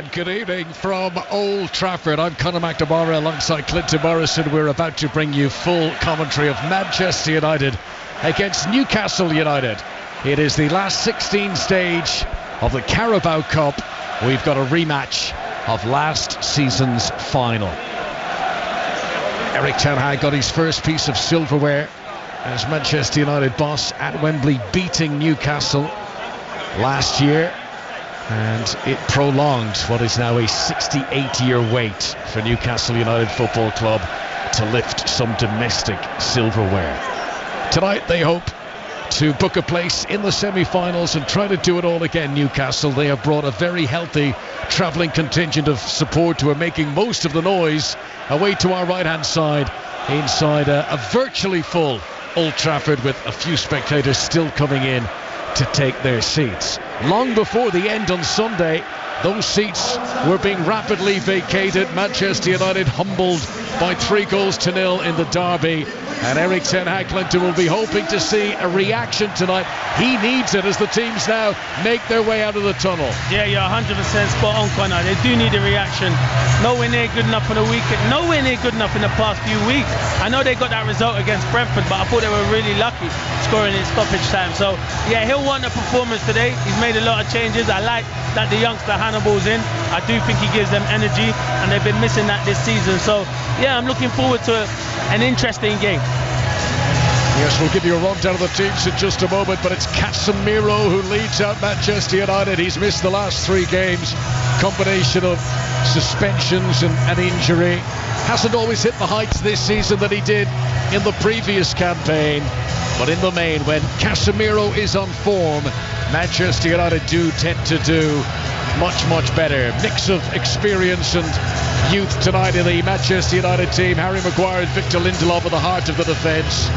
And good evening from Old Trafford. I'm Conor McNamara alongside Clinton Morrison. We're about to bring you full commentary of Manchester United against Newcastle United. It is the last 16 stage of the Carabao Cup. We've got a rematch of last season's final. Erik got his first piece of silverware as Manchester United boss at Wembley, beating Newcastle last year. And it prolonged what is now a 68-year wait for Newcastle United Football Club to lift some domestic silverware. Tonight they hope to book a place in the semi-finals and try to do it all again. Newcastle, they have brought a very healthy travelling contingent of support who are making most of the noise away to our right-hand side inside a virtually full Old Trafford, with a few spectators still coming in to take their seats. Long before the end on Sunday, those seats were being rapidly vacated. Manchester United humbled by 3-0 in the derby, and Erik Clinton will be hoping to see a reaction tonight. He needs it as the teams now make their way out of the tunnel. Yeah, you're 100% spot on, Conor. They do need a reaction. Nowhere near good enough for the weekend. Nowhere near good enough in the past few weeks. I know they got that result against Brentford, but I thought they were really lucky scoring in stoppage time. So yeah, he'll want a performance today. He's made a lot of changes. I like that the youngster Hannibal's in. I do think he gives them energy, and they've been missing that this season. So yeah, I'm looking forward to an interesting game. Yes, we'll give you a rundown of the teams in just a moment, but it's Casemiro who leads out Manchester United. He's missed the last 3 games, combination of suspensions and injury. Hasn't always hit the heights this season that he did in the previous campaign, but in the main, when Casemiro is on form, Manchester United do tend to do much better. Mix of experience and youth tonight in the Manchester United team. Harry Maguire and Victor Lindelof at the heart of the defence.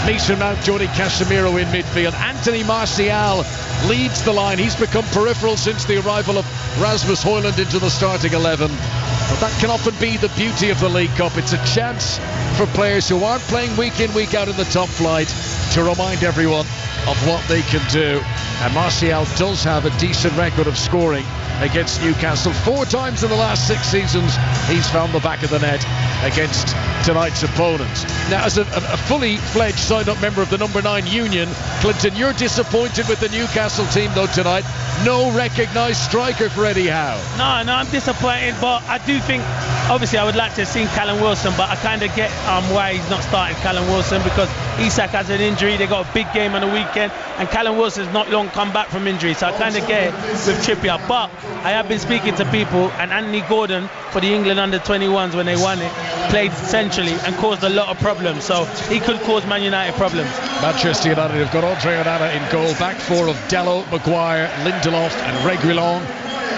Mason Mount joining Casemiro in midfield. Anthony Martial leads the line. He's become peripheral since the arrival of Rasmus Højlund into the starting 11. But that can often be the beauty of the League Cup. It's a chance for players who aren't playing week in, week out in the top flight to remind everyone of what they can do. And Martial does have a decent record of scoring against Newcastle. 4 times in the last 6 seasons he's found the back of the net against tonight's opponents. Now, as a fully fledged signed-up member of the number 9 union, Clinton, you're disappointed with the Newcastle team though tonight. No recognised striker for Eddie Howe. No, I'm disappointed, but I do think, obviously I would like to have seen Callum Wilson, but I kind of get why he's not starting Callum Wilson, because Isak has an injury. They got a big game on the weekend, and Callum Wilson's not long come back from injury, so I kind of get it with Trippier. But I have been speaking to people, and Anthony Gordon for the England under-21s when they won it played centrally and caused a lot of problems, so he could cause Man United problems. Manchester United have got Andre Onana in goal, back 4 of Dalot, Maguire, Lindelof and Reguilon.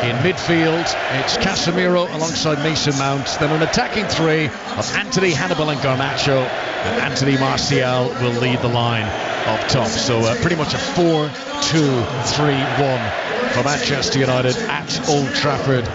In midfield, it's Casemiro alongside Mason Mount. Then an attacking 3 of Anthony, Hannibal and Garnacho, and Anthony Martial will lead the line up top. So pretty much a 4-2-3-1 for Manchester United at Old Trafford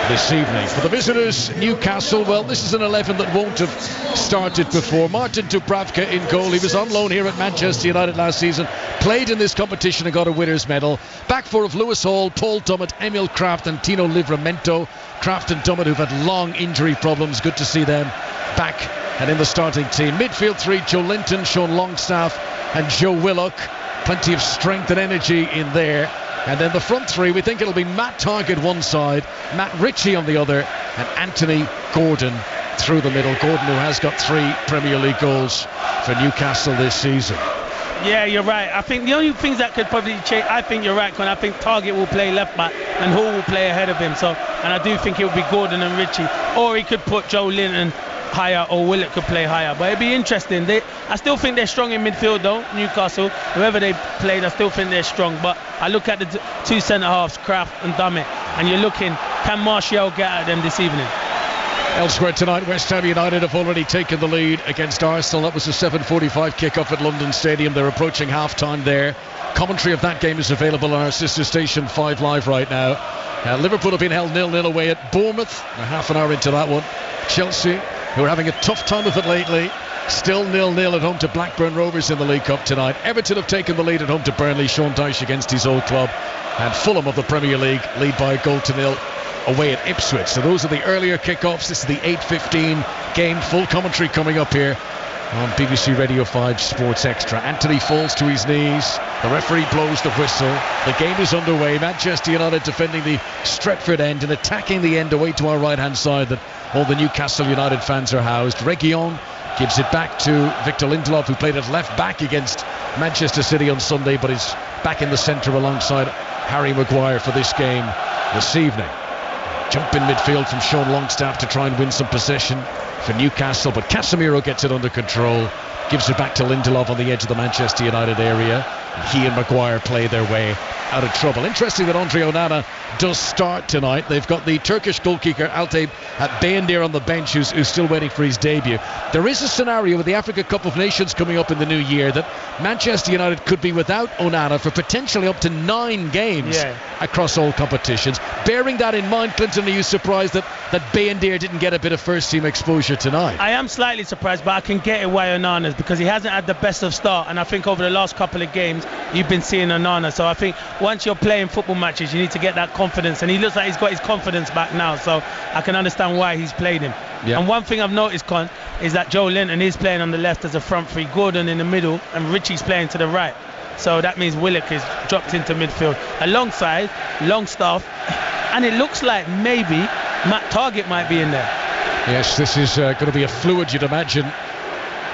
this evening. For the visitors, Newcastle, well, this is an 11 that won't have started before. Martin Dubravka in goal. He was on loan here at Manchester United last season, played in this competition and got a winner's medal. Back 4 of Lewis Hall, Paul Dummett, Emil Kraft and Tino Livramento. Kraft and Dummett, who've had long injury problems. Good to see them back and in the starting team. Midfield 3, Joe Linton, Sean Longstaff and Joe Willock. Plenty of strength and energy in there. And then the front 3, we think it'll be Matt Targett one side, Matt Ritchie on the other, and Anthony Gordon through the middle. Gordon, who has got 3 Premier League goals for Newcastle this season. Yeah, you're right. I think the only things that could probably change, I think you're right, Con. I think Targett will play left back and Hall will play ahead of him. So, and I do think it will be Gordon and Ritchie, or he could put Joe Linton higher, or Willock could play higher. But it'd be interesting. I still think they're strong in midfield though, Newcastle. Whoever they played, I still think they're strong. But I look at the 2 centre-halves, Kraft and Dummett, and you're looking, can Martial get at them this evening? Elsewhere tonight, West Ham United have already taken the lead against Arsenal. That was a 7:45 kick-off at London Stadium. They're approaching half-time there. Commentary of that game is available on our sister station 5 Live right now. Liverpool have been held 0-0 away at Bournemouth. We're half an hour into that one. Chelsea, who are having a tough time of it lately, still 0-0 at home to Blackburn Rovers in the League Cup tonight. Everton have taken the lead at home to Burnley. Sean Dyche against his old club. And Fulham of the Premier League lead by a 1-0 away at Ipswich. So those are the earlier kickoffs. This is the 8:15 game. Full commentary coming up here on BBC Radio 5 Sports Extra. Anthony falls to his knees. The referee blows the whistle. The game is underway. Manchester United defending the Stretford end and attacking the end away to our right-hand side that all the Newcastle United fans are housed. Reguilón gives it back to Victor Lindelof, who played at left back against Manchester City on Sunday, but is back in the centre alongside Harry Maguire for this game this evening. Jump in midfield from Sean Longstaff to try and win some possession for Newcastle, but Casemiro gets it under control, gives it back to Lindelof on the edge of the Manchester United area. He and Maguire play their way out of trouble. Interesting that Andre Onana does start tonight. They've got the Turkish goalkeeper Altay Bayındır on the bench, who's still waiting for his debut. There is a scenario with the Africa Cup of Nations coming up in the new year that Manchester United could be without Onana for potentially up to 9 games across all competitions. Bearing that in mind, Clinton, are you surprised that Bayındır didn't get a bit of first team exposure tonight? I am slightly surprised, but I can get it why Onana's, because he hasn't had the best of start, and I think over the last couple of games you've been seeing Onana. So I think once you're playing football matches, you need to get that confidence, and he looks like he's got his confidence back now, so I can understand why he's played him. And one thing I've noticed, Con, is that Joe Linton is playing on the left as a front three, Gordon in the middle, and Richie's playing to the right. So that means Willock is dropped into midfield alongside Longstaff, and it looks like maybe Matt Targett might be in there. Yes, this is going to be a fluid, you'd imagine,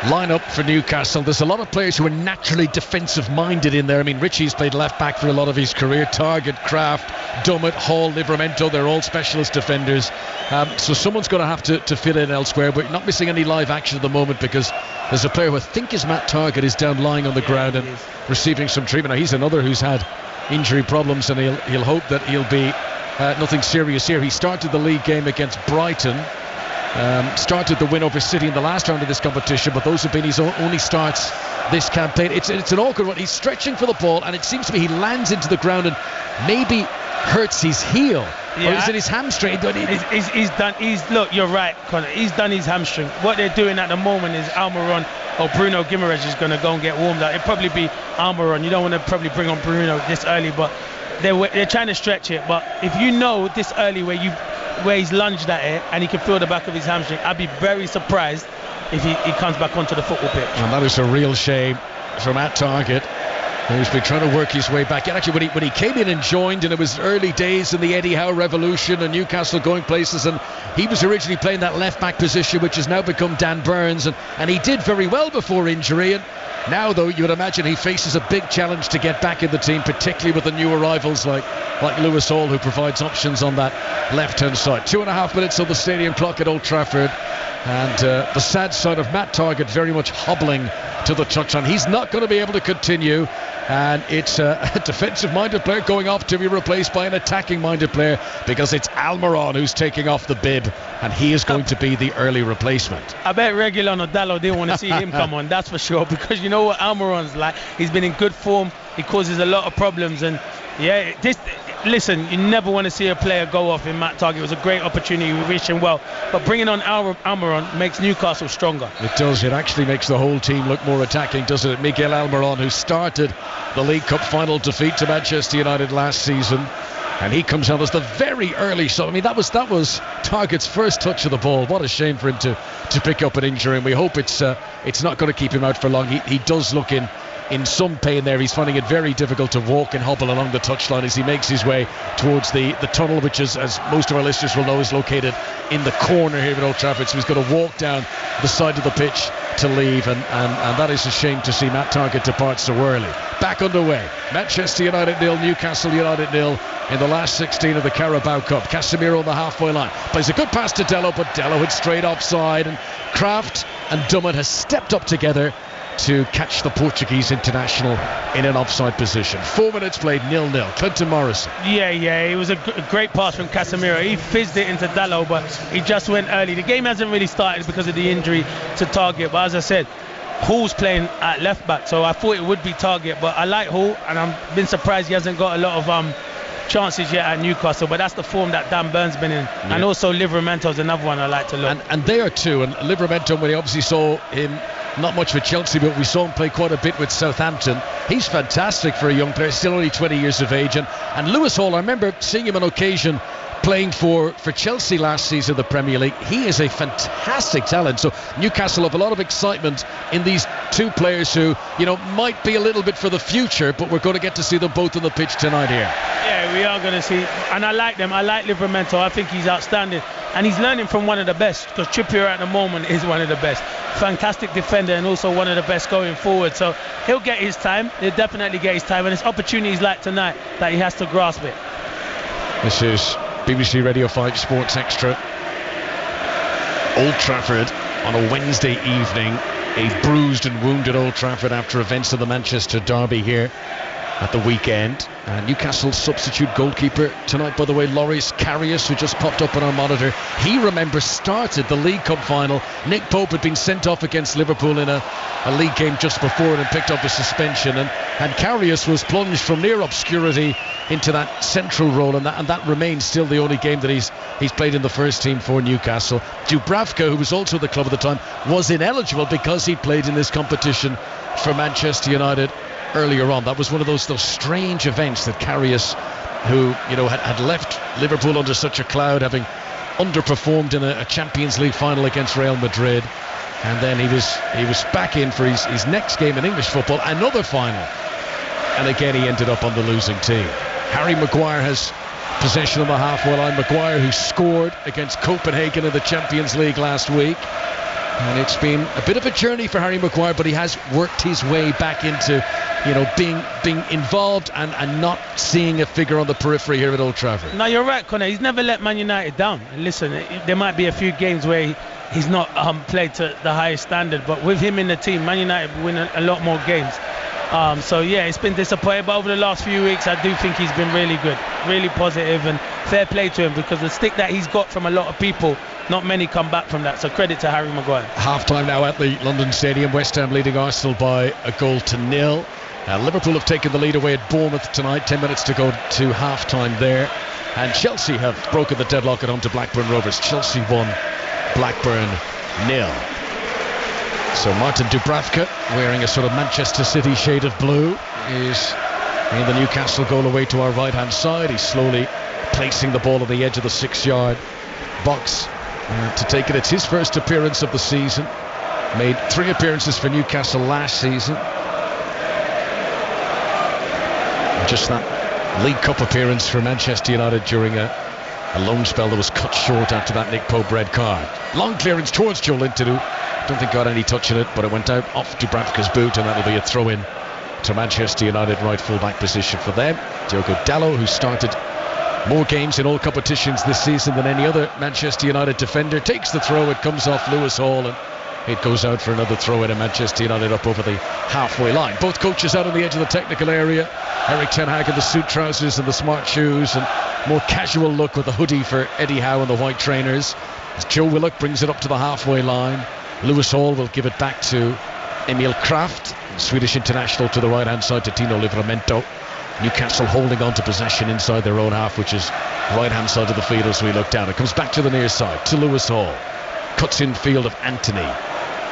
line-up for Newcastle. There's a lot of players who are naturally defensive-minded in there. I mean, Richie's played left-back for a lot of his career. Targett, Kraft, Dummett, Hall, Livramento, they're all specialist defenders. So someone's going to have to fit in elsewhere. But not missing any live action at the moment, because there's a player who I think is Matt Targett is down lying on the ground and receiving some treatment. Now, he's another who's had injury problems, and he'll hope that he'll be nothing serious here. He started the league game against Brighton. Started the win over City in the last round of this competition, but those have been his only starts this campaign. It's an awkward one. He's stretching for the ball, and it seems to me he lands into the ground and maybe hurts his heel. Or is it his hamstring? He's done. Look, you're right, Connor. He's done his hamstring. What they're doing at the moment is Almiron or Bruno Guimaraes is going to go and get warmed up. It'd probably be Almiron. You don't want to probably bring on Bruno this early, but they're trying to stretch it. But if you know this early where he's lunged at it and he can feel the back of his hamstring, I'd be very surprised if he comes back onto the football pitch. And that is a real shame for Matt Targett, who's been trying to work his way back. And actually, when he came in and joined, and it was early days in the Eddie Howe revolution and Newcastle going places, and he was originally playing that left-back position, which has now become Dan Burns, and he did very well before injury. And now, though, you would imagine he faces a big challenge to get back in the team, particularly with the new arrivals like Lewis Hall, who provides options on that left-hand side. 2.5 minutes on the stadium clock at Old Trafford, and the sad side of Matt Targett very much hobbling to the touchline. He's not going to be able to continue, and it's a defensive-minded player going off to be replaced by an attacking-minded player, because it's Almiron who's taking off the bib, and he is going to be the early replacement. I bet Reguilón or Dalot didn't want to see him come on, that's for sure, because you know what Almiron's like. He's been in good form, he causes a lot of problems, and listen, you never want to see a player go off in Matt Targett. It was a great opportunity, we wish him well, but bringing on Almiron makes Newcastle stronger. It does. It actually makes the whole team look more attacking, doesn't it? Miguel Almiron, who started the League Cup final defeat to Manchester United last season, and he comes out as the very early shot. I mean, that was Targett's first touch of the ball. What a shame for him to pick up an injury, and we hope it's not going to keep him out for long. He does look in some pain there. He's finding it very difficult to walk and hobble along the touchline as he makes his way towards the tunnel, which is, as most of our listeners will know, is located in the corner here at Old Trafford. So he's got to walk down the side of the pitch to leave, and that is a shame to see Matt Targett depart so early. Back underway. Manchester United 0, Newcastle United 0 in the last 16 of the Carabao Cup. Casemiro on the halfway line plays a good pass to Dello, but Dello hit straight offside, and Kraft and Dummett has stepped up together to catch the Portuguese international in an offside position. 4 minutes played, 0-0. Clinton Morrison. Yeah, it was a great pass from Casemiro. He fizzed it into Dalot, but he just went early. The game hasn't really started because of the injury to Targett, but as I said, Hall's playing at left back, so I thought it would be Targett, but I like Hall, and I've been surprised he hasn't got a lot of chances yet at Newcastle, but that's the form that Dan Burns been in. And also Livramento's another one I like to look. And they are too, and Livramento, when we obviously saw him, not much for Chelsea, but we saw him play quite a bit with Southampton. He's fantastic for a young player, still only 20 years of age. And Lewis Hall, I remember seeing him on occasion playing for Chelsea last season, the Premier League. He is a fantastic talent. So Newcastle have a lot of excitement in these two players who, might be a little bit for the future, but we're going to get to see them both on the pitch tonight here. Yeah, we are going to see, and I like them. I like Livramento. I think he's outstanding, and he's learning from one of the best, because Trippier at the moment is one of the best. Fantastic defender, and also one of the best going forward. So he'll get his time. He'll definitely get his time, and it's opportunities like tonight that he has to grasp it. This is BBC Radio 5 Sports Extra. Old Trafford on a Wednesday evening. A bruised and wounded Old Trafford after events of the Manchester derby here at the weekend. Newcastle substitute goalkeeper tonight, by the way, Loris Karius, who just popped up on our monitor. He, remember, started the League Cup final. Nick Pope had been sent off against Liverpool in a league game just before and picked up a suspension, and Karius was plunged from near obscurity into that central role, and that remains still the only game that he's played in the first team for Newcastle. Dubravka, who was also at the club at the time, was ineligible because he played in this competition for Manchester United earlier on. That was one of those strange events that Karius, who had left Liverpool under such a cloud, having underperformed in a Champions League final against Real Madrid, and then he was back in for his next game in English football, another final, and again he ended up on the losing team. Harry Maguire has possession on the halfway line. Maguire, who scored against Copenhagen in the Champions League last week. And it's been a bit of a journey for Harry Maguire, but he has worked his way back into, being involved and not seeing a figure on the periphery here at Old Trafford. No, you're right, Connor. He's never let Man United down. And listen, there might be a few games where he's not played to the highest standard, but with him in the team, Man United win a lot more games. So yeah, it's been disappointing, but over the last few weeks I do think he's been really good, really positive, and fair play to him, because the stick that he's got from a lot of people, not many come back from that, so credit to Harry Maguire. Half-time now at the London Stadium. West Ham leading Arsenal by 1-0. Liverpool have taken the lead away at Bournemouth tonight. 10 minutes to go to half-time there. And Chelsea have broken the deadlock at home to Blackburn Rovers. Chelsea 1, Blackburn 0. So Martin Dubravka, wearing a sort of Manchester City shade of blue, is in the Newcastle goal away to our right-hand side. He's slowly placing the ball at the edge of the 6-yard box to take it. It's his first appearance of the season. Made 3 appearances for Newcastle last season. Just that League Cup appearance for Manchester United during a loan spell that was cut short after that Nick Pope red card. Long clearance towards Joe Linton, who don't think got any touch in it, but it went out off Dubravka's boot, and that'll be a throw-in to Manchester United right full-back position for them. Diogo Dalot, who started more games in all competitions this season than any other Manchester United defender, takes the throw. It comes off Lewis Hall, and it goes out for another throw-in, and Manchester United up over the halfway line. Both coaches out on the edge of the technical area. Erik Ten Hag in the suit trousers and the smart shoes, and more casual look with the hoodie for Eddie Howe and the white trainers. As Joe Willock brings it up to the halfway line. Lewis Hall will give it back to Emil Kraft, Swedish international, to the right-hand side to Tino Livramento. Newcastle holding on to possession inside their own half, which is right-hand side of the field as we look down. It comes back to the near side to Lewis Hall. Cuts in field of Anthony.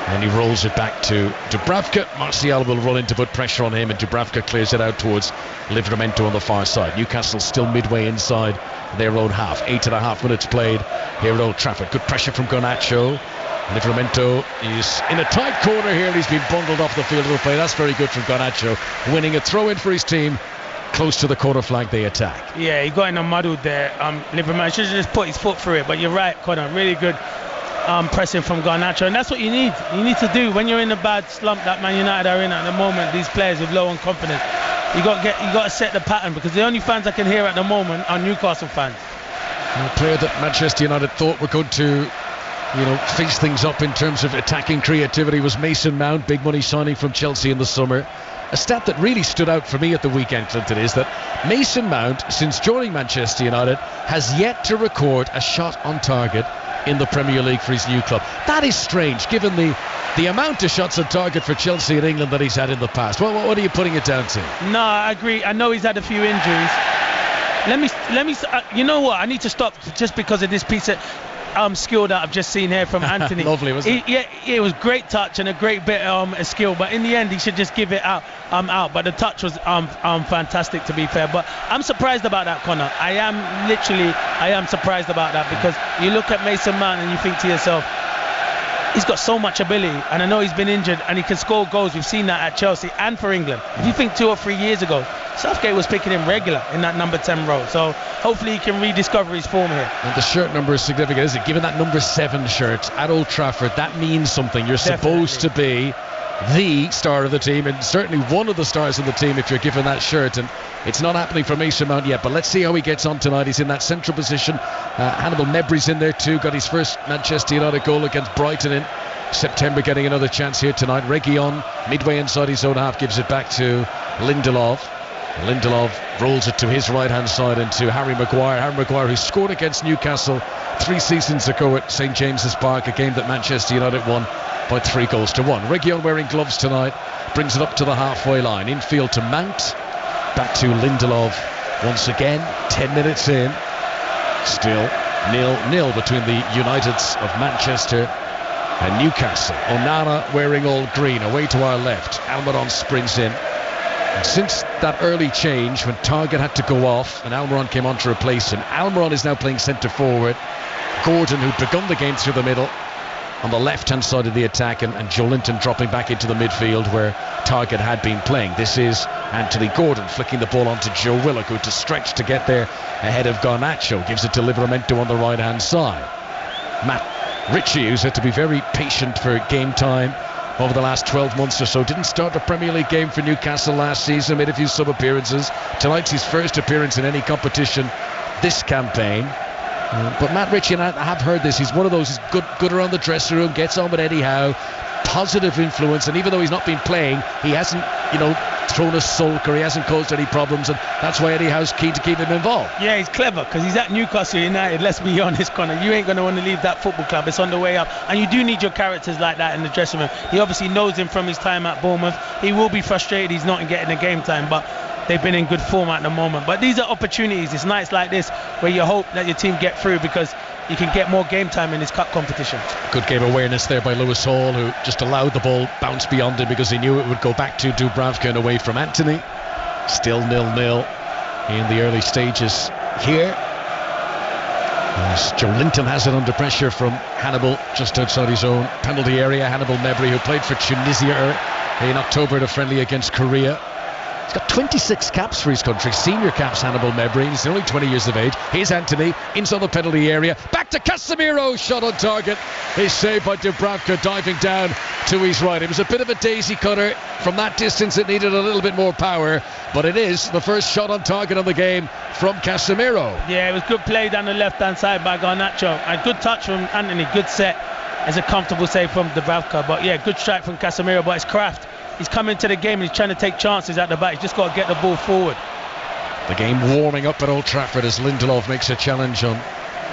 And he rolls it back to Dubravka. Martial will run in to put pressure on him, and Dubravka clears it out towards Livramento on the far side. Newcastle still midway inside their own half. 8.5 minutes played here at Old Trafford. Good pressure from Garnacho. Livramento is in a tight corner here, and he's been bundled off the field of the play. That's very good from Garnacho, winning a throw-in for his team. Close to the corner flag they attack. Yeah, he got in a muddle there. Livramento should have just put his foot through it, but you're right, Connor. Really good pressing from Garnacho, and that's what you need. You need to do when you're in a bad slump that Man United are in at the moment. These players with low on confidence, you got to set the pattern, because the only fans I can hear at the moment are Newcastle fans. A player that Manchester United thought were going to, face things up in terms of attacking creativity was Mason Mount, big money signing from Chelsea in the summer. A stat that really stood out for me at the weekend, Clinton, is that Mason Mount, since joining Manchester United, has yet to record a shot on target in the Premier League for his new club. That is strange, given the amount of shots on target for Chelsea in England that he's had in the past. What are you putting it down to? No, I agree. I know he's had a few injuries. Let me. You know what? I need to stop just because of this piece. skill that I've just seen here from Anthony. Lovely, wasn't it? Yeah, it was great touch and a great bit of skill, but in the end he should just give it out. But the touch was fantastic, to be fair. But I'm surprised about that, Connor. I am surprised about that, because you look at Mason Mount and you think to yourself, he's got so much ability, and I know he's been injured and he can score goals. We've seen that at Chelsea and for England. If you think 2 or 3 years ago, Southgate was picking him regular in that number 10 role, so hopefully he can rediscover his form here. And the shirt number is significant, isn't it? Given that number 7 shirt at Old Trafford, that means something. You're supposed to be the star of the team, and certainly one of the stars of the team if you're given that shirt, and it's not happening for Mason Mount yet, but let's see how he gets on tonight. He's in that central position. Hannibal Mebry's in there too, got his first Manchester United goal against Brighton in September, getting another chance here tonight. Reguilon, midway inside his own half, gives it back to Lindelof. Lindelof rolls it to his right hand side into Harry Maguire, who scored against Newcastle 3 seasons ago at St James's Park, a game that Manchester United won by 3-1. Reguilon wearing gloves tonight, brings it up to the halfway line, infield to Mount, back to Lindelof once again. 10 minutes in, still 0-0 between the Uniteds of Manchester and Newcastle. Onana wearing all green, away to our left. Almiron sprints in. And since that early change when Targett had to go off and Almiron came on to replace him, Almiron is now playing centre forward. Gordon, who'd begun the game through the middle, on the left hand side of the attack, and Joelinton dropping back into the midfield where Targett had been playing. This is Anthony Gordon flicking the ball onto Joe Willock, who to stretch to get there ahead of Garnacho, gives it to Livramento on the right hand side. Matt Ritchie, who's had to be very patient for game time over the last 12 months or so, didn't start a Premier League game for Newcastle last season, made a few sub appearances. Tonight's his first appearance in any competition this campaign. But Matt Ritchie, and I have heard this, he's one of those who's good around the dressing room, gets on with Eddie Howe, positive influence, and even though he's not been playing, he hasn't, thrown a sulk, or he hasn't caused any problems, and that's why Eddie Howe's keen to keep him involved. Yeah, he's clever, because he's at Newcastle United. Let's be honest, Connor, you ain't going to want to leave that football club. It's on the way up, and you do need your characters like that in the dressing room. He obviously knows him from his time at Bournemouth. He will be frustrated he's not getting the game time, but they've been in good form at the moment. But these are opportunities. It's nights like this where you hope that your team get through, because you can get more game time in this cup competition. Good game awareness there by Lewis Hall, who just allowed the ball bounce beyond him because he knew it would go back to Dubravka and away from Anthony. Still 0-0 in the early stages here. As Joelinton has it under pressure from Hannibal just outside his own penalty area. Hannibal Mebry, who played for Tunisia in October at a friendly against Korea. He's got 26 caps for his country, senior caps, Hannibal Mebry. He's only 20 years of age. Here's Anthony, inside the penalty area. Back to Casemiro, shot on target. He's saved by Dubravka, diving down to his right. It was a bit of a daisy cutter. From that distance, it needed a little bit more power. But it is the first shot on target of the game from Casemiro. Yeah, it was good play down the left-hand side by Garnacho. And good touch from Anthony, good set. It's a comfortable save from Dubravka. But yeah, good strike from Casemiro, but it's craft. He's come into the game and he's trying to take chances at the back. He's just got to get the ball forward. The game warming up at Old Trafford as Lindelof makes a challenge on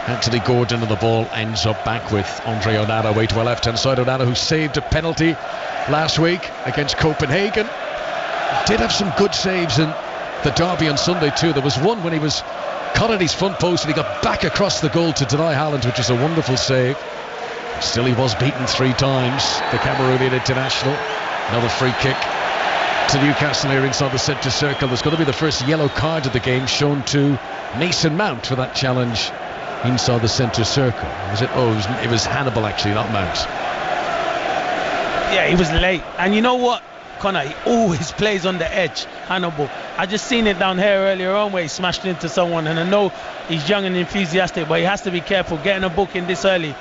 Anthony Gordon, and the ball ends up back with Andre Onana way to our left hand side. Onana, who saved a penalty last week against Copenhagen, did have some good saves in the derby on Sunday too. There was one when he was caught at his front post and he got back across the goal to deny Haaland, which is a wonderful save. Still, he was beaten 3 times, the Cameroonian international. Another free kick to Newcastle here inside the centre circle. There's going to be the first yellow card of the game shown to Mason Mount for that challenge inside the centre circle. Was it? Oh, it was Hannibal actually, not Mount. Yeah, he was late. And you know what, Connor? He always plays on the edge, Hannibal. I just seen it down here earlier on where he smashed into someone, and I know he's young and enthusiastic, but he has to be careful. Getting a booking this early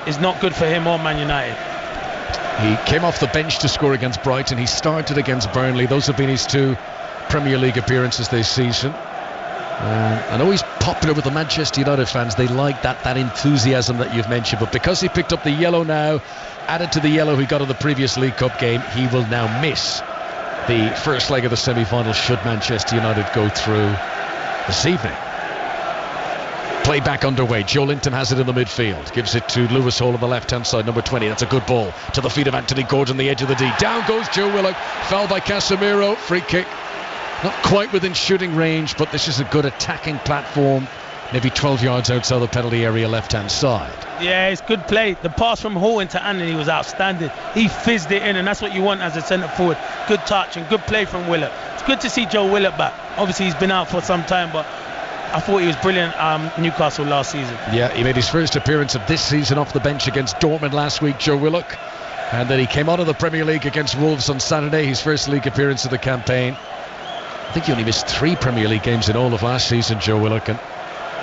is not good for him or Man United. He came off the bench to score against Brighton. He started against Burnley. Those have been his 2 Premier League appearances this season. I know he's popular with the Manchester United fans. They like that enthusiasm that you've mentioned. But because he picked up the yellow now, added to the yellow he got in the previous League Cup game, he will now miss the first leg of the semi-final should Manchester United go through this evening. Play back underway. Joelinton has it in the midfield. Gives it to Lewis Hall on the left-hand side, number 20. That's a good ball to the feet of Anthony Gordon, the edge of the D. Down goes Joe Willock. Foul by Casemiro. Free kick. Not quite within shooting range, but this is a good attacking platform maybe 12 yards outside the penalty area left-hand side. Yeah, it's good play. The pass from Hall into Anthony was outstanding. He fizzed it in, and that's what you want as a centre forward. Good touch and good play from Willock. It's good to see Joe Willock back. Obviously he's been out for some time, but I thought he was brilliant Newcastle last season. Yeah, he made his first appearance of this season off the bench against Dortmund last week, Joe Willock. And then he came out of the Premier League against Wolves on Saturday, his first league appearance of the campaign. I think he only missed 3 Premier League games in all of last season, Joe Willock. And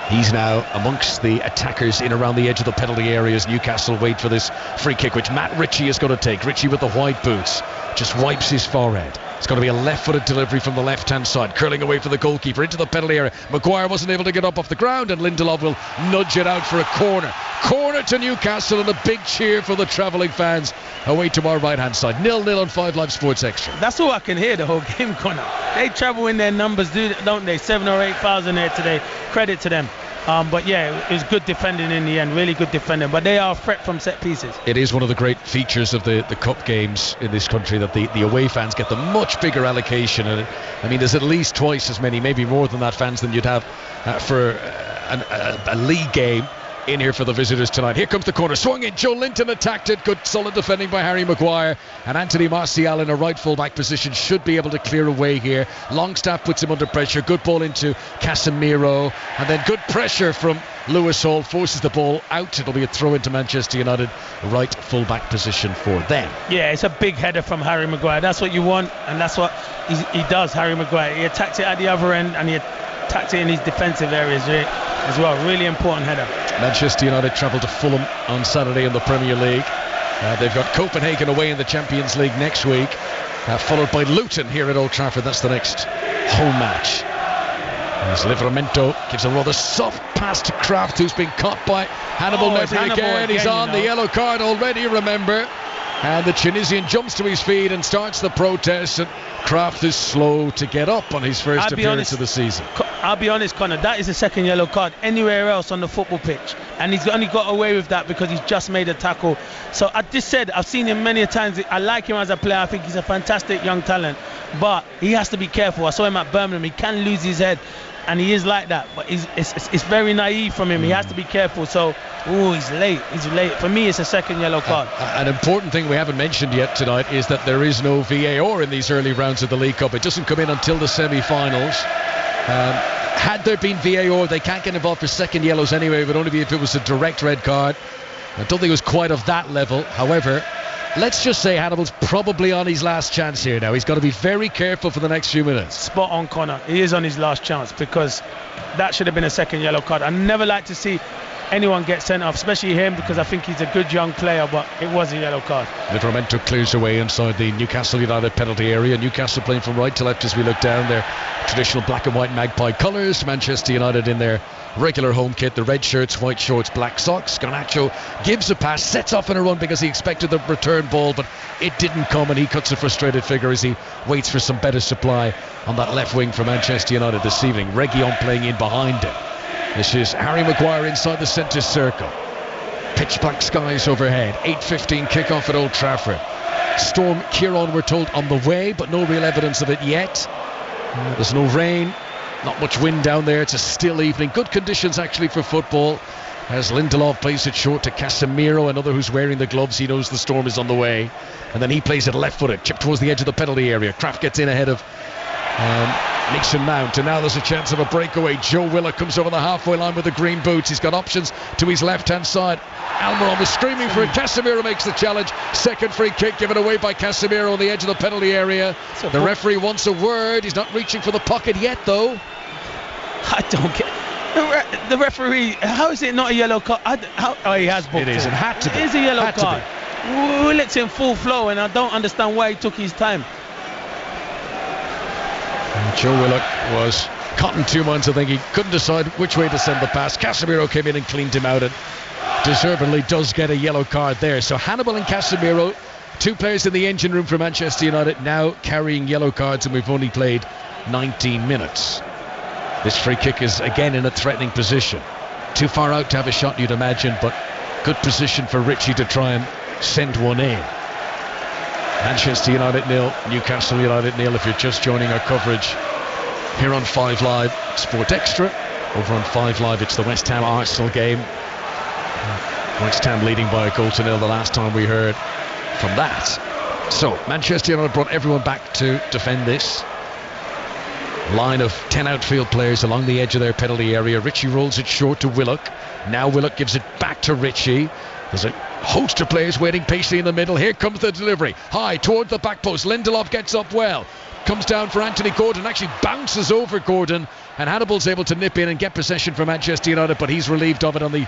he's now amongst the attackers in around the edge of the penalty area as Newcastle wait for this free kick, which Matt Ritchie is going to take. Ritchie with the white boots just wipes his forehead. It's going to be a left-footed delivery from the left-hand side, curling away for the goalkeeper into the penalty area. Maguire wasn't able to get up off the ground, and Lindelof will nudge it out for a corner. Corner to Newcastle, and a big cheer for the travelling fans away to our right-hand side. 0-0 on 5 Live Sports Extra. That's all I can hear the whole game, Connor. They travel in their numbers, don't they? 7,000 or 8,000 there today. Credit to them. But yeah, it was good defending in the end, really good defending. But they are a threat from set pieces. It is one of the great features of the cup games in this country that the away fans get the much bigger allocation. And I mean, there's at least twice as many, maybe more than that, fans than you'd have for a league game in here for the visitors tonight. Here comes the corner, swung in, Joe Linton attacked it, good solid defending by Harry Maguire, and Anthony Martial in a right full back position should be able to clear away here. Longstaff puts him under pressure, good ball into Casemiro, and then good pressure from Lewis Hall, forces the ball out. It'll be a throw into Manchester United, right full back position for them. Yeah, it's a big header from Harry Maguire. That's what you want, and that's what he does, Harry Maguire. He attacks it at the other end, and he attacks it in his defensive areas as well. Really important header. Manchester United travel to Fulham on Saturday in the Premier League. They've got Copenhagen away in the Champions League next week, followed by Luton here at Old Trafford. That's the next home match. As Livramento gives a rather soft pass to Kraft, who's been caught by Hannibal Mejbri again. He's on the yellow card already, remember. And the Tunisian jumps to his feet and starts the protest, and Kraft is slow to get up on his first appearance of the season. I'll be honest, Connor, that is a second yellow card anywhere else on the football pitch, and he's only got away with that because he's just made a tackle. So I just said, I've seen him many times. I like him as a player. I think he's a fantastic young talent, but he has to be careful. I saw him at Birmingham. He can lose his head, and he is like that, but it's very naive from him. He has to be careful. So he's late. For me, it's a second yellow card. An important thing we haven't mentioned yet tonight is that there is no VAR in these early rounds of the League Cup. It doesn't come in until the semi-finals. Had there been VAR, they can't get involved for second yellows anyway. It would only be if it was a direct red card. I don't think it was quite of that level. However, let's just say Hannibal's probably on his last chance here now. He's got to be very careful for the next few minutes. Spot on, Connor. He is on his last chance, because that should have been a second yellow card. I never like to see anyone get sent off, especially him, because I think he's a good young player, but it was a yellow card. Livramento clears away inside the Newcastle United penalty area. Newcastle playing from right to left as we look down their traditional black and white Magpie colours. Manchester United in their regular home kit, the red shirts, white shorts, black socks. Garnacho gives a pass, sets off in a run because he expected the return ball, but it didn't come, and he cuts a frustrated figure as he waits for some better supply on that left wing for Manchester United this evening. Reguilon playing in behind him. This is Harry Maguire inside the centre circle. Pitch black skies overhead. 8:15 kickoff at Old Trafford. Storm Kieran, we're told, on the way, but no real evidence of it yet. There's no rain, not much wind down there. It's a still evening. Good conditions actually for football, as Lindelof plays it short to Casemiro, another who's wearing the gloves. He knows the storm is on the way, and then he plays it left-footed, chipped towards the edge of the penalty area. Kraft gets in ahead of Mason Mount, and now there's a chance of a breakaway. Joe Willock comes over the halfway line with the green boots. He's got options to his left-hand side. Almiron was screaming for it. Casemiro makes the challenge. Second free kick given away by Casemiro on the edge of the penalty area. The referee wants a word. He's not reaching for the pocket yet, though. I don't get the referee. How is it not a yellow card? He has booked it. It is. It had to be. It is a yellow card. Willock's in full flow, and I don't understand why he took his time. Joe Willock was caught in 2 months. I think he couldn't decide which way to send the pass. Casemiro came in and cleaned him out, and deservedly does get a yellow card there. So Hannibal and Casemiro, 2 players in the engine room for Manchester United, now carrying yellow cards, and we've only played 19 minutes. This free kick is again in a threatening position. Too far out to have a shot, you'd imagine, but good position for Ritchie to try and send one in. Manchester United 0, Newcastle United 0. If you're just joining our coverage here on 5 Live Sport Extra, over on 5 Live. It's the West Ham Arsenal game. West Ham leading by a goal to nil the last time we heard from that. So Manchester United brought everyone back to defend this. Line of 10 outfield players along the edge of their penalty area. Ritchie rolls it short to Willock. Now Willock gives it back to Ritchie. There's a host of players waiting patiently in the middle. Here comes the delivery. High toward the back post. Lindelof gets up well. Comes down for Anthony Gordon. Actually bounces over Gordon. And Hannibal's able to nip in and get possession for Manchester United. But he's relieved of it on the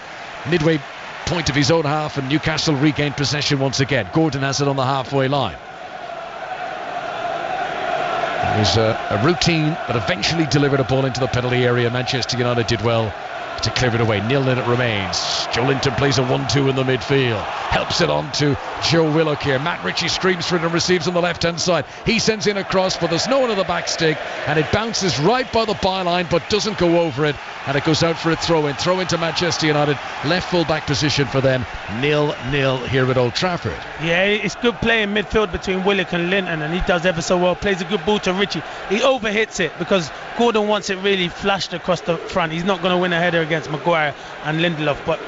midway point of his own half. And Newcastle regained possession once again. Gordon has it on the halfway line. It was a routine that eventually delivered a ball into the penalty area. Manchester United did well to clear it away. 0-0 it remains. Joe Linton plays a 1-2 in the midfield. Helps it on to Joe Willock here. Matt Ritchie screams for it and receives on the left-hand side. He sends in a cross, but there's no one on the back stick, and it bounces right by the byline, but doesn't go over it, and it goes out for a throw-in. Throw into Manchester United. Left full-back position for them. 0-0 here at Old Trafford. Yeah, it's good play in midfield between Willock and Linton, and he does ever so well. Plays a good ball to Ritchie. He overhits it because Gordon wants it really flashed across the front. He's not going to win a header against Maguire and Lindelof, but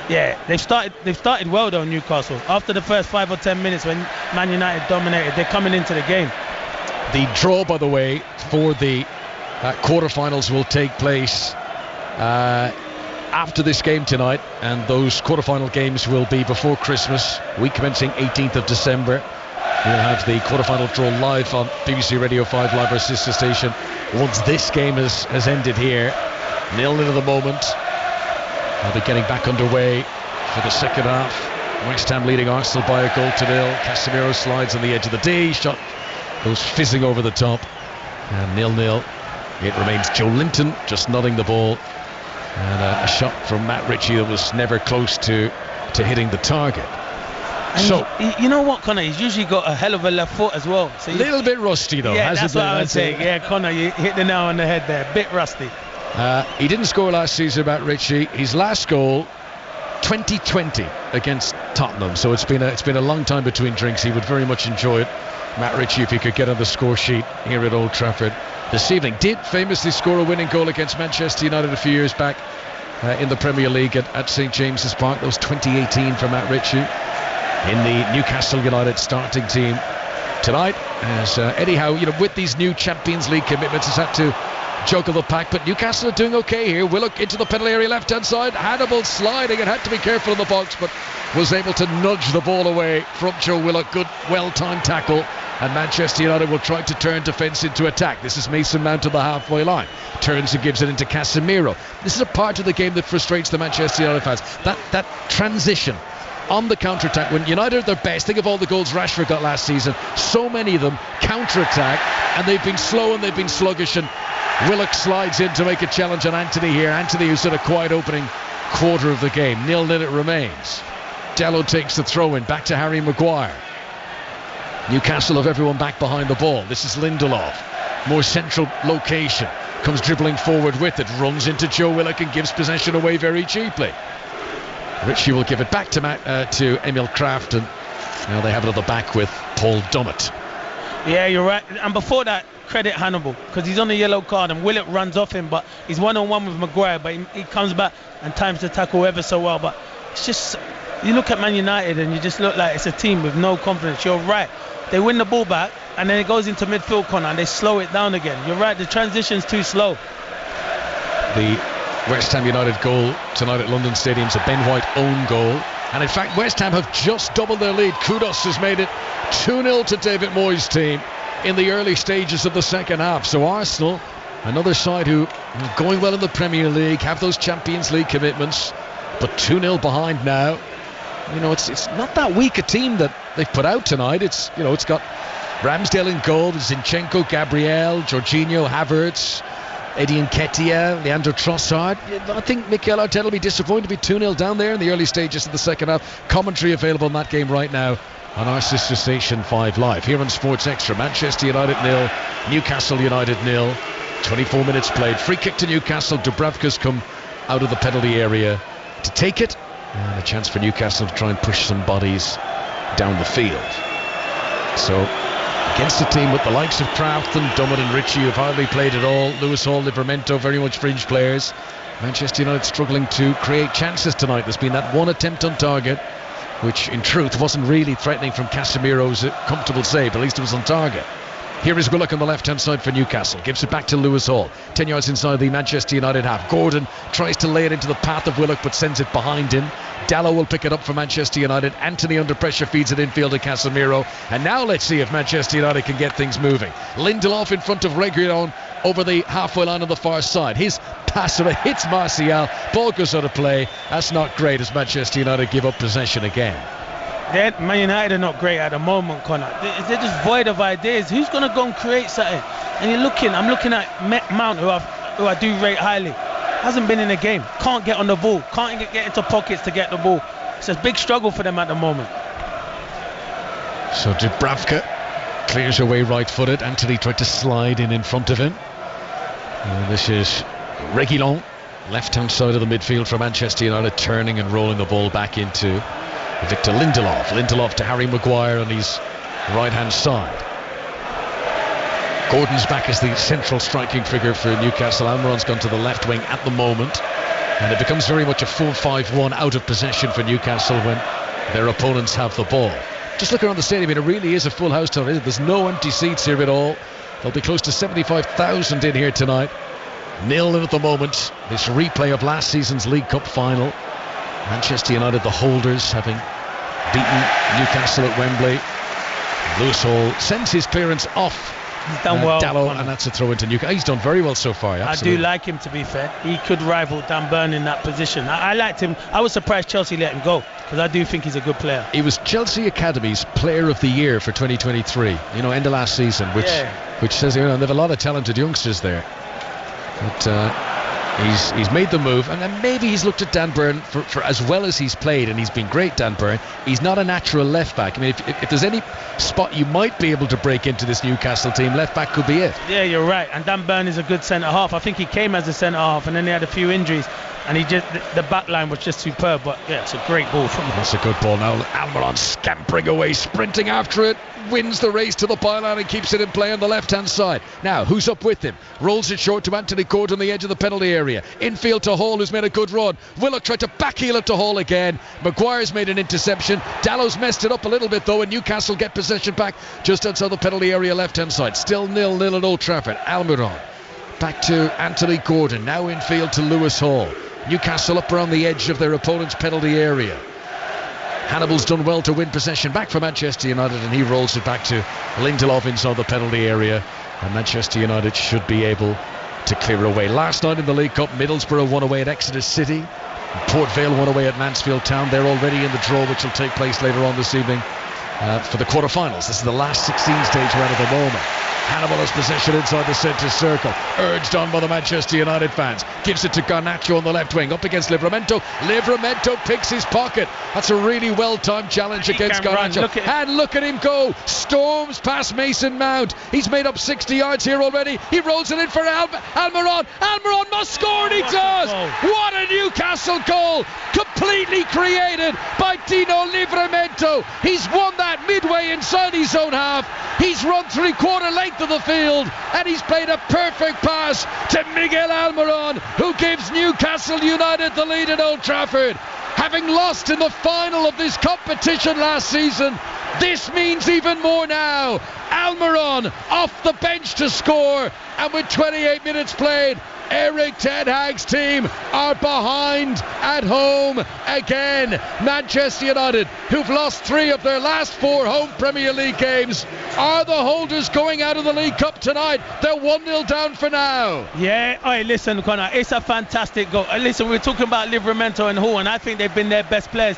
yeah, they've started well though, Newcastle. After the first 5 or 10 minutes when Man United dominated, they're coming into the game. The draw, by the way, for the quarterfinals will take place after this game tonight, and those quarterfinal games will be before Christmas, week commencing 18th of December. We'll have the quarterfinal draw live on BBC Radio 5 Live, our sister station, once this game has ended here. 0-0 at the moment. They'll be getting back underway for the second half. West Ham leading Arsenal by a goal to nil. Casemiro slides on the edge of the D. Shot goes fizzing over the top. And 0-0. It remains. Joe Linton just nodding the ball. And a shot from Matt Ritchie that was never close to hitting the target. And so you know what, Connor? He's usually got a hell of a left foot as well. So a little bit rusty though. Yeah, that's what I would say. Yeah, Connor, you hit the nail on the head there. Bit rusty. He didn't score last season, Matt Ritchie. His last goal, 2020 against Tottenham. So it's been a long time between drinks. He would very much enjoy it, Matt Ritchie, if he could get on the score sheet here at Old Trafford this evening. Did famously score a winning goal against Manchester United a few years back in the Premier League at St James's Park. That was 2018 for Matt Ritchie in the Newcastle United starting team tonight. As Eddie Howe, with these new Champions League commitments, has had to juggle the pack, but Newcastle are doing okay here. Willock into the penalty area left-hand side. Hannibal sliding and had to be careful in the box, but was able to nudge the ball away from Joe Willock. Good, well-timed tackle, and Manchester United will try to turn defence into attack. This is Mason Mount at the halfway line. Turns and gives it into Casemiro. This is a part of the game that frustrates the Manchester United fans. That transition on the counter-attack. When United are at their best, think of all the goals Rashford got last season. So many of them counter-attack, and they've been slow and they've been sluggish, and Willock slides in to make a challenge on Anthony here. Anthony, who's had a quiet opening quarter of the game. 0-0 it remains. Dello takes the throw in, back to Harry Maguire. Newcastle have everyone back behind the ball. This is Lindelof, more central location, comes dribbling forward with it, runs into Joe Willock and gives possession away very cheaply. Ritchie will give it back to Emil Kraft, and now they have it at the back with Paul Dummett. Yeah, you're right. And before that, credit Hannibal, because he's on the yellow card and Willock runs off him, but he's one-on-one with Maguire, but he comes back and times the tackle ever so well. But it's just, you look at Man United and you just look like it's a team with no confidence. You're right. They win the ball back and then it goes into midfield corner and they slow it down again. You're right, the transition's too slow. The West Ham United goal tonight at London Stadium's a Ben White own goal. And in fact, West Ham have just doubled their lead. Kudos has made it 2-0 to David Moyes' team in the early stages of the second half. So Arsenal, another side who are going well in the Premier League, have those Champions League commitments, but 2-0 behind now. It's not that weak a team that they've put out tonight. It's got Ramsdale in goal, Zinchenko, Gabriel, Jorginho, Havertz, Eddie Nketiah, Leandro Trossard. I think Mikel Arteta will be disappointed to be 2-0 down there in the early stages of the second half. Commentary available on that game right now on our sister station 5 Live. Here on Sports Extra, Manchester United 0, Newcastle United 0. 24 minutes played. Free kick to Newcastle. Dubravka's come out of the penalty area to take it. And a chance for Newcastle to try and push some bodies down the field. So, against a team with the likes of Kraft and Dummett and Ritchie, who've hardly played at all. Lewis Hall, Livramento, very much fringe players. Manchester United struggling to create chances tonight. There's been that one attempt on target, which in truth wasn't really threatening from Casemiro's comfortable save, but at least it was on target. Here is Willock on the left-hand side for Newcastle. Gives it back to Lewis Hall. 10 yards inside the Manchester United half. Gordon tries to lay it into the path of Willock, but sends it behind him. Dallow will pick it up for Manchester United. Anthony under pressure feeds it infield to Casemiro. And now let's see if Manchester United can get things moving. Lindelof in front of Reguilon over the halfway line on the far side. His pass sort of hits Martial. Ball goes out of play. That's not great as Manchester United give up possession again. Man United are not great at the moment, Connor. They're just void of ideas. Who's going to go and create something? And I'm looking at Mount, who I do rate highly. Hasn't been in the game. Can't get on the ball. Can't get into pockets to get the ball. It's a big struggle for them at the moment. So Dubravka clears away right-footed. Anthony tried to slide in front of him. This is Reguilon, left-hand side of the midfield for Manchester United, turning and rolling the ball back into Victor Lindelof. Lindelof to Harry Maguire on his right-hand side. Gordon's back as the central striking figure for Newcastle. Almiron's gone to the left wing at the moment, and it becomes very much a 4-5-1 out of possession for Newcastle when their opponents have the ball. Just look around the stadium, it really is a full house tonight. There's no empty seats here at all. There'll be close to 75,000 in here tonight. 0-0 at the moment. This replay of last season's League Cup final. Manchester United, the holders, having beaten Newcastle at Wembley. Lewis Hall sends his clearance off. He's done well, Dallow, and that's a throw into Newcastle. He's done very well so far. Absolutely. I do like him, to be fair. He could rival Dan Burn in that position. I liked him. I was surprised Chelsea let him go, because I do think he's a good player. He was Chelsea Academy's Player of the Year for 2023. End of last season, which says they have a lot of talented youngsters there. But he's made the move, and then maybe he's looked at Dan Burn for as well as he's played, and he's been great, Dan Burn. He's not a natural left back. I mean, if there's any spot you might be able to break into this Newcastle team, left back could be it. Yeah, you're right. And Dan Burn is a good centre half. I think he came as a centre half, and then he had a few injuries, and the back line was just superb. But yeah, it's a great ball from him. That's a good ball. Now Almiron scampering away, sprinting after it, wins the race to the byline and keeps it in play on the left-hand side. Now, who's up with him? Rolls it short to Anthony Gordon on the edge of the penalty area. Infield to Hall, who's made a good run. Willock tried to backheel it to Hall again. Maguire's made an interception. Dallow's messed it up a little bit, though, and Newcastle get possession back just outside the penalty area left-hand side. Still 0-0 at Old Trafford. Almiron back to Anthony Gordon. Now infield to Lewis Hall. Newcastle up around the edge of their opponent's penalty area. Hannibal's done well to win possession back for Manchester United, and he rolls it back to Lindelof inside the penalty area, and Manchester United should be able to clear away. Last night in the League Cup, Middlesbrough won away at Exeter City, Port Vale won away at Mansfield Town. They're already in the draw, which will take place later on this evening for the quarter-finals. This is the last 16 stage round at the moment. Hannibal has possession inside the centre circle, urged on by the Manchester United fans. Gives it to Garnacho on the left wing, up against Livramento. Livramento picks his pocket. That's a really well-timed challenge against Garnacho. And look at him go. Storms past Mason Mount. He's made up 60 yards here already. He rolls it in for Almiron. Almiron must score, and he does. What a Newcastle goal. Completely created by Dino Livramento. He's won that midway inside his own half. He's run three-quarter length of the field, and he's played a perfect pass to Miguel Almiron, who gives Newcastle United the lead at Old Trafford. Having lost in the final of this competition last season, this means even more now. Almiron off the bench to score, and with 28 minutes played, Erik Ten Hag's team are behind at home again. Manchester United, who've lost 3 of their last 4 home Premier League games, are the holders going out of the League Cup tonight. They're 1-0 down for now. Yeah, listen, Connor, it's a fantastic goal. Listen, we're talking about Livramento and Hall, and I think they've been their best players.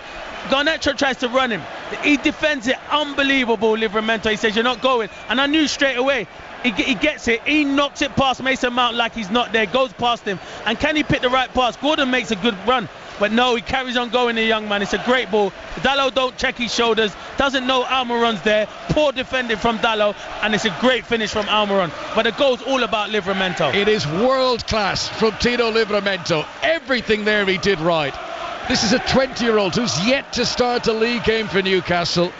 Garnacho tries to run him. He defends it. Unbelievable, Livramento. He says, you're not going. And I knew straight away. He gets it. He knocks it past Mason Mount like he's not there. Goes past him. And can he pick the right pass? Gordon makes a good run. But no, he carries on going, the young man. It's a great ball. Dallow don't check his shoulders. Doesn't know Almiron's there. Poor defending from Dallow. And it's a great finish from Almiron. But the goal's all about Livramento. It is world class from Tino Livramento. Everything there he did right. This is a 20-year-old who's yet to start a league game for Newcastle,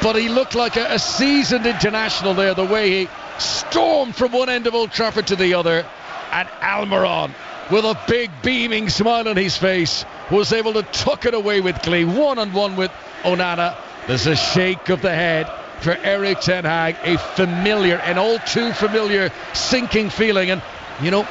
but he looked like a seasoned international there, the way he stormed from one end of Old Trafford to the other. And Almiron with a big beaming smile on his face, was able to tuck it away with glee. 1-on-1 with Onana. There's a shake of the head for Erik ten Hag, a familiar, an all too familiar sinking feeling. And you know,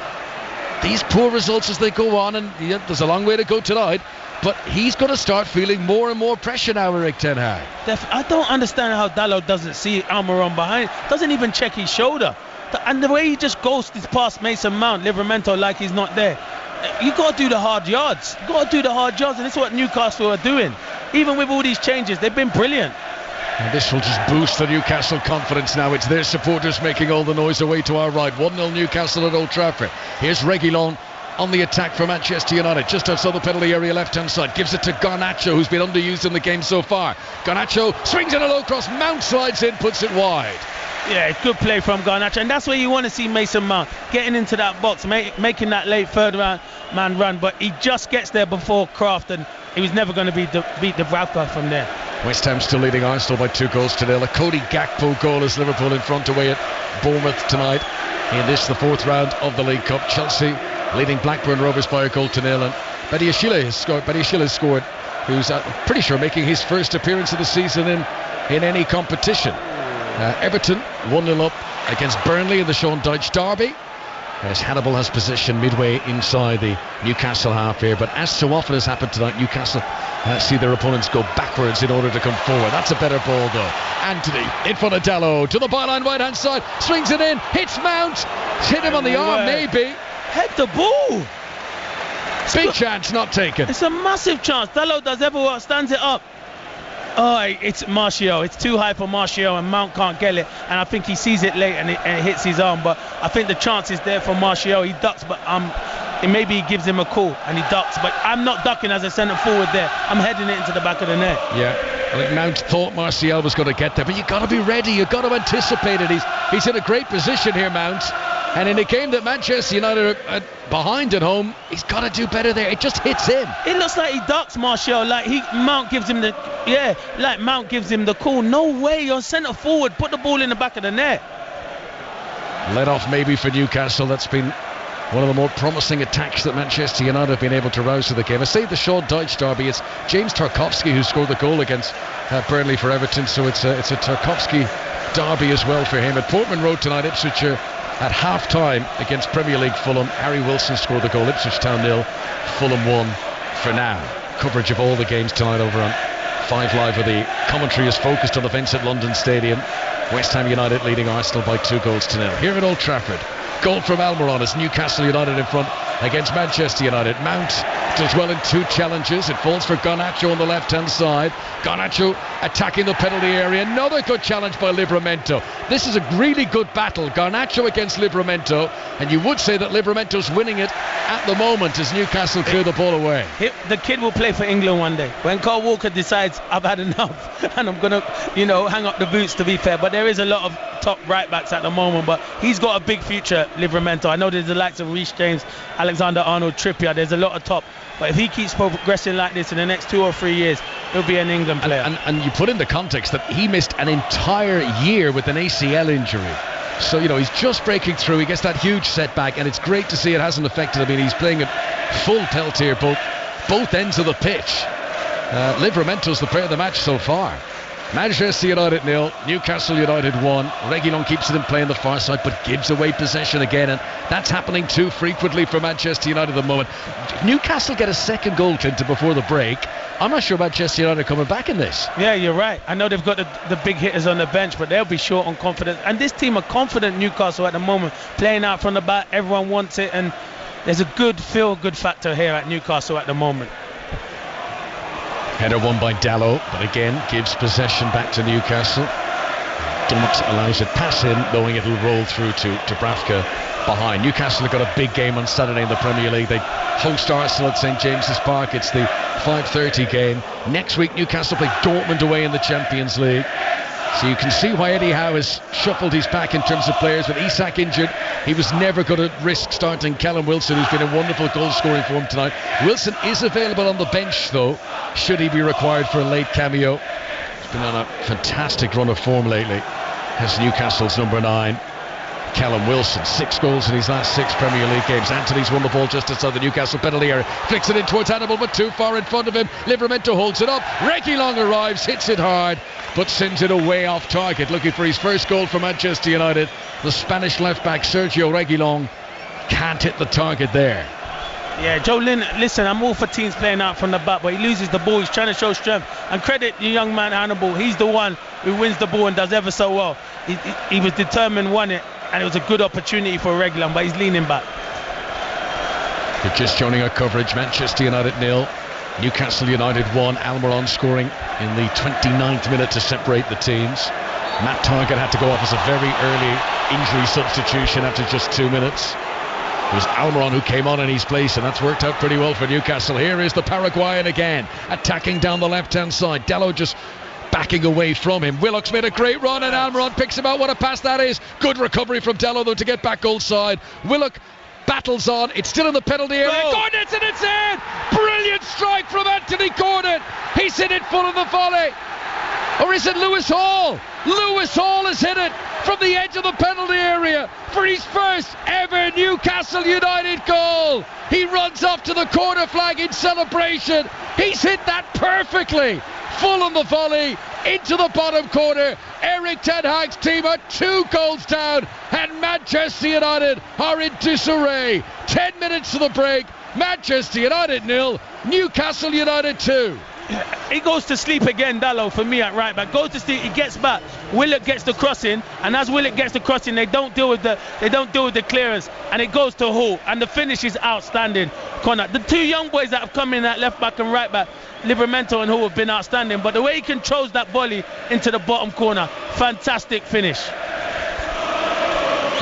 these poor results as they go on, and there's a long way to go tonight, but he's going to start feeling more and more pressure now, Erik ten Hag. I don't understand how Dalot doesn't see Almiron behind, doesn't even check his shoulder, and the way he just ghosted past Mason Mount, Livramento, like he's not there. You got to do the hard yards. And it's what Newcastle are doing. Even with all these changes, they've been brilliant. And this will just boost the Newcastle confidence now. It's their supporters making all the noise away to our right. 1-0 Newcastle at Old Trafford. Here's Reguilon on the attack for Manchester United, just outside the penalty area left-hand side. Gives it to Garnacho, who's been underused in the game so far. Garnacho swings in a low cross. Mount slides in, puts it wide. Yeah, good play from Garnacho, and that's where you want to see Mason Mount getting into that box, making that late third round man run, but he just gets there before Kraft, and he was never going to beat Dubravka from there. West Ham still leading Arsenal by 2-0. A Cody Gakpo goal as Liverpool in front away at Bournemouth tonight in this, the fourth round of the League Cup. Chelsea leading Blackburn Rovers by 1-0, and Badiashile has scored, who's pretty sure making his first appearance of the season in any competition. Everton 1-0 up against Burnley in the Sean Dyche derby, as Hannibal has possession midway inside the Newcastle half here. But as so often has happened tonight, Newcastle see their opponents go backwards in order to come forward. That's a better ball though. Anthony in front of Dalot to the byline right hand side, swings it in, hits Mount, hit him on the arm maybe. Head the ball. Big chance not taken. It's a massive chance. Dalot does everyone, stands it up. Oh, it's Martial. It's too high for Martial, and Mount can't get it. And I think he sees it late, and it hits his arm. But I think the chance is there for Martial. He ducks, but maybe he gives him a call, and he ducks. But I'm not ducking as a centre forward there. I'm heading it into the back of the net. Yeah, I think Mount thought Martial was going to get there, but you've got to be ready. You've got to anticipate it. He's in a great position here, Mount. And in a game that Manchester United are behind at home, he's got to do better there. It just hits him. It looks like he ducks Martial, like Mount gives him the call. No way, you're centre forward. Put the ball in the back of the net. Let off maybe for Newcastle. That's been one of the more promising attacks that Manchester United have been able to rouse to the game. I say the Sean Dyche derby. It's James Tarkowski who scored the goal against Burnley for Everton, so it's a Tarkowski derby as well for him. At Portman Road tonight, Ipswich at half-time against Premier League Fulham. Harry Wilson scored the goal. Ipswich Town 0, Fulham 1 for now. Coverage of all the games tonight over on 5 Live, where the commentary is focused on events at London Stadium. West Ham United leading Arsenal by 2-0. Here at Old Trafford, goal from Almiron as Newcastle United in front against Manchester United. Mount does well in 2 challenges. It falls for Garnacho on the left-hand side. Garnacho attacking the penalty area. Another good challenge by Livramento. This is a really good battle. Garnacho against Livramento, and you would say that Livramento's winning it at the moment as Newcastle clear the ball away. The kid will play for England one day. When Carl Walker decides I've had enough and I'm going to, hang up the boots, to be fair. But there is a lot of top right backs at the moment, but he's got a big future, Livramento. I know there's the likes of Reece James, Alexander-Arnold, Trippier. There's a lot of top. But if he keeps progressing like this in the next 2 or 3 years, he'll be an England player. And you put in the context that he missed an entire year with an ACL injury. So, he's just breaking through. He gets that huge setback, and it's great to see it hasn't affected him. I mean, he's playing at full pelt here, both ends of the pitch. Livramento's the player of the match so far. Manchester United 0, Newcastle United 1. Reguilon keeps it in play on the far side, but gives away possession again, and that's happening too frequently for Manchester United at the moment. Newcastle get a second goal, Clinton, before the break. I'm not sure Manchester United are coming back in this. Yeah, you're right. I know they've got the big hitters on the bench, but they'll be short on confidence. And this team are confident, Newcastle, at the moment, playing out from the back. Everyone wants it, and there's a good feel-good factor here at Newcastle at the moment. Header won by Dalot, but again gives possession back to Newcastle. Dummett allows it pass in, knowing it'll roll through to Dubravka behind. Newcastle have got a big game on Saturday in the Premier League. They host Arsenal at St James's Park. It's the 5:30 game. Next week Newcastle play Dortmund away in the Champions League. So you can see why Eddie Howe has shuffled his pack in terms of players. With Isak injured, he was never going to risk starting Callum Wilson, who's been in wonderful goal scoring form tonight. Wilson is available on the bench though, should he be required for a late cameo. He's been on a fantastic run of form lately as Newcastle's number 9. Callum Wilson, 6 goals in his last 6 Premier League games. Anthony's won the ball just outside the Newcastle penalty area, flicks it in towards Hannibal, but too far in front of him. Livramento holds it up. Reguilón arrives, hits it hard, but sends it away off target. Looking for his first goal for Manchester United. The Spanish left-back Sergio Reguilón can't hit the target there. Yeah, Joe Lynn, listen, I'm all for teams playing out from the back, but he loses the ball. He's trying to show strength. And credit the young man Hannibal. He's the one who wins the ball and does ever so well. He was determined, won it, and it was a good opportunity for Reguilón, but he's leaning back. You're just joining our coverage. Manchester United 0, Newcastle United 1. Almiron scoring in the 29th minute to separate the teams. Matt Targett had to go off as a very early injury substitution after just 2 minutes. It was Almiron who came on in his place, and that's worked out pretty well for Newcastle. Here is the Paraguayan again, attacking down the left-hand side. Dalot just backing away from him. Willock's made a great run, and Almiron picks him out. What a pass that is. Good recovery from Dalot, though, to get back goal side. Willock battles on. It's still in the penalty area. Gordon's and it's in! Brilliant strike from Anthony Gordon. He's hit it full of the volley. Or is it Lewis Hall? Lewis Hall has hit it from the edge of the penalty area for his first ever Newcastle United goal. He runs up to the corner flag in celebration. He's hit that perfectly. Full on the volley into the bottom corner. Erik Ten Hag's team are 2 goals down, and Manchester United are in disarray. 10 minutes to the break. Manchester United 0, Newcastle United 2. He goes to sleep again, Dalot, for me at right back. Goes to sleep, he gets back. Willock gets the crossing, and as Willock gets the crossing, they don't deal with the clearance, and it goes to Hall, and the finish is outstanding. Connor, the 2 young boys that have come in at left back and right back, Livramento and Hall, have been outstanding, but the way he controls that volley into the bottom corner, fantastic finish.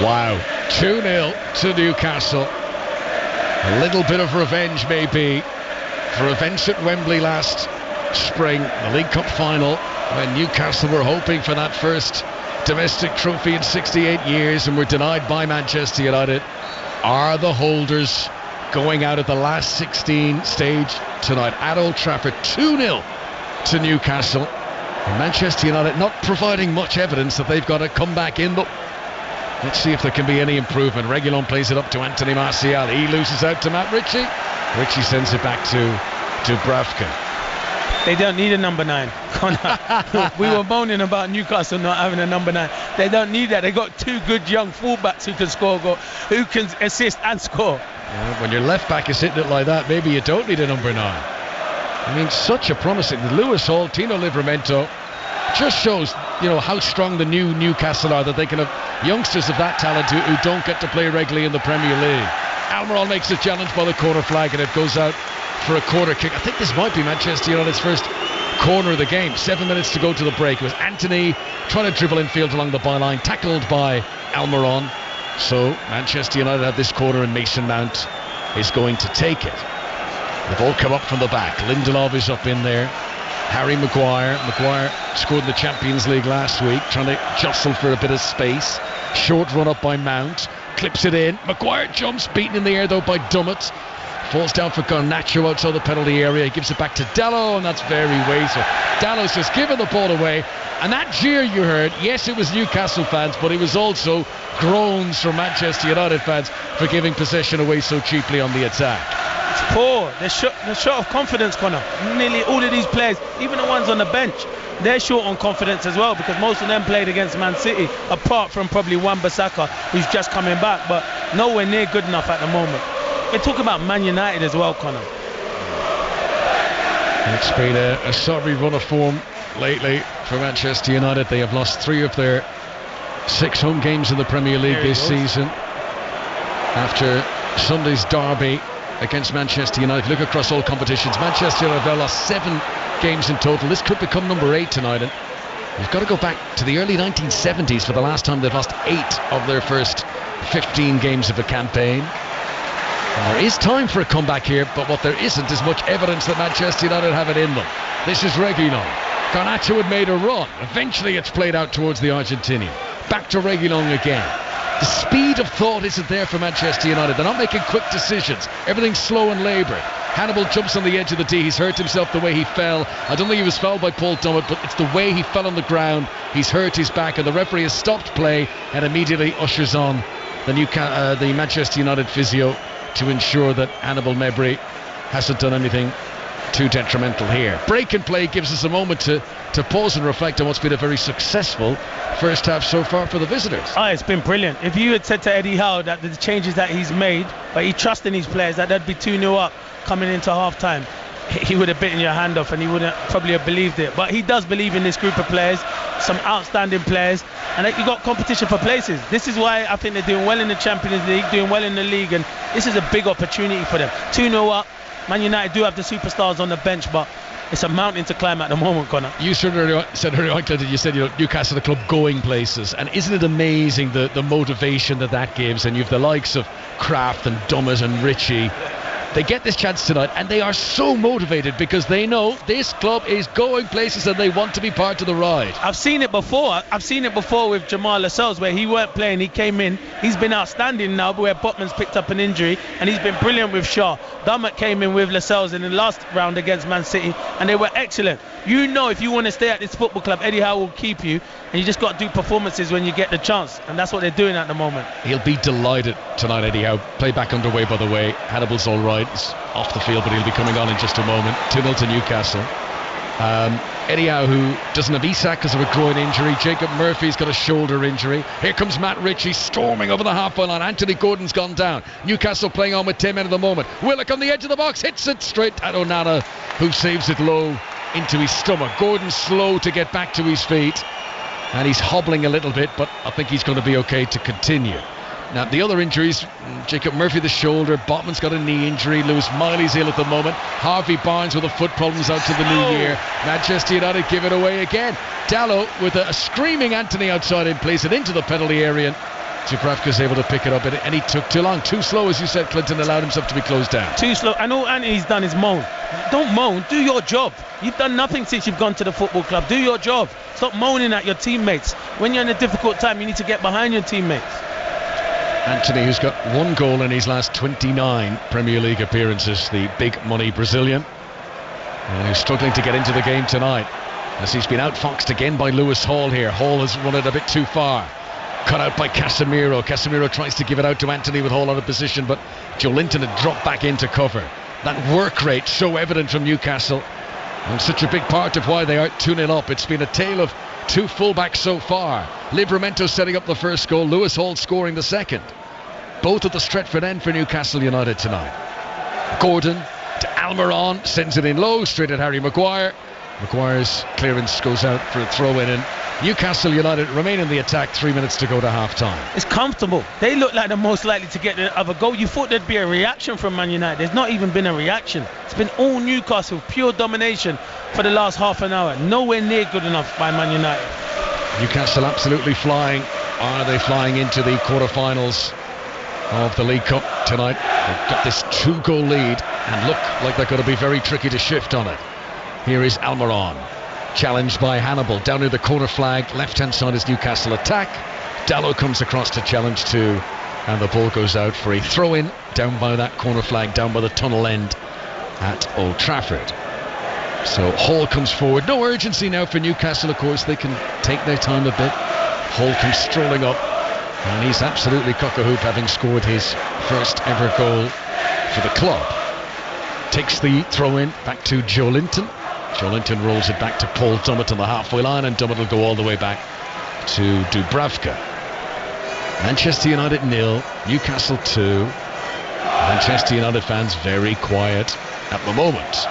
Wow, 2-0 to Newcastle. A little bit of revenge maybe for events at Wembley last spring, the League Cup final, when Newcastle were hoping for that first domestic trophy in 68 years and were denied by Manchester United. Are the holders going out at the last 16 stage tonight at Old Trafford? 2-0 to Newcastle, and Manchester United not providing much evidence that they've got a comeback in, but let's see if there can be any improvement. Reguilón plays it up to Anthony Martial. He loses out to Matt Ritchie. Ritchie sends it back to Dubravka. They don't need a number 9. We were moaning about Newcastle not having a number 9. They don't need that. They got 2 good young fullbacks who can score goal, who can assist and score. Yeah, when your left back is hitting it like that, maybe you don't need a number 9. I mean, such a promising Lewis Hall, Tino Livramento. Just shows, how strong the new Newcastle are, that they can have youngsters of that talent who don't get to play regularly in the Premier League. Almiron makes a challenge by the corner flag, and it goes out for a corner kick. I think this might be Manchester United's first corner of the game. 7 minutes to go to the break. It was Anthony trying to dribble infield along the byline, tackled by Almiron. So Manchester United have this corner, and Mason Mount is going to take it. The ball come up from the back. Lindelof is up in there. Harry Maguire scored in the Champions League last week, trying to jostle for a bit of space. Short run up by Mount, clips it in. Maguire jumps, beaten in the air though by Dummett. Falls down for Garnacho outside the penalty area. He gives it back to Dalot, and that's very wasteful. Dalot's just given the ball away, and that jeer you heard, yes, it was Newcastle fans, but it was also groans from Manchester United fans for giving possession away so cheaply on the attack. It's poor. They're short of confidence, Connor. Nearly all of these players, even the ones on the bench, they're short on confidence as well, because most of them played against Man City, apart from probably Wan-Bissaka, who's just coming back, but nowhere near good enough at the moment. We're talking about Man United as well, Connor. It's been a sorry run of form lately for Manchester United. They have lost 3 of their 6 home games in the Premier League this season. After Sunday's derby against Manchester United, look across all competitions. Manchester United have lost 7 games in total. This could become number 8 tonight, and you've got to go back to the early 1970s for the last time they've lost 8 of their first 15 games of a campaign. And there is time for a comeback here, but what there isn't is much evidence that Manchester United have it in them. This is Reguilón. Garnacho had made a run. Eventually it's played out towards the Argentinian. Back to Reguilón again. The speed of thought isn't there for Manchester United. They're not making quick decisions. Everything's slow and laboured. Hannibal jumps on the edge of the tee. He's hurt himself the way he fell. I don't think he was fouled by Paul Dummett, but it's the way he fell on the ground. He's hurt his back, and the referee has stopped play and immediately ushers on the Manchester United physio to ensure that Hannibal Mejbri hasn't done anything too detrimental here. Break and play gives us a moment to pause and reflect on what's been a very successful first half so far for the visitors. It's been brilliant. If you had said to Eddie Howe that the changes that he's made, but he trusts in his players, that they'd be 2-0 up coming into half time, he would have bitten your hand off and he wouldn't probably have believed it. But he does believe in this group of players, some outstanding players, and you got competition for places. This is why I think they're doing well in the Champions League, doing well in the league, and this is a big opportunity for them. 2-0 up. Man United do have the superstars on the bench, but it's a mountain to climb at the moment, Connor. You said earlier on, you said Newcastle, the club going places, and isn't it amazing the motivation that gives? And you've the likes of Kraft and Dummett and Ritchie. They get this chance tonight and they are so motivated because they know this club is going places and they want to be part of the ride. I've seen it before. I've seen it before with Jamal Lascelles, where he weren't playing, he came in. He's been outstanding now, where Botman's picked up an injury, and he's been brilliant with Shaw. Dummett came in with Lascelles in the last round against Man City, and they were excellent. You know, if you want to stay at this football club, Eddie Howe will keep you, and you just got to do performances when you get the chance, and that's what they're doing at the moment. He'll be delighted tonight, Eddie Howe. Play back underway, by the way. Hannibal's all right. He's off the field, but he'll be coming on in just a moment. 2-0 to Newcastle. Eddie Howe, who doesn't have Isak because of a groin injury. Jacob Murphy's got a shoulder injury. Here comes Matt Ritchie storming over the halfway line. Anthony Gordon's gone down. Newcastle playing on with 10 men at the moment. Willock on the edge of the box, hits it straight at Onana, who saves it low into his stomach. Gordon's slow to get back to his feet, and he's hobbling a little bit, but I think he's going to be okay to continue. Now, the other injuries, Jacob Murphy the shoulder, Botman's got a knee injury, Lewis Miley's ill at the moment, Harvey Barnes with the foot problems out to the new year. Manchester United give it away again. Dalot with a screaming Anthony outside him, plays it into the penalty area. Dubravka's able to pick it up, and he took too long, too slow, as you said. Clinton allowed himself to be closed down. Too slow, and all Anthony's done is moan. Don't moan, do your job. You've done nothing since you've gone to the football club. Do your job. Stop moaning at your teammates. When you're in a difficult time, you need to get behind your teammates. Anthony, who's got one goal in his last 29 Premier League appearances, the big money Brazilian, and who's struggling to get into the game tonight, as he's been outfoxed again by Lewis Hall here. Hall has run it a bit too far. Cut out by Casemiro. Casemiro tries to give it out to Anthony with Hall out of position, but Joe Linton had dropped back into cover. That work rate so evident from Newcastle, and such a big part of why they are 2-0 up. It's been a tale of two fullbacks so far. Livramento setting up the first goal, Lewis Hall scoring the second. Both at the Stretford end for Newcastle United tonight. Gordon to Almiron, sends it in low, straight at Harry Maguire. Maguire's clearance goes out for a throw-in, and Newcastle United remain in the attack. 3 minutes to go to half-time. It's comfortable. They look like the most likely to get the other goal. You thought there'd be a reaction from Man United. There's not even been a reaction. It's been all Newcastle, pure domination for the last half an hour. Nowhere near good enough by Man United. Newcastle absolutely flying. Are they flying into the quarter-finals of the League Cup tonight? They've got this 2-goal lead and look like they're going to be very tricky to shift on it. Here is Almiron, challenged by Hannibal, down near the corner flag. Left-hand side is Newcastle attack. Dalot comes across to challenge too, and the ball goes out for a throw-in down by that corner flag, down by the tunnel end at Old Trafford. So Hall comes forward. No urgency now for Newcastle, of course. They can take their time a bit. Hall comes strolling up, and he's absolutely cock-a-hoop, having scored his first ever goal for the club. Takes the throw-in back to Joe Linton. Joe Linton rolls it back to Paul Dummett on the halfway line, and Dummett will go all the way back to Dubravka. Manchester United 0, Newcastle 2. Manchester United fans very quiet at the moment.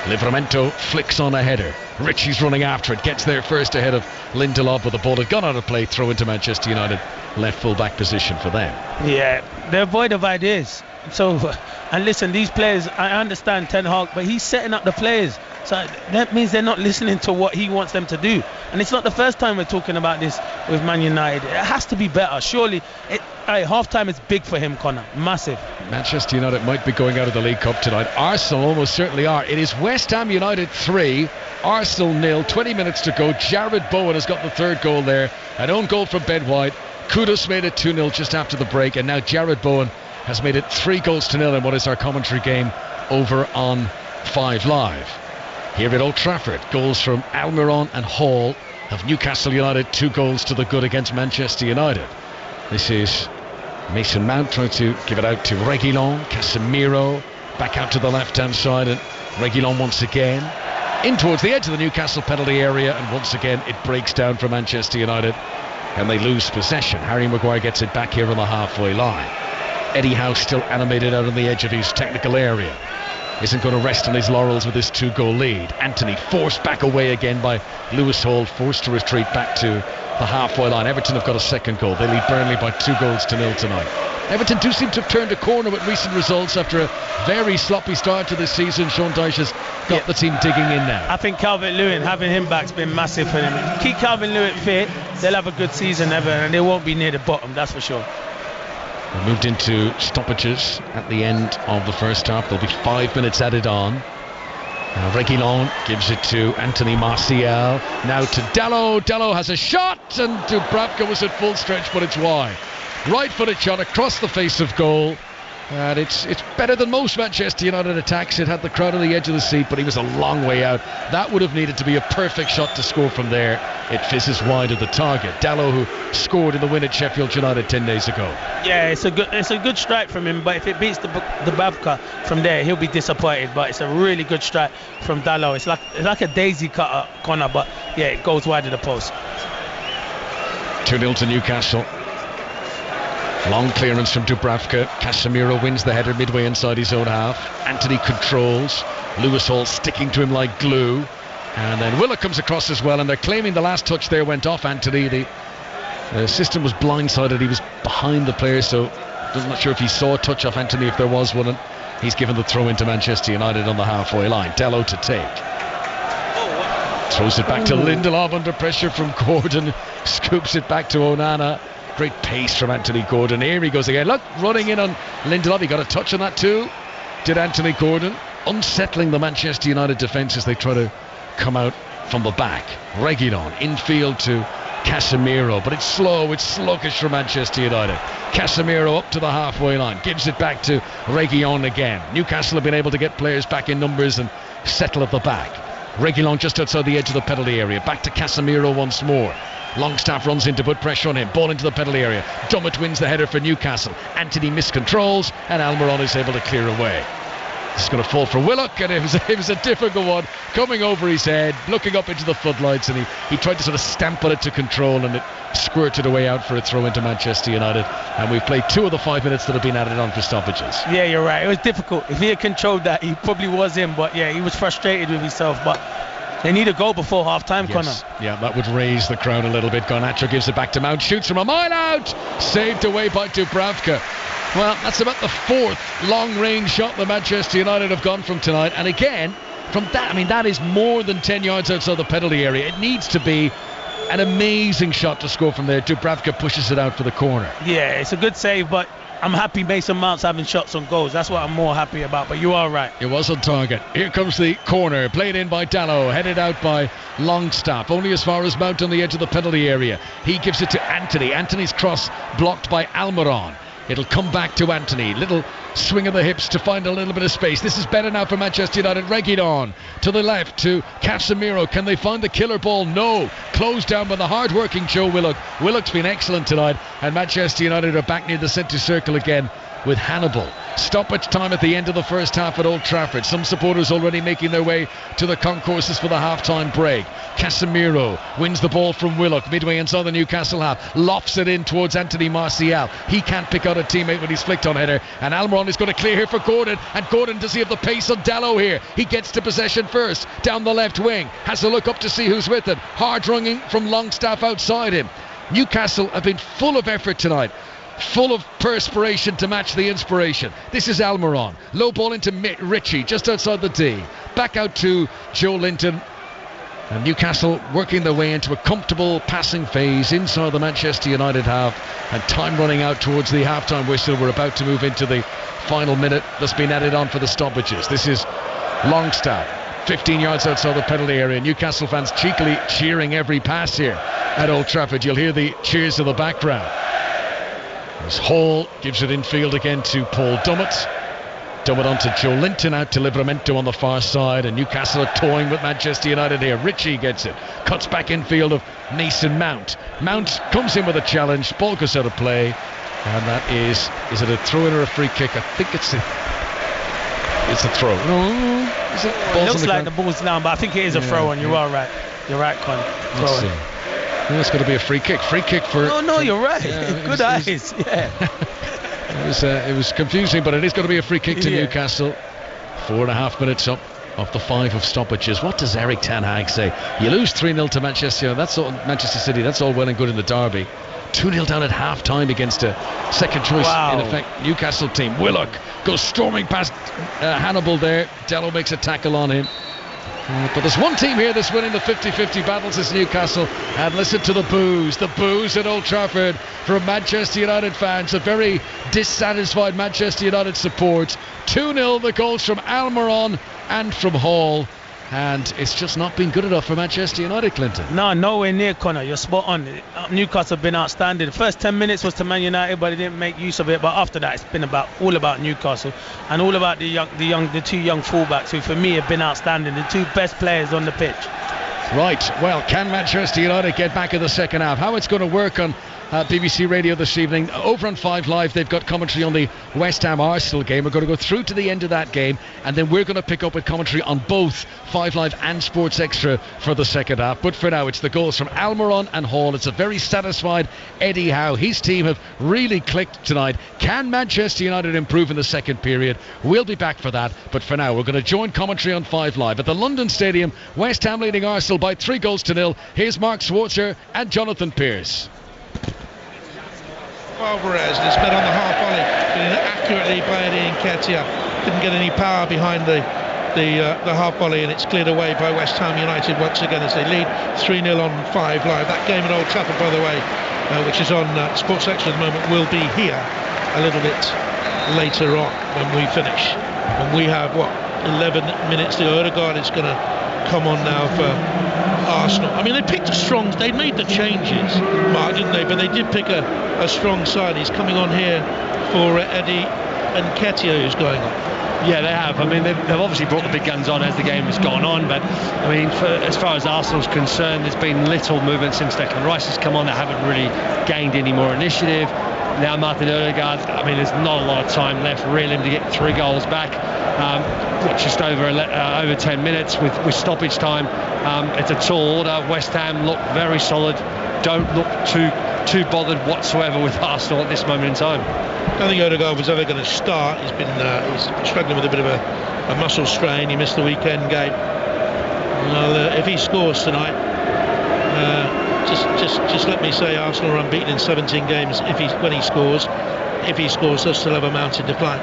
Livramento flicks on a header. Ritchie's running after it, gets there first ahead of Lindelof, but the ball had gone out of play. Throw into Manchester United, left full-back position for them. Yeah, they're void of ideas. So, and listen, these players, I understand Ten Hag, but he's setting up the players. So that means they're not listening to what he wants them to do. And it's not the first time we're talking about this with Man United. It has to be better. Surely, half-time is big for him, Connor. Massive. Manchester United might be going out of the League Cup tonight. Arsenal almost certainly are. It is West Ham United 3, Arsenal 0. 20 minutes to go. Jared Bowen has got the third goal there. An own goal from Ben White. Kudus made it 2-0 just after the break. And now Jared Bowen has made it 3-0 in what is our commentary game over on 5 Live. Here at Old Trafford, goals from Almiron and Hall of Newcastle United, 2 goals to the good against Manchester United. This is Mason Mount trying to give it out to Reguilon. Casemiro back out to the left-hand side, and Reguilon once again in towards the edge of the Newcastle penalty area, and once again it breaks down for Manchester United and they lose possession. Harry Maguire gets it back here on the halfway line. Eddie Howe still animated out on the edge of his technical area. Isn't going to rest on his laurels with this 2-goal lead. Anthony forced back away again by Lewis Hall, forced to retreat back to the halfway line. Everton have got a second goal. They lead Burnley by 2-0 tonight. Everton do seem to have turned a corner with recent results after a very sloppy start to this season. Sean Dyche has got the team digging in now. I think Calvert-Lewin, having him back, has been massive for them. Keep Calvert-Lewin fit, they'll have a good season, Everton, and they won't be near the bottom, that's for sure. We moved into stoppages at the end of the first half. There'll be 5 minutes added on. Reguilon gives it to Anthony Martial. Now to Dalot. Dalot has a shot, and Dubravka was at full stretch, but it's wide. Right-footed shot across the face of goal. And it's better than most Manchester United attacks. It had the crowd on the edge of the seat, but he was a long way out. That would have needed to be a perfect shot to score from there. It fizzes wide of the target. Dalot, who scored in the win at Sheffield United 10 days ago. Yeah, it's a good strike from him, but if it beats the Dubravka from there, he'll be disappointed. But it's a really good strike from Dalot. It's like a daisy cutter corner, but yeah, it goes wide of the post. 2-0 to Newcastle. Long clearance from Dubravka. Casemiro wins the header midway inside his own half. Anthony controls. Lewis Hall sticking to him like glue. And then Willock comes across as well, and they're claiming the last touch there went off Anthony. The assistant was blindsided. He was behind the player, so I'm not sure if he saw a touch off Anthony, if there was one. And he's given the throw into Manchester United on the halfway line. Dalot to take. Throws it back to Lindelof under pressure from Gordon. Scoops it back to Onana. Great pace from Anthony Gordon. Here he goes again. Look, running in on Lindelof. He got a touch on that too. Did Anthony Gordon. Unsettling the Manchester United defence as they try to come out from the back. Reguilon infield to Casemiro, but it's slow, it's sluggish for Manchester United. Casemiro up to the halfway line, gives it back to Reguilon again. Newcastle have been able to get players back in numbers and settle at the back. Reguilon just outside the edge of the penalty area. Back to Casemiro once more. Longstaff runs in to put pressure on him. Ball into the penalty area. Dummett wins the header for Newcastle. Anthony miscontrols, and Almiron is able to clear away. It's going to fall for Willock, and it was a difficult one. Coming over his head, looking up into the floodlights, and he tried to sort of stamp on it to control, and it squirted away out for a throw into Manchester United. And we've played 2 of the 5 minutes that have been added on for stoppages. Yeah, you're right. It was difficult. If he had controlled that, he probably was in. But yeah, he was frustrated with himself. But they need a goal before half-time, Connor. Yeah, that would raise the crowd a little bit. Garnacho gives it back to Mount, shoots from a mile out, saved away by Dubravka. Well, that's about the 4th long-range shot that Manchester United have gone from tonight. And again, from that, I mean, that is more than 10 yards outside the penalty area. It needs to be an amazing shot to score from there. Dubravka pushes it out for the corner. Yeah, it's a good save, but I'm happy Mason Mount's having shots on goals. That's what I'm more happy about, but you are right. It was on target. Here comes the corner, played in by Dalot, headed out by Longstaff, only as far as Mount on the edge of the penalty area. He gives it to Anthony. Anthony's cross blocked by Almiron. It'll come back to Anthony. Little swing of the hips to find a little bit of space. This is better now for Manchester United. Reguilon to the left to Casemiro. Can they find the killer ball? No. Closed down by the hard-working Joe Willock. Willock's been excellent tonight, and Manchester United are back near the centre circle again with Hannibal. Stoppage time at the end of the first half at Old Trafford. Some supporters already making their way to the concourses for the half-time break. Casemiro wins the ball from Willock midway inside the Newcastle half, lofts it in towards Anthony Martial. He can't pick out a teammate when he's flicked on header, and Almiron is going to clear here for Gordon, and Gordon does he have the pace on Dalot here. He gets to possession first down the left wing, has a look up to see who's with him. Hard running from Longstaff outside him. Newcastle have been full of effort tonight, full of perspiration to match the inspiration. This is Almiron. Low ball into Ritchie just outside the D. Back out to Joe Linton. And Newcastle working their way into a comfortable passing phase inside the Manchester United half, and time running out towards the half-time whistle. We're about to move into the final minute that's been added on for the stoppages. This is Longstaff, 15 yards outside the penalty area. Newcastle fans cheekily cheering every pass here at Old Trafford. You'll hear the cheers in the background. As Hall gives it infield again to Paul Dummett. Dummett onto Joe Linton, out to Livramento on the far side, and Newcastle are toying with Manchester United here. Ritchie gets it, cuts back infield of Mason Mount. Mount comes in with a challenge, ball goes out of play, and that is it a throw-in or a free kick? I think it's a throw. No, is it? It looks like the ball's down, but I think it is a throw-in. You are right. You're right, Con. Throw-in. No, it's got to be a free kick. Free kick for... No, you're right. Good eyes. Yeah. It was confusing, but it is going to be a free kick to Newcastle. 4.5 minutes up of the 5 of stoppages. What does Erik ten Hag say? You lose 3-0 to Manchester City. That's all well and good in the derby. 2-0 down at half-time against a second choice, in effect, Newcastle team. Willock goes storming past Hannibal there. Dello makes a tackle on him. But there's one team here that's winning the 50-50 battles, is Newcastle. And listen to the boos at Old Trafford from Manchester United fans. A very dissatisfied Manchester United support. 2-0, the goals from Almiron and from Hall. And it's just not been good enough for Manchester United, Clinton. No, nowhere near, Connor. You're spot on. Newcastle have been outstanding. The first 10 minutes was to Man United, but they didn't make use of it. But after that, it's been all about Newcastle and all about the two young fullbacks who, for me, have been outstanding. The two best players on the pitch. Right. Well, can Manchester United get back in the second half? How it's going to work on BBC Radio this evening. Over on 5 Live, they've got commentary on the West Ham Arsenal game. We're going to go through to the end of that game, and then we're going to pick up with commentary on both 5 Live and Sports Extra for the second half. But for now, it's the goals from Almiron and Hall. It's a very satisfied Eddie Howe. His team have really clicked tonight. Can Manchester United improve in the second period? We'll be back for that. But for now, we're going to join commentary on 5 Live at the London Stadium. West Ham leading Arsenal by 3-0. Here's Mark Schwarzer and Jonathan Pearce. Alvarez, and it's met on the half volley, accurately by Eddie Nketiah. Didn't get any power behind the half volley, and it's cleared away by West Ham United once again as they lead 3-0 on 5 Live. That game at Old Trafford, by the way, which is on Sports Extra at the moment, will be here a little bit later on when we finish. And we have 11 minutes to go. Odegaard is going to come on now for Arsenal. I mean, they made the changes, Mark, didn't they? But they did pick a strong side. He's coming on here for Eddie Nketiah, who's going on. Yeah, they have. I mean, they've obviously brought the big guns on as the game has gone on, but I mean, as far as Arsenal's concerned, there's been little movement since Declan Rice has come on. They haven't really gained any more initiative. Now Martin Odegaard, I mean, there's not a lot of time left for him to get 3 goals back. Just over 10 minutes with stoppage time. It's a tall order. West Ham look very solid. Don't look too bothered whatsoever with Arsenal at this moment in time. I don't think Odegaard was ever going to start. He's struggling with a bit of a muscle strain. He missed the weekend game. Well, if he scores tonight, just let me say Arsenal are unbeaten in 17 games. When he scores, they'll still have a mountain to climb,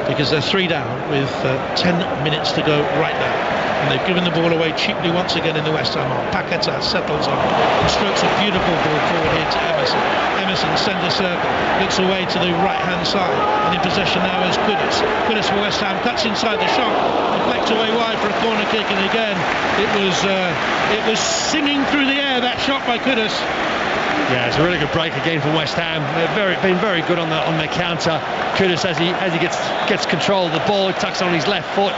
because they're 3 down with 10 minutes to go right now. And they've given the ball away cheaply once again in the West Ham half. Paquetá settles on and strokes a beautiful ball forward here to Emerson. Emerson, centre circle, looks away to the right-hand side, and in possession now is Kudus. Kudus for West Ham, cuts inside the shot, deflects away wide for a corner kick, and again it was singing through the air, that shot by Kudus. Yeah, it's a really good break again from West Ham. They've been very good on the counter. Kudus, as he gets control of the ball, he tucks on his left foot,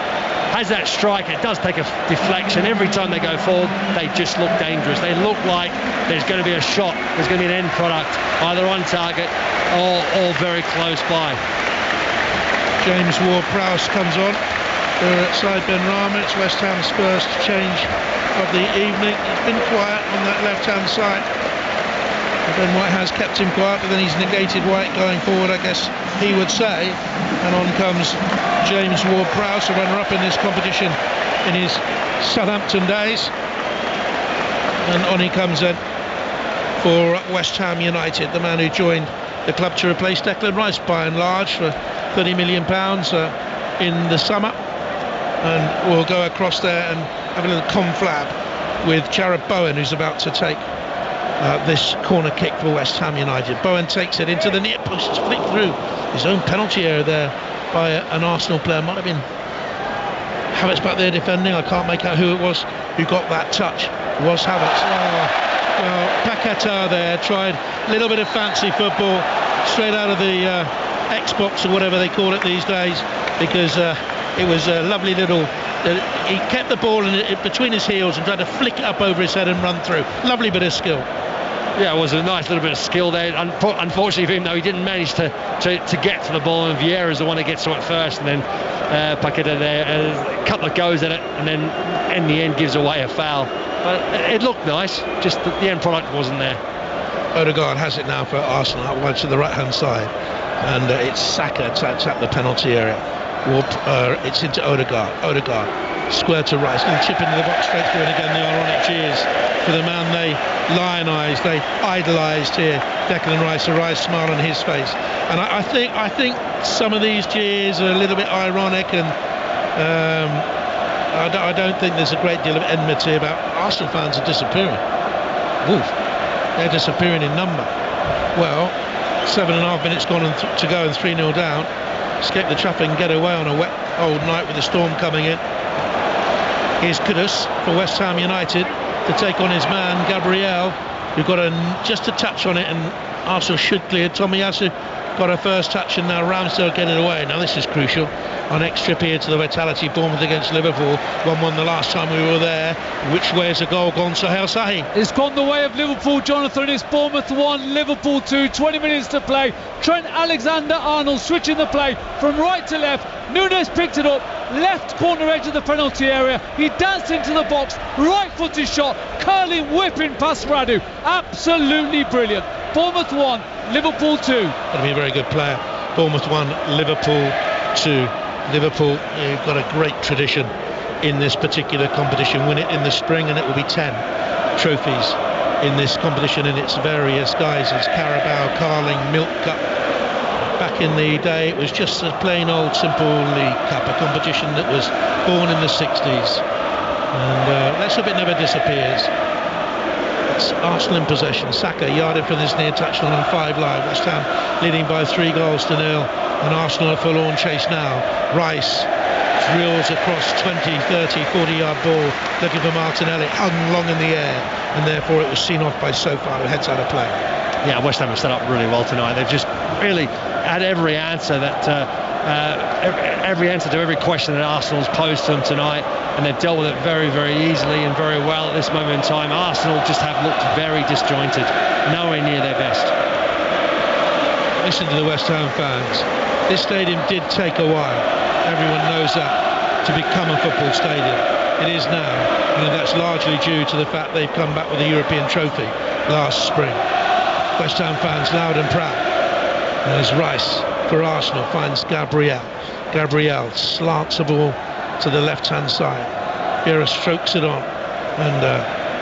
has that strike. It does take a deflection. Every time they go forward, they just look dangerous. They look like there's going to be a shot, there's going to be an end product, either on target or very close by. James Ward-Prowse comes on side Ben Rama. It's West Ham's first change of the evening. He's been quiet on that left-hand side. Ben White has kept him quiet, but then he's negated White going forward, I guess he would say. And on comes James Ward-Prowse, a runner-up in this competition in his Southampton days. And on he comes then for West Ham United, the man who joined the club to replace Declan Rice by and large for £30 million in the summer. And we'll go across there and have a little conflab with Jared Bowen, who's about to take this corner kick for West Ham United. Bowen takes it into the near post, it's flicked through his own penalty area there by an Arsenal player. Might have been Havertz back there defending. I can't make out who it was who got that touch. It was Havertz. Well, Paquetá there tried a little bit of fancy football straight out of the Xbox or whatever they call it these days, because it was a lovely little... he kept the ball between his heels and tried to flick it up over his head and run through. Lovely bit of skill. Yeah, it was a nice little bit of skill there. Unfortunately for him, though, he didn't manage to get to the ball, and Vieira's the one that gets to it first, and then Paquetá there, a couple of goes at it, and then in the end gives away a foul. But it looked nice, just the end product wasn't there. Odegaard has it now for Arsenal, out wide to the right-hand side, and it's Saka at the penalty area. It's into Odegaard. Square to Rice, little chip into the box straight through, and again the ironic cheers for the man they lionised, they idolised here, Declan Rice. A wry smile on his face, and I think some of these cheers are a little bit ironic, and I don't think there's a great deal of enmity about. Arsenal fans are disappearing. Oof. They're disappearing in number. Well, 7.5 minutes gone to go and 3-0 down. Escape the traffic and get away on a wet old night with the storm coming in. Here's Kudus for West Ham United to take on his man Gabriel, who got just a touch on it, and Arsenal should clear. Tomiyasu got a first touch, and now Ramsdale get it away. Now this is crucial. Our next trip here to the Vitality, Bournemouth against Liverpool. 1-1 the last time we were there. Which way has the goal gone, Sohail Sahi? It's gone the way of Liverpool, Jonathan. It's Bournemouth 1, Liverpool 2. 20 minutes to play. Trent Alexander-Arnold switching the play from right to left. Nunes picked it up, left corner edge of the penalty area. He danced into the box, right-footed shot, curling, whipping past Radu. Absolutely brilliant. Bournemouth 1, Liverpool 2. Going to be a very good player. Bournemouth 1, Liverpool 2. Liverpool, you've got a great tradition in this particular competition. Win it in the spring and it will be 10 trophies in this competition in its various guises. Carabao, Carling, Milk Cup. Back in the day it was just a plain old simple League Cup, a competition that was born in the 60s, and let's hope it never disappears. It's Arsenal in possession. Saka yarded from this near touchline on 5 Live. West Ham leading by 3 goals to 0, and Arsenal a forlorn chase now. Rice drills across 20, 30, 40-yard ball looking for Martinelli, hung long in the air, and therefore it was seen off by Sofar, who heads out of play. Yeah, West Ham have set up really well tonight. They've just really had every answer to every question that Arsenal's posed to them tonight, and they've dealt with it very, very easily and very well at this moment in time. Arsenal just have looked very disjointed, nowhere near their best. Listen to the West Ham fans. This stadium did take a while, everyone knows that, to become a football stadium. It is now, and that's largely due to the fact they've come back with a European trophy last spring. West Ham fans loud and proud. There's Rice for Arsenal, finds Gabriel. Gabriel slants the ball to the left-hand side. Vieira strokes it on, and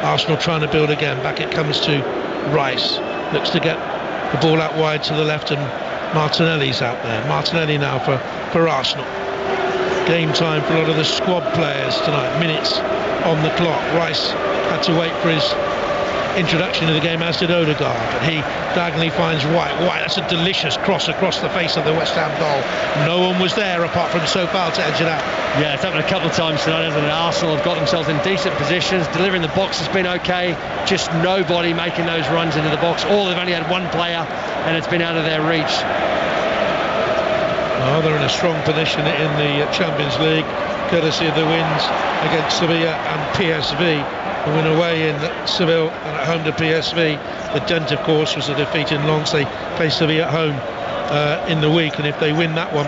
Arsenal trying to build again. Back it comes to Rice. Looks to get the ball out wide to the left, and Martinelli's out there. Martinelli now for Arsenal. Game time for a lot of the squad players tonight. Minutes on the clock. Rice had to wait for his introduction to the game, as did Odegaard, but he diagonally finds White. That's a delicious cross across the face of the West Ham goal. No one was there apart from Sofal to edge it out. Yeah, it's happened a couple of times tonight, hasn't it? Arsenal have got themselves in decent positions. Delivering the box has been okay, just nobody making those runs into the box. Or they've only had one player and it's been out of their reach. Oh, they're in a strong position in the Champions League, courtesy of the wins against Sevilla and PSV. The win away in Seville and at home to PSV. The dent, of course, was a defeat in Lens. They play Sevilla at home in the week, and if they win that one,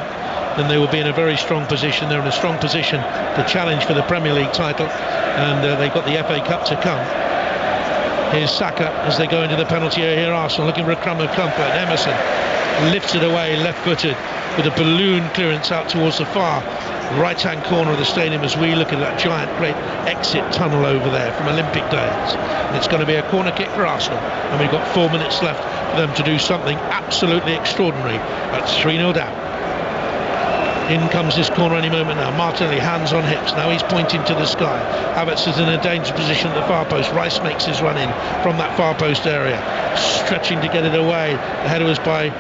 then they will be in a very strong position. They're in a strong position to challenge for the Premier League title, and they've got the FA Cup to come. Here's Saka as they go into the penalty area. Here Arsenal looking for a crumb of comfort. Emerson lifts it away left-footed with a balloon clearance out towards the far right-hand corner of the stadium as we look at that giant great exit tunnel over there from Olympic days. And it's going to be a corner kick for Arsenal, and we've got 4 minutes left for them to do something absolutely extraordinary at 3-0 down. In comes this corner any moment now. Martinelli, hands on hips. Now he's pointing to the sky. Havertz is in a dangerous position at the far post. Rice makes his run in from that far post area, stretching to get it away. The header was by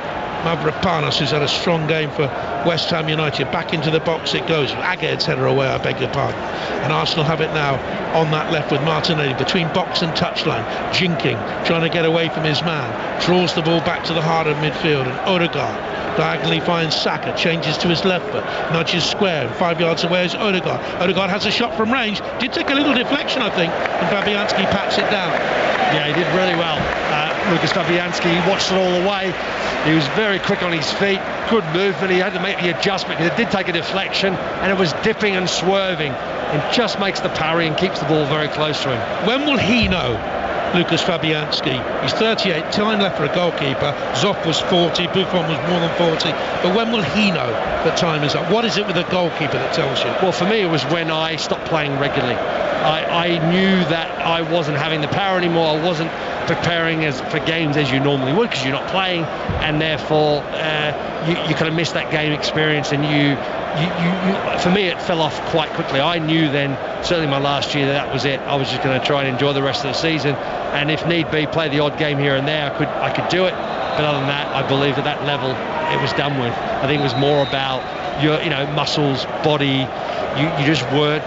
Mavropanos, who's had a strong game for West Ham United. Back into the box it goes. Aged's header away, I beg your pardon. And Arsenal have it now on that left with Martinelli between box and touchline. Jinking, trying to get away from his man. Draws the ball back to the heart of midfield. And Odegaard diagonally finds Saka, changes to his left foot, nudges square, and 5 yards away is Odegaard. Odegaard has a shot from range, did take a little deflection I think, and Fabianski pats it down. Yeah, he did really well. Lucas Fabianski, he watched it all the way. He was very quick on his feet, good movement. He had to make the adjustment because it did take a deflection, and it was dipping and swerving, and just makes the parry and keeps the ball very close to him. When will he know, Lucas Fabianski? He's 38, time left for a goalkeeper. Zoff was 40, Buffon was more than 40. But when will he know that time is up? What is it with a goalkeeper that tells you? Well, for me, it was when I stopped playing regularly. I knew that I wasn't having the power anymore. I wasn't preparing for games as you normally would because you're not playing, and therefore you kind of miss that game experience. And you for me, it fell off quite quickly. I knew then, certainly my last year, that was it. I was just going to try and enjoy the rest of the season, and if need be, play the odd game here and there. I could do it, but other than that, I believed at that level it was done with. I think it was more about your muscles, body. You just weren't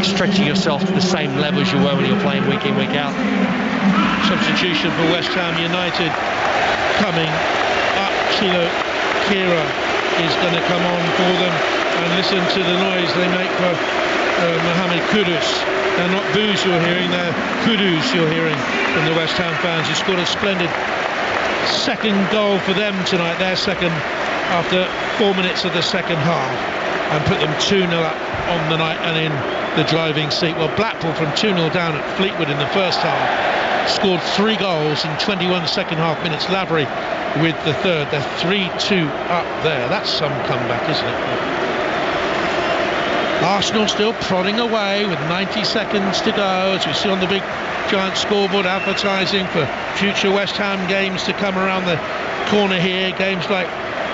stretching yourself to the same level as you were when you were playing week in, week out. Substitution for West Ham United coming up. Chilo Kira is going to come on for them, and listen to the noise they make for Mohamed Kudus. They're not boos you're hearing, they're Kudus you're hearing from the West Ham fans. He scored a splendid second goal for them tonight, their second, after 4 minutes of the second half, and put them 2-0 up on the night and in the driving seat. Well, Blackpool from 2-0 down at Fleetwood in the first half scored 3 goals in 21 second half minutes. Lavery with the third. They're 3-2 up there. That's some comeback, isn't it? Arsenal still prodding away with 90 seconds to go, as we see on the big giant scoreboard advertising for future West Ham games to come around the corner here. Games like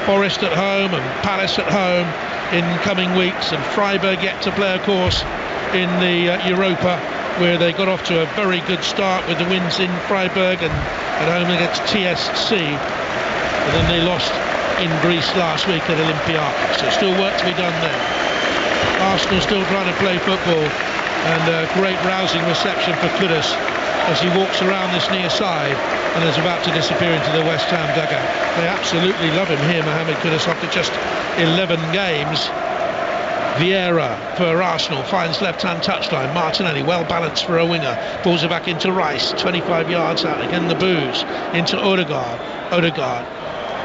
Forest at home and Palace at home in coming weeks, and Freiburg yet to play, of course, in the Europa, where they got off to a very good start with the wins in Freiburg and at home against TSC, but then they lost in Greece last week at Olympiacos. So still work to be done there. Arsenal still trying to play football, and a great rousing reception for Kudus as he walks around this near side and is about to disappear into the West Ham dugout. They absolutely love him here, Mohamed Kudus, after just 11 games. Vieira for Arsenal finds left-hand touchline. Martinelli, well balanced for a winger, pulls it back into Rice, 25 yards out, again the boos, into Odegaard.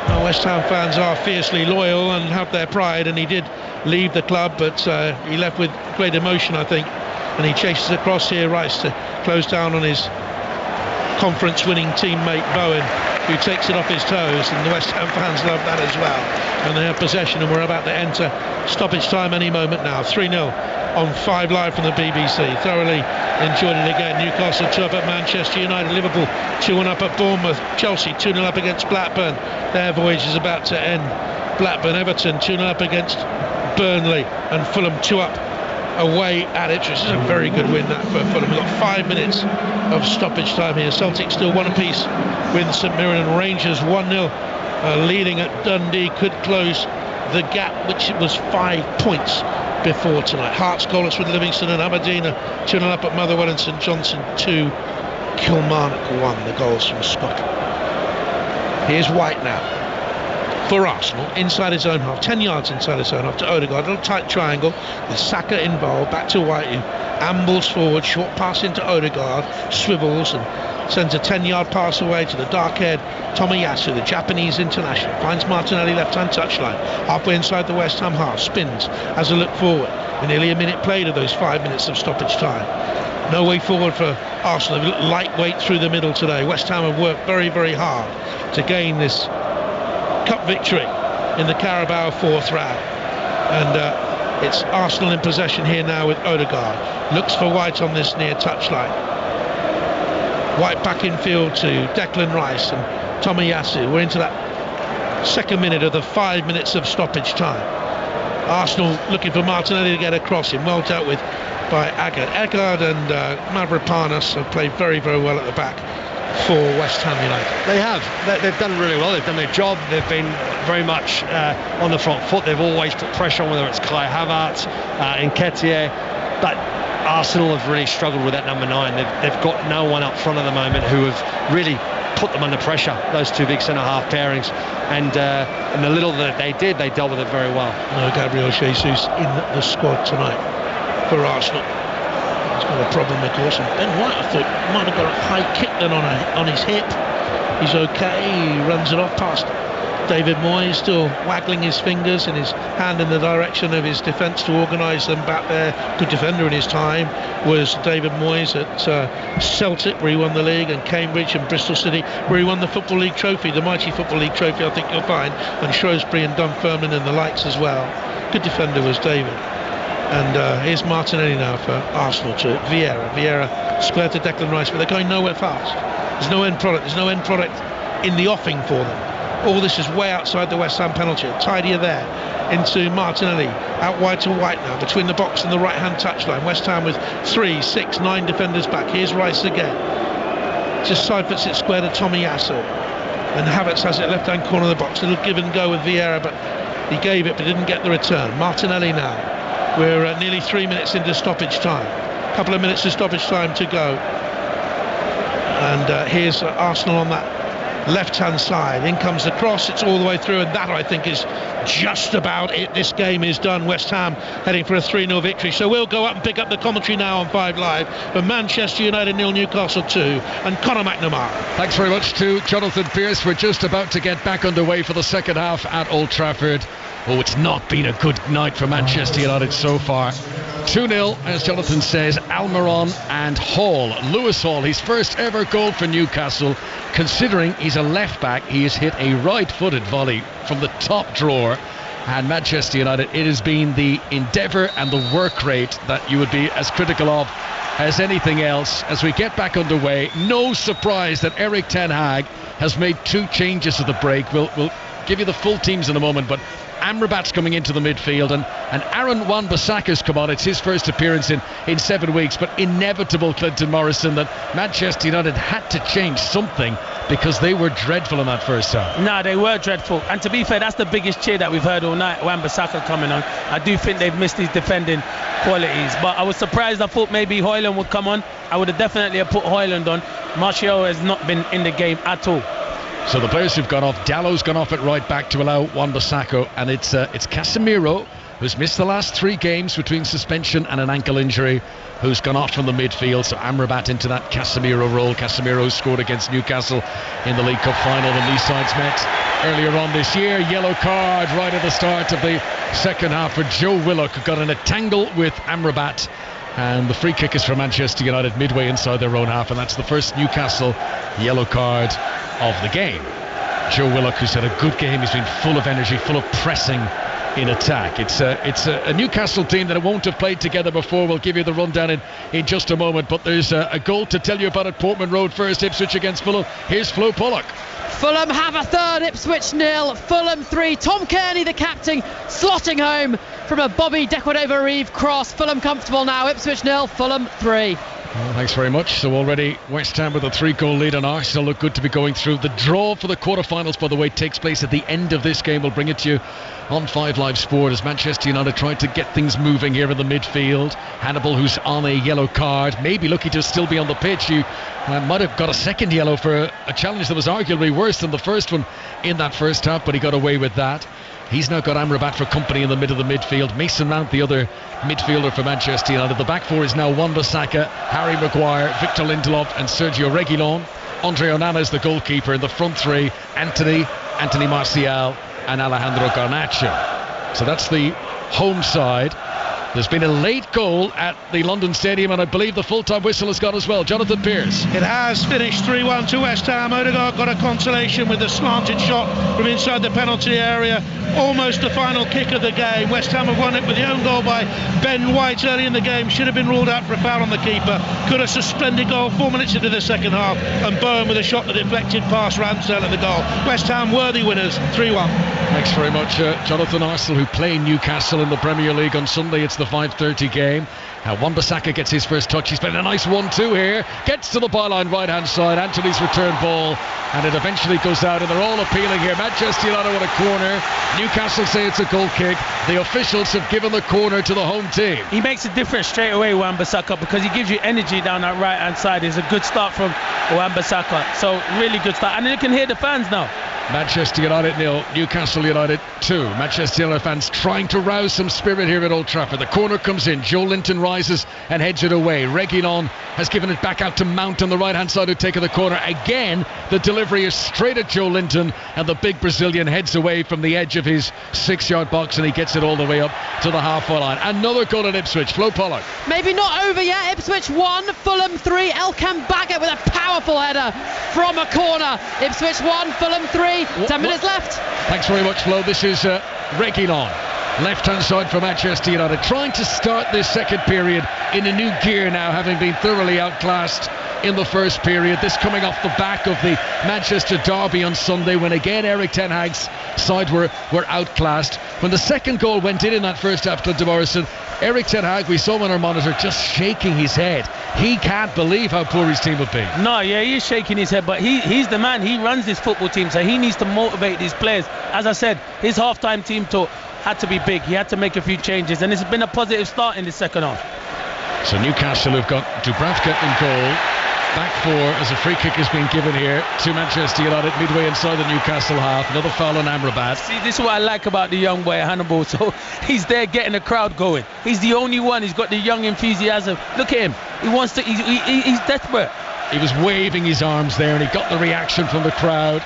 Now, West Ham fans are fiercely loyal and have their pride, and he did leave the club, but he left with great emotion, I think, and he chases across here, Rice, to close down on his conference-winning teammate Bowen, who takes it off his toes, and the West Ham fans love that as well. And they have possession, and we're about to enter stoppage time any moment now. 3-0 on 5 Live from the BBC. Thoroughly enjoyed it again. Newcastle 2 up at Manchester United. Liverpool 2-1 up at Bournemouth. Chelsea 2-0 up against Blackburn. Their voyage is about to end. Blackburn, Everton 2-0 up against Burnley, and Fulham 2 up away at Ipswich. This is a very good win that for Fulham. We've got 5 minutes of stoppage time here. Celtic still 1 apiece with St Mirren, and Rangers 1-0 leading at Dundee could close the gap, which was 5 points before tonight. Hearts goalless with Livingston, and Aberdeen 2-0 up at Motherwell, and St Johnstone 2, Kilmarnock 1. The goals from Scotland. Here's White now for Arsenal, inside his own half, 10 yards inside his own half to Odegaard. A little tight triangle with Saka involved, back to White, who ambles forward, short pass into Odegaard, swivels and sends a 10-yard pass away to the dark-haired Tomiyasu, the Japanese international. Finds Martinelli left-hand touchline, halfway inside the West Ham half, spins, has a look forward. With nearly a minute played of those 5 minutes of stoppage time. No way forward for Arsenal. Lightweight through the middle today. West Ham have worked very, very hard to gain this cup victory in the Carabao 4th round, and it's Arsenal in possession here now with Odegaard. Looks for White on this near touchline. White back in field to Declan Rice and Tomiyasu. We're into that second minute of the 5 minutes of stoppage time. Arsenal looking for Martinelli to get across him, well dealt with by Agard. Agard and Mavropanos have played very, very well at the back for West Ham United. They have. They've done really well. They've done their job. They've been very much on the front foot. They've always put pressure on, whether it's Kai Havertz, Nketiah. But Arsenal have really struggled with that number 9. They've got no one up front at the moment who have really put them under pressure, those two big centre-half pairings. And the little that they did, they dealt with it very well. No Gabriel Jesus in the squad tonight for Arsenal. He's got a problem, of course. And Ben White, I thought, might have got a high kick then on his hip. He's okay. He runs it off past David Moyes, still waggling his fingers and his hand in the direction of his defence to organise them back there. Good defender in his time was David Moyes at Celtic, where he won the league, and Cambridge and Bristol City, where he won the Football League trophy, the mighty Football League trophy, I think you'll find, and Shrewsbury and Dunfermline and the likes as well. Good defender was David. And here's Martinelli now for Arsenal to Vieira square to Declan Rice, but they're going nowhere fast. There's no end product. There's no end product in the offing for them. All this is way outside the West Ham penalty. Tidier there into Martinelli, out wide to White now, between the box and the right hand touchline. West Ham with 3, 6, 9 defenders back. Here's Rice again, just side puts it square to Tomiyasu, and Havertz has it left hand corner of the box. A little give and go with Vieira, but he gave it but didn't get the return. Martinelli now, we're nearly 3 minutes into stoppage time, a couple of minutes of stoppage time to go, and here's Arsenal on that left-hand side. In comes the cross, it's all the way through, and that, I think, is just about it. This game is done. West Ham heading for a 3-0 victory. So we'll go up and pick up the commentary now on 5 Live for Manchester United 0, Newcastle 2, and Conor McNamara. Thanks very much to Jonathan Pearce. We're just about to get back underway for the second half at Old Trafford. Oh, it's not been a good night for Manchester United so far. 2-0, as Jonathan says, Almiron and Hall. Lewis Hall, his first ever goal for Newcastle. Considering he's a left back, he has hit a right-footed volley from the top drawer. And Manchester United, it has been the endeavour and the work rate that you would be as critical of as anything else. As we get back underway, no surprise that Erik Ten Hag has made 2 changes at the break. We'll give you the full teams in a moment, but Amrabat's coming into the midfield, and Aaron Wan-Bissaka's come on. It's his first appearance in 7 weeks, but inevitable, Clinton Morrison, that Manchester United had to change something because they were dreadful in that first half. No, they were dreadful, and to be fair, that's the biggest cheer that we've heard all night. Wan-Bissaka coming on. I do think they've missed his defending qualities, but I was surprised. I thought maybe Højlund would come on. I would have definitely put Højlund on. Martial has not been in the game at all. So the players who've gone off, Dallow's gone off at right back to allow Wan-Bissaka, and it's Casemiro, who's missed the last 3 games between suspension and an ankle injury, who's gone off from the midfield. So Amrabat into that Casemiro role. Casemiro scored against Newcastle in the League Cup final when these sides met earlier on this year. Yellow card right at the start of the second half for Joe Willock, who got in a tangle with Amrabat. And the free kick is for Manchester United midway inside their own half, and that's the first Newcastle yellow card of the game. Joe Willock, who's had a good game, he's been full of energy, full of pressing in attack. It's a Newcastle team that won't have played together before. We'll give you the rundown in just a moment, but there's a goal to tell you about at Portman Road first. Ipswich against Fulham. Here's Flo Pollock. Fulham have a third, Ipswich 0, Fulham 3. Tom Kearney, the captain, slotting home from a Bobby De Cordova-Reeve cross. Fulham comfortable now, Ipswich 0, Fulham 3. Well, thanks very much. So already West Ham with a 3-goal lead on Arsenal look good to be going through. The draw for the quarterfinals, by the way, takes place at the end of this game. We'll bring it to you on 5 Live Sport as Manchester United try to get things moving here in the midfield. Hannibal, who's on a yellow card, maybe lucky to still be on the pitch. He might have got a second yellow for a challenge that was arguably worse than the first one in that first half, but he got away with that. He's now got Amrabat for company in the middle of the midfield. Mason Mount, the other midfielder for Manchester United. The back 4 is now Wan-Bissaka, Harry Maguire, Victor Lindelof and Sergio Reguilon. Andre Onana is the goalkeeper. In the front 3, Anthony Martial and Alejandro Garnacho. So that's the home side. There's been a late goal at the London Stadium, and I believe the full-time whistle has gone as well. Jonathan Pearce. It has finished 3-1 to West Ham. Odegaard got a consolation with the slanted shot from inside the penalty area. Almost the final kick of the game. West Ham have won it with the own goal by Ben White early in the game. Should have been ruled out for a foul on the keeper. Could have a splendid goal 4 minutes into the second half. And Bowen with a shot that deflected past Ramsdale at the goal. West Ham worthy winners, 3-1. Thanks very much, Jonathan. Arsenal, who play Newcastle in the Premier League on Sunday. It's the 5:30 game. Wan-Bissaka gets his first touch. He's playing a nice 1-2 here. Gets to the byline right-hand side. Anthony's return ball, and it eventually goes out, and they're all appealing here. Manchester United with a corner. Newcastle say it's a goal kick. The officials have given the corner to the home team. He makes a difference straight away, Wan-Bissaka, because he gives you energy down that right-hand side. It's a good start from Wan-Bissaka. So really good start. And then you can hear the fans now. Manchester United 0, Newcastle United 2. Manchester United fans trying to rouse some spirit here at Old Trafford. The corner comes in. Joe Linton rises and heads it away. Reguilon has given it back out to Mount on the right-hand side, who taken the corner. Again, the delivery is straight at Joe Linton, and the big Brazilian heads away from the edge of his 6-yard box, and he gets it all the way up to the halfway line. Another goal at Ipswich. Flo Pollock. Maybe not over yet. Ipswich 1, Fulham 3. Elkan Baggett with a powerful header from a corner. Ipswich 1, Fulham 3. 10 minutes left. Thanks very much, Flo. This is Reguilon, left-hand side for Manchester United, trying to start this second period in a new gear now, having been thoroughly outclassed in the first period. This coming off the back of the Manchester derby on Sunday, when again Erik ten Hag's side were outclassed. When the second goal went in that first half, to Morrison, Erik ten Hag, we saw on our monitor, just shaking his head. He can't believe how poor his team have been. No, yeah, he's shaking his head, but he's the man. He runs this football team, so he needs to motivate these players. As I said, his half-time team talk had to be big. He had to make a few changes, and it's been a positive start in the second half. So Newcastle have got Dubravka in goal. Back four as a free kick has been given here to Manchester United midway inside the Newcastle half. Another foul on Amrabat. See, this is what I like about the young boy Hannibal. So he's there getting the crowd going. He's the only one. He's got the young enthusiasm. Look at him. He wants to. He's desperate. He was waving his arms there, and he got the reaction from the crowd.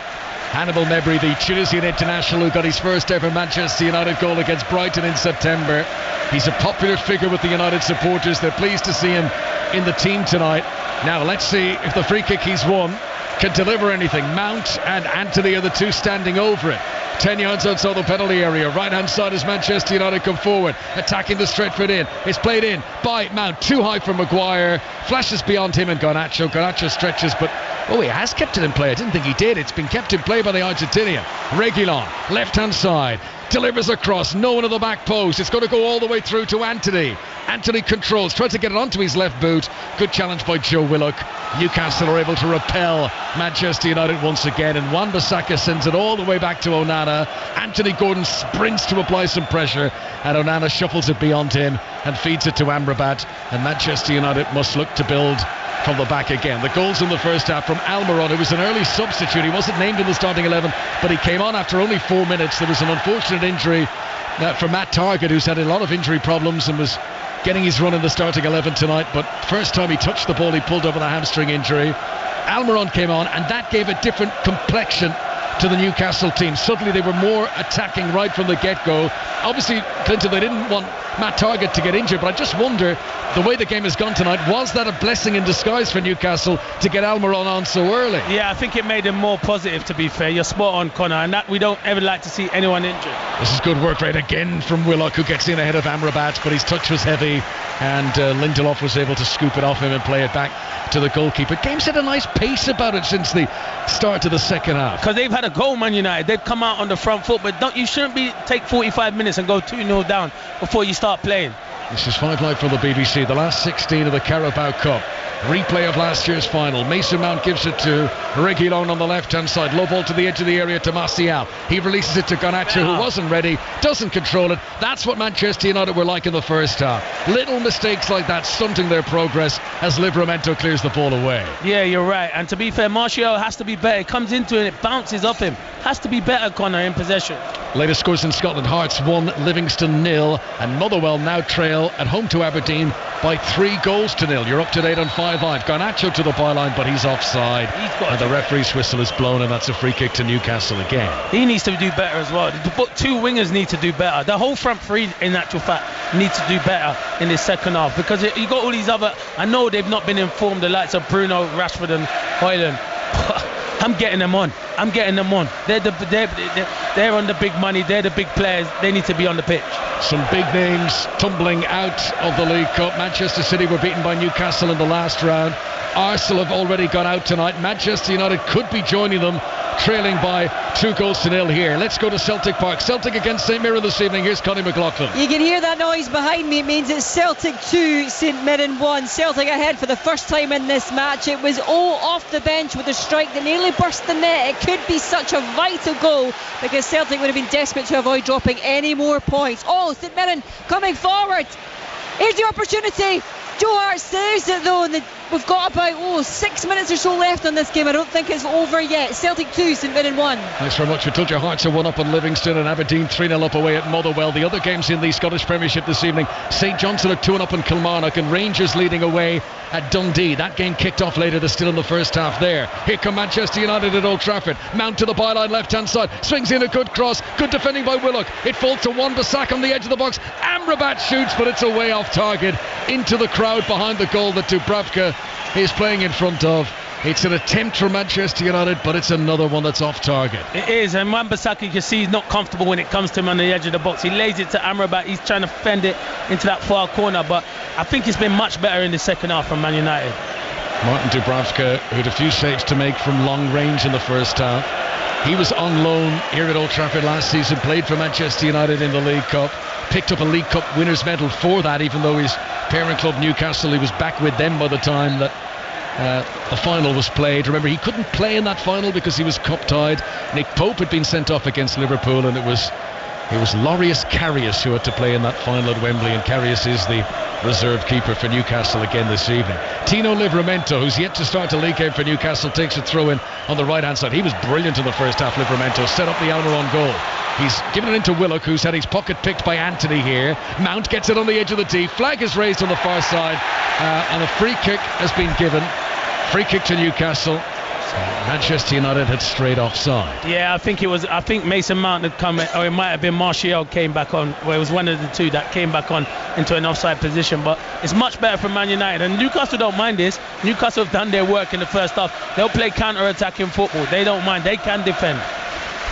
Hannibal Mebry, the Tunisian international, who got his first ever Manchester United goal against Brighton in September. He's a popular figure with the United supporters. They're pleased to see him in the team tonight. Now let's see if the free kick he's won can deliver anything. Mount and Anthony are the two standing over it. 10 yards outside the penalty area. Right hand side as Manchester United come forward, attacking the Stretford in. It's played in by Mount, too high for Maguire, flashes beyond him and Garnacho. Garnacho stretches, but he has kept it in play. I didn't think he did. It's been kept in play by the Argentinian. Reguilon, left hand side, delivers across, no one at the back post. It's going to go all the way through to Anthony. Anthony controls, tries to get it onto his left boot. Good challenge by Joe Willock. Newcastle are able to repel Manchester United once again, and Wan-Bissaka sends it all the way back to Onana. Anthony Gordon sprints to apply some pressure, and Onana shuffles it beyond him and feeds it to Amrabat, and Manchester United must look to build from the back again. The goals in the first half from Almiron, who was an early substitute. He wasn't named in the starting 11, but he came on after only 4 minutes. There was an unfortunate injury for Matt Targett, who's had a lot of injury problems and was getting his run in the starting 11 tonight, but first time he touched the ball he pulled up with a hamstring injury. Almiron came on, and that gave a different complexion to the Newcastle team. Suddenly they were more attacking right from the get-go. Obviously, Clinton, they didn't want Matt Targett to get injured, but I just wonder, the way the game has gone tonight, was that a blessing in disguise for Newcastle to get Almiron on so early? Yeah, I think it made him more positive, to be fair. You're spot on, Connor, and that we don't ever like to see anyone injured. This is good work rate again from Willock, who gets in ahead of Amrabat, but his touch was heavy, and Lindelof was able to scoop it off him and play it back to the goalkeeper. Game's had a nice pace about it since the start of the second half. Because they've had a goal, Man United. They've come out on the front foot, but you shouldn't take 45 minutes and go 2-0 down before you start playing. This is 5 Live from the BBC. The last 16 of the Carabao Cup. Replay of last year's final. Mason Mount gives it to Reguilon on the left-hand side. Low ball to the edge of the area to Martial. He releases it to Garnacho, who wasn't ready, doesn't control it. That's what Manchester United were like in the first half. Little mistakes like that stunting their progress as Livramento clears the ball away. Yeah, you're right. And to be fair, Martial has to be better. It comes into it, it bounces off him. Has to be better, Connor, in possession. Latest scores in Scotland: Hearts 1, Livingston 0, and Motherwell now trail at home to Aberdeen by 3-0. You're up to date on 5 Live. Garnacho to the byline, but he's offside, and the referee's whistle is blown, and that's a free kick to Newcastle again. He needs to do better as well. But two wingers need to do better. The whole front three, in actual fact, need to do better in this second half, because you got all these other, I know they've not been informed, the likes of Bruno, Rashford and Højlund. I'm getting them on. They're on the big money. They're the big players. They need to be on the pitch. Some big names tumbling out of the League Cup. Manchester City were beaten by Newcastle in the last round. Arsenal have already gone out tonight. Manchester United could be joining them trailing by 2-0 here. Let's go to Celtic Park. Celtic against St Mirren this evening. Here's Connie McLaughlin. You can hear that noise behind me. It means it's Celtic 2, St Mirren 1. Celtic ahead for the first time in this match. It was off the bench with a strike that nearly burst the net. It could be such a vital goal because Celtic would have been desperate to avoid dropping any more points. St Mirren coming forward. Here's the opportunity. Joe Hart saves it though, and we've got about 6 minutes or so left on this game. I don't think it's over yet. Celtic 2, St Mirren 1. Thanks very much. We told you Hearts are 1-up on Livingston and Aberdeen 3-0 up away at Motherwell. The other games in the Scottish Premiership this evening: St Johnstone are 2-up on Kilmarnock and Rangers leading away at Dundee. That game kicked off later. They're still in the first half there. Here come Manchester United at Old Trafford. Mount to the byline left hand side, swings in a good cross, good defending by Willock. It falls to Wan-Bissaka on the edge of the box. Amrabat shoots, but it's away off target into the crowd behind the goal that Dubravka is playing in front of. It's an attempt from Manchester United, but it's another one that's off target. It is, and Wan-Bissaka, you can see he's not comfortable when it comes to him on the edge of the box. He lays it to Amrabat. He's trying to fend it into that far corner, but I think it's been much better in the second half from Man United. Martin Dubravka, who had a few saves to make from long range in the first half. He was on loan here at Old Trafford last season, played for Manchester United in the League Cup, picked up a League Cup winners medal for that, even though his parent club Newcastle, he was back with them by the time that the final was played. Remember, he couldn't play in that final because he was cup tied. Nick Pope had been sent off against Liverpool, and it was Loris Karius who had to play in that final at Wembley, and Karius is the reserve keeper for Newcastle again this evening. Tino Livramento, who's yet to start a league game for Newcastle, takes a throw in on the right hand side. He was brilliant in the first half. Livramento set up the Almiron goal. He's given it into Willock, who's had his pocket picked by Anthony here. Mount gets it on the edge of the tee. Flag is raised on the far side, and a free kick has been given. Free kick to Newcastle. Manchester United had straight offside. Yeah, I think Mason Mount had come, or it might have been Martial came back on. Well, it was one of the two that came back on into an offside position. But it's much better for Man United, and Newcastle don't mind this. Newcastle have done their work in the first half. They'll play counter-attacking football. They don't mind. They can defend.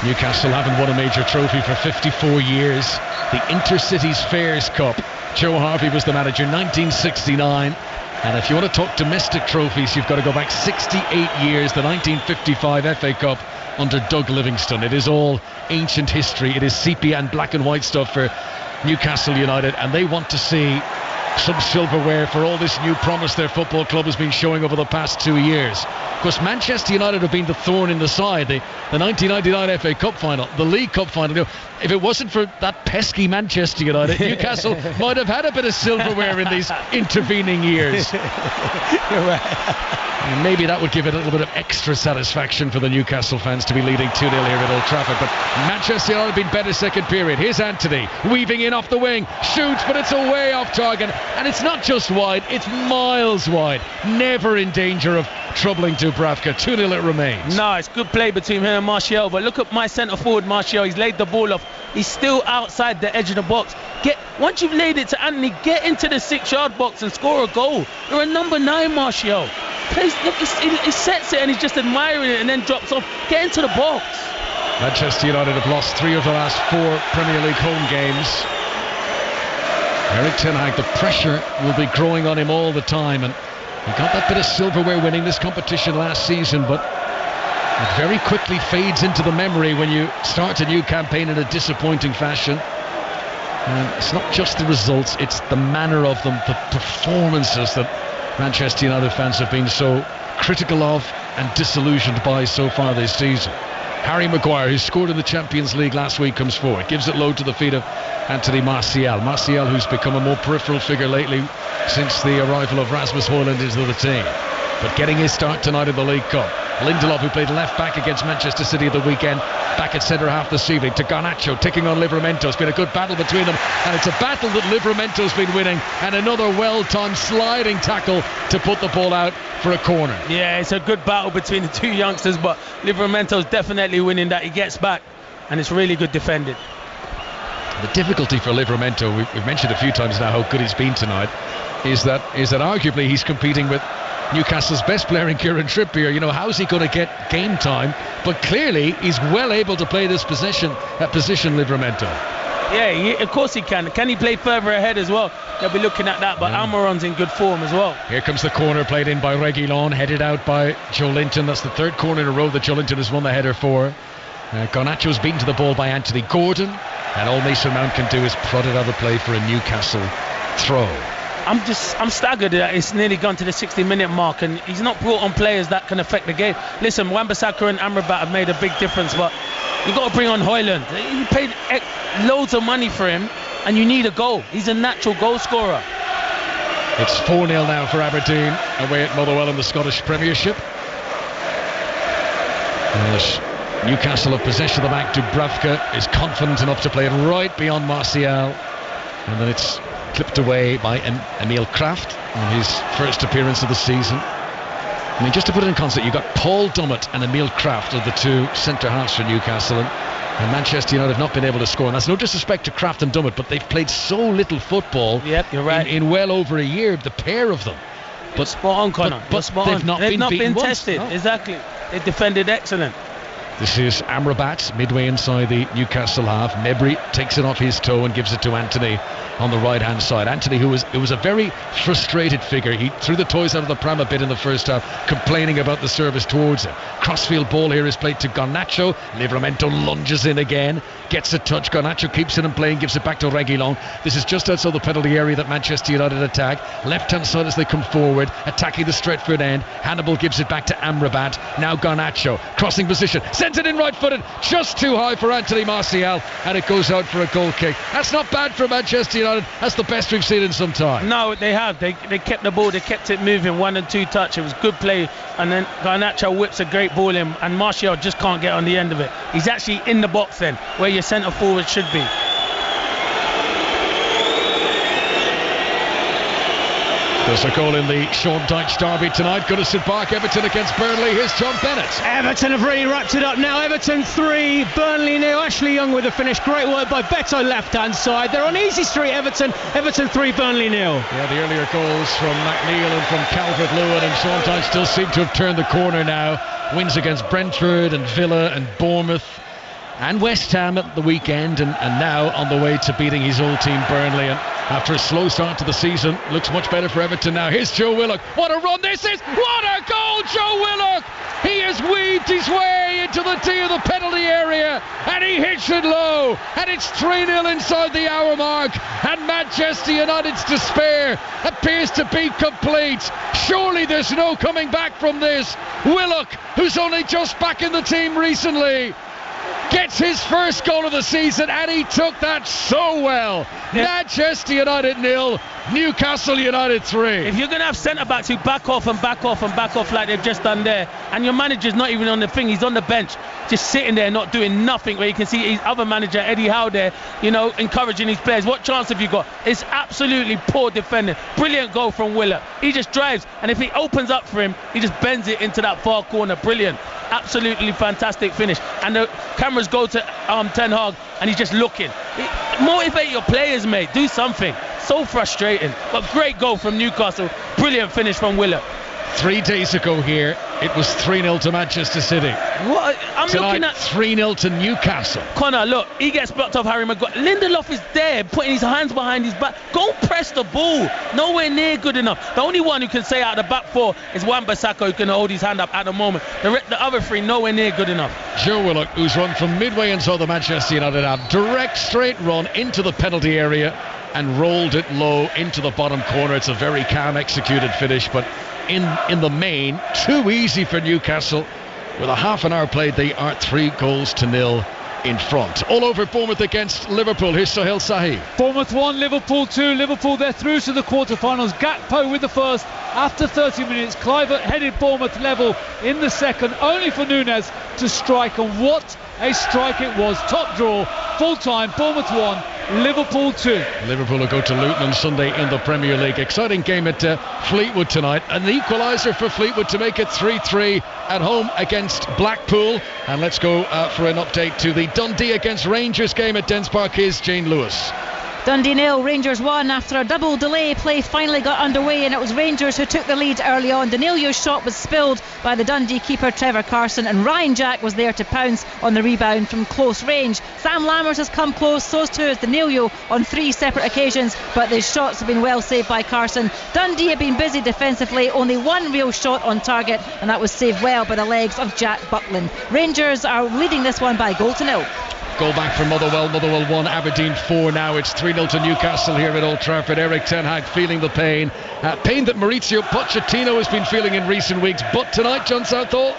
Newcastle haven't won a major trophy for 54 years. The Intercities Fairs Cup. Joe Harvey was the manager, 1969. And if you want to talk domestic trophies, you've got to go back 68 years, the 1955 FA Cup under Doug Livingston. It is all ancient history. It is sepia and black and white stuff for Newcastle United, and they want to see some silverware for all this new promise their football club has been showing over the past 2 years. Of course, Manchester United have been the thorn in the side. The 1999 FA Cup final, the League Cup final. You know, if it wasn't for that pesky Manchester United, Newcastle might have had a bit of silverware in these intervening years. You're right. And maybe that would give it a little bit of extra satisfaction for the Newcastle fans to be leading 2-0 here at Old Trafford. But Manchester United have been better second period. Here's Anthony weaving in off the wing, shoots, but it's away off target, and it's not just wide, it's miles wide. Never in danger of troubling Dubravka. 2-0 it remains. No, it's good play between him and Martial, but look at my centre forward Martial. He's laid the ball off. He's still outside the edge of the box. Once you've laid it to Anthony, get into the 6-yard box and score a goal. You're a number 9, Martial. He sets it and he's just admiring it and then drops off. Get into the box. Manchester United have lost 3 of the last 4 Premier League home games. Erik ten Hag, the pressure will be growing on him all the time, and he got that bit of silverware winning this competition last season, but it very quickly fades into the memory when you start a new campaign in a disappointing fashion. And it's not just the results, it's the manner of them, the performances that Manchester United fans have been so critical of and disillusioned by so far this season. Harry Maguire, who scored in the Champions League last week, comes forward, gives it low to the feet of Anthony Martial. Martial, who's become a more peripheral figure lately since the arrival of Rasmus Højlund into the team, but getting his start tonight in the League Cup. Lindelof, who played left back against Manchester City at the weekend, back at centre half this evening. To Garnacho, taking on Livramento. It's been a good battle between them, and it's a battle that Livramento's been winning, and another well-timed sliding tackle to put the ball out for a corner. Yeah, it's a good battle between the two youngsters, but Livramento's definitely winning that. He gets back, and it's really good defended. The difficulty for Livramento, we've mentioned a few times now how good he's been tonight, is that arguably he's competing with Newcastle's best player in Kieran Trippier. You know, how's he going to get game time? But clearly he's well able to play this position, Livramento. Yeah, of course he can. Can he play further ahead as well? They'll be looking at that, but Almiron's in good form as well. Here comes the corner played in by Reguilon, headed out by Joe Linton. That's the third corner in a row that Joe Linton has won the header for. Garnacho's beaten to the ball by Anthony Gordon, and all Mason Mount can do is prod it out of play for a Newcastle throw. I'm staggered that it's nearly gone to the 60-minute mark, and he's not brought on players that can affect the game. Listen, Wan-Bissaka and Amrabat have made a big difference, but you've got to bring on Højlund. You paid loads of money for him, and you need a goal. He's a natural goal scorer. It's 4-0 now for Aberdeen away at Motherwell in the Scottish Premiership. As Newcastle have possession of the back, Dubravka is confident enough to play it right beyond Martial, and then it's clipped away by Emil Kraft on his first appearance of the season. I mean, just to put it in context, you've got Paul Dummett and Emil Kraft are the two centre-halves for Newcastle, and Manchester United have not been able to score. And that's no disrespect to Kraft and Dummett, but they've played so little football. Yep, you're right. in well over a year, the pair of them. But spot on, Connor. But they've not been tested. No. Exactly. They defended excellent. This is Amrabat midway inside the Newcastle half. Mebry takes it off his toe and gives it to Anthony on the right hand side. Anthony, who was a very frustrated figure. He threw the toys out of the pram a bit in the first half, complaining about the service towards him. Crossfield ball here is played to Garnacho. Livramento lunges in again, gets a touch. Garnacho keeps it in play and gives it back to Reguilon. This is just outside the penalty area that Manchester United attack. Left hand side as they come forward, attacking the Stretford end. Hannibal gives it back to Amrabat. Now Garnacho, crossing position, sends it in right footed, just too high for Anthony Martial, and it goes out for a goal kick. That's not bad for Manchester United. That's the best we've seen in some time. No, they have. They kept the ball, they kept it moving, 1 and 2 touch. It was good play, and then Garnacho whips a great ball in, and Martial just can't get on the end of it. He's actually in the box then, where your centre forward should be. There's a goal in the Sean Dyche derby tonight. Goodison Park, Everton against Burnley. Here's John Bennett. Everton have really wrapped it up now. Everton 3, Burnley 0. Ashley Young with the finish. Great work by Beto left hand side. They're on easy street, Everton. Everton 3, Burnley 0. Yeah, the earlier goals from McNeil and from Calvert-Lewin, and Sean Dyche still seem to have turned the corner now. Wins against Brentford and Villa and Bournemouth and West Ham at the weekend, and now on the way to beating his old team Burnley. And after a slow start to the season, looks much better for Everton now. Here's Joe Willock. What a run this is! What a goal, Joe Willock! He has weaved his way into the tee of the penalty area, and he hits it low, and it's 3-0 inside the hour mark, and Manchester United's despair appears to be complete. Surely there's no coming back from this. Willock, who's only just back in the team recently, gets his first goal of the season, and he took that so well. Yeah. Manchester United 0, Newcastle United 3. If you're going to have centre-backs who back off and back off and back off like they've just done there, and your manager's not even on the thing, he's on the bench, just sitting there not doing nothing, where you can see his other manager, Eddie Howe, there, encouraging his players. What chance have you got? It's absolutely poor defending. Brilliant goal from Willock. He just drives, and if he opens up for him, he just bends it into that far corner. Brilliant. Absolutely fantastic finish. And the cameras go to Ten Hag, and he's just looking. Motivate your players, mate. Do something. So frustrating. But great goal from Newcastle. Brilliant finish from Willock. 3 days ago here, it was 3-0 to Manchester City. What? I'm Tonight, looking at 3-0 to Newcastle. Connor, look, he gets blocked off Harry Maguire. Lindelof is there, putting his hands behind his back. Go press the ball. Nowhere near good enough. The only one who can say out of the back four is Wan-Bissaka, who can hold his hand up at the moment. The other three, nowhere near good enough. Joe Willock, who's run from midway inside the Manchester United half, direct straight run into the penalty area and rolled it low into the bottom corner. It's a very calm executed finish, but in the main, too easy for Newcastle. With a half an hour played, they are 3-0 in front. All over Bournemouth against Liverpool. Here's Sohail Sahi. Bournemouth 1, Liverpool 2. Liverpool, they're through to the quarterfinals. Gakpo with the first after 30 minutes. Kluivert headed Bournemouth level in the second, only for Nunes to strike, and what a strike it was. Top draw, full time. Bournemouth 1, Liverpool 2. Liverpool will go to Luton on Sunday in the Premier League. Exciting game at Fleetwood tonight. An equaliser for Fleetwood to make it 3-3 at home against Blackpool. And let's go for an update to the Dundee against Rangers game at Dens Park. Here's Jane Lewis. Dundee 0, Rangers 1. After a double delay, play finally got underway, and it was Rangers who took the lead early on. Danilio's shot was spilled by the Dundee keeper Trevor Carson, and Ryan Jack was there to pounce on the rebound from close range. Sam Lammers has come close, so too has Danilio on 3 separate occasions, but the shots have been well saved by Carson. Dundee have been busy defensively, only 1 real shot on target, and that was saved well by the legs of Jack Buckland. Rangers are leading this one by 1-0. Goal back from Motherwell 1, Aberdeen 4 now. It's 3-0 to Newcastle here at Old Trafford. Erik ten Hag feeling the pain. Pain that Maurizio Pochettino has been feeling in recent weeks. But tonight, John Southall,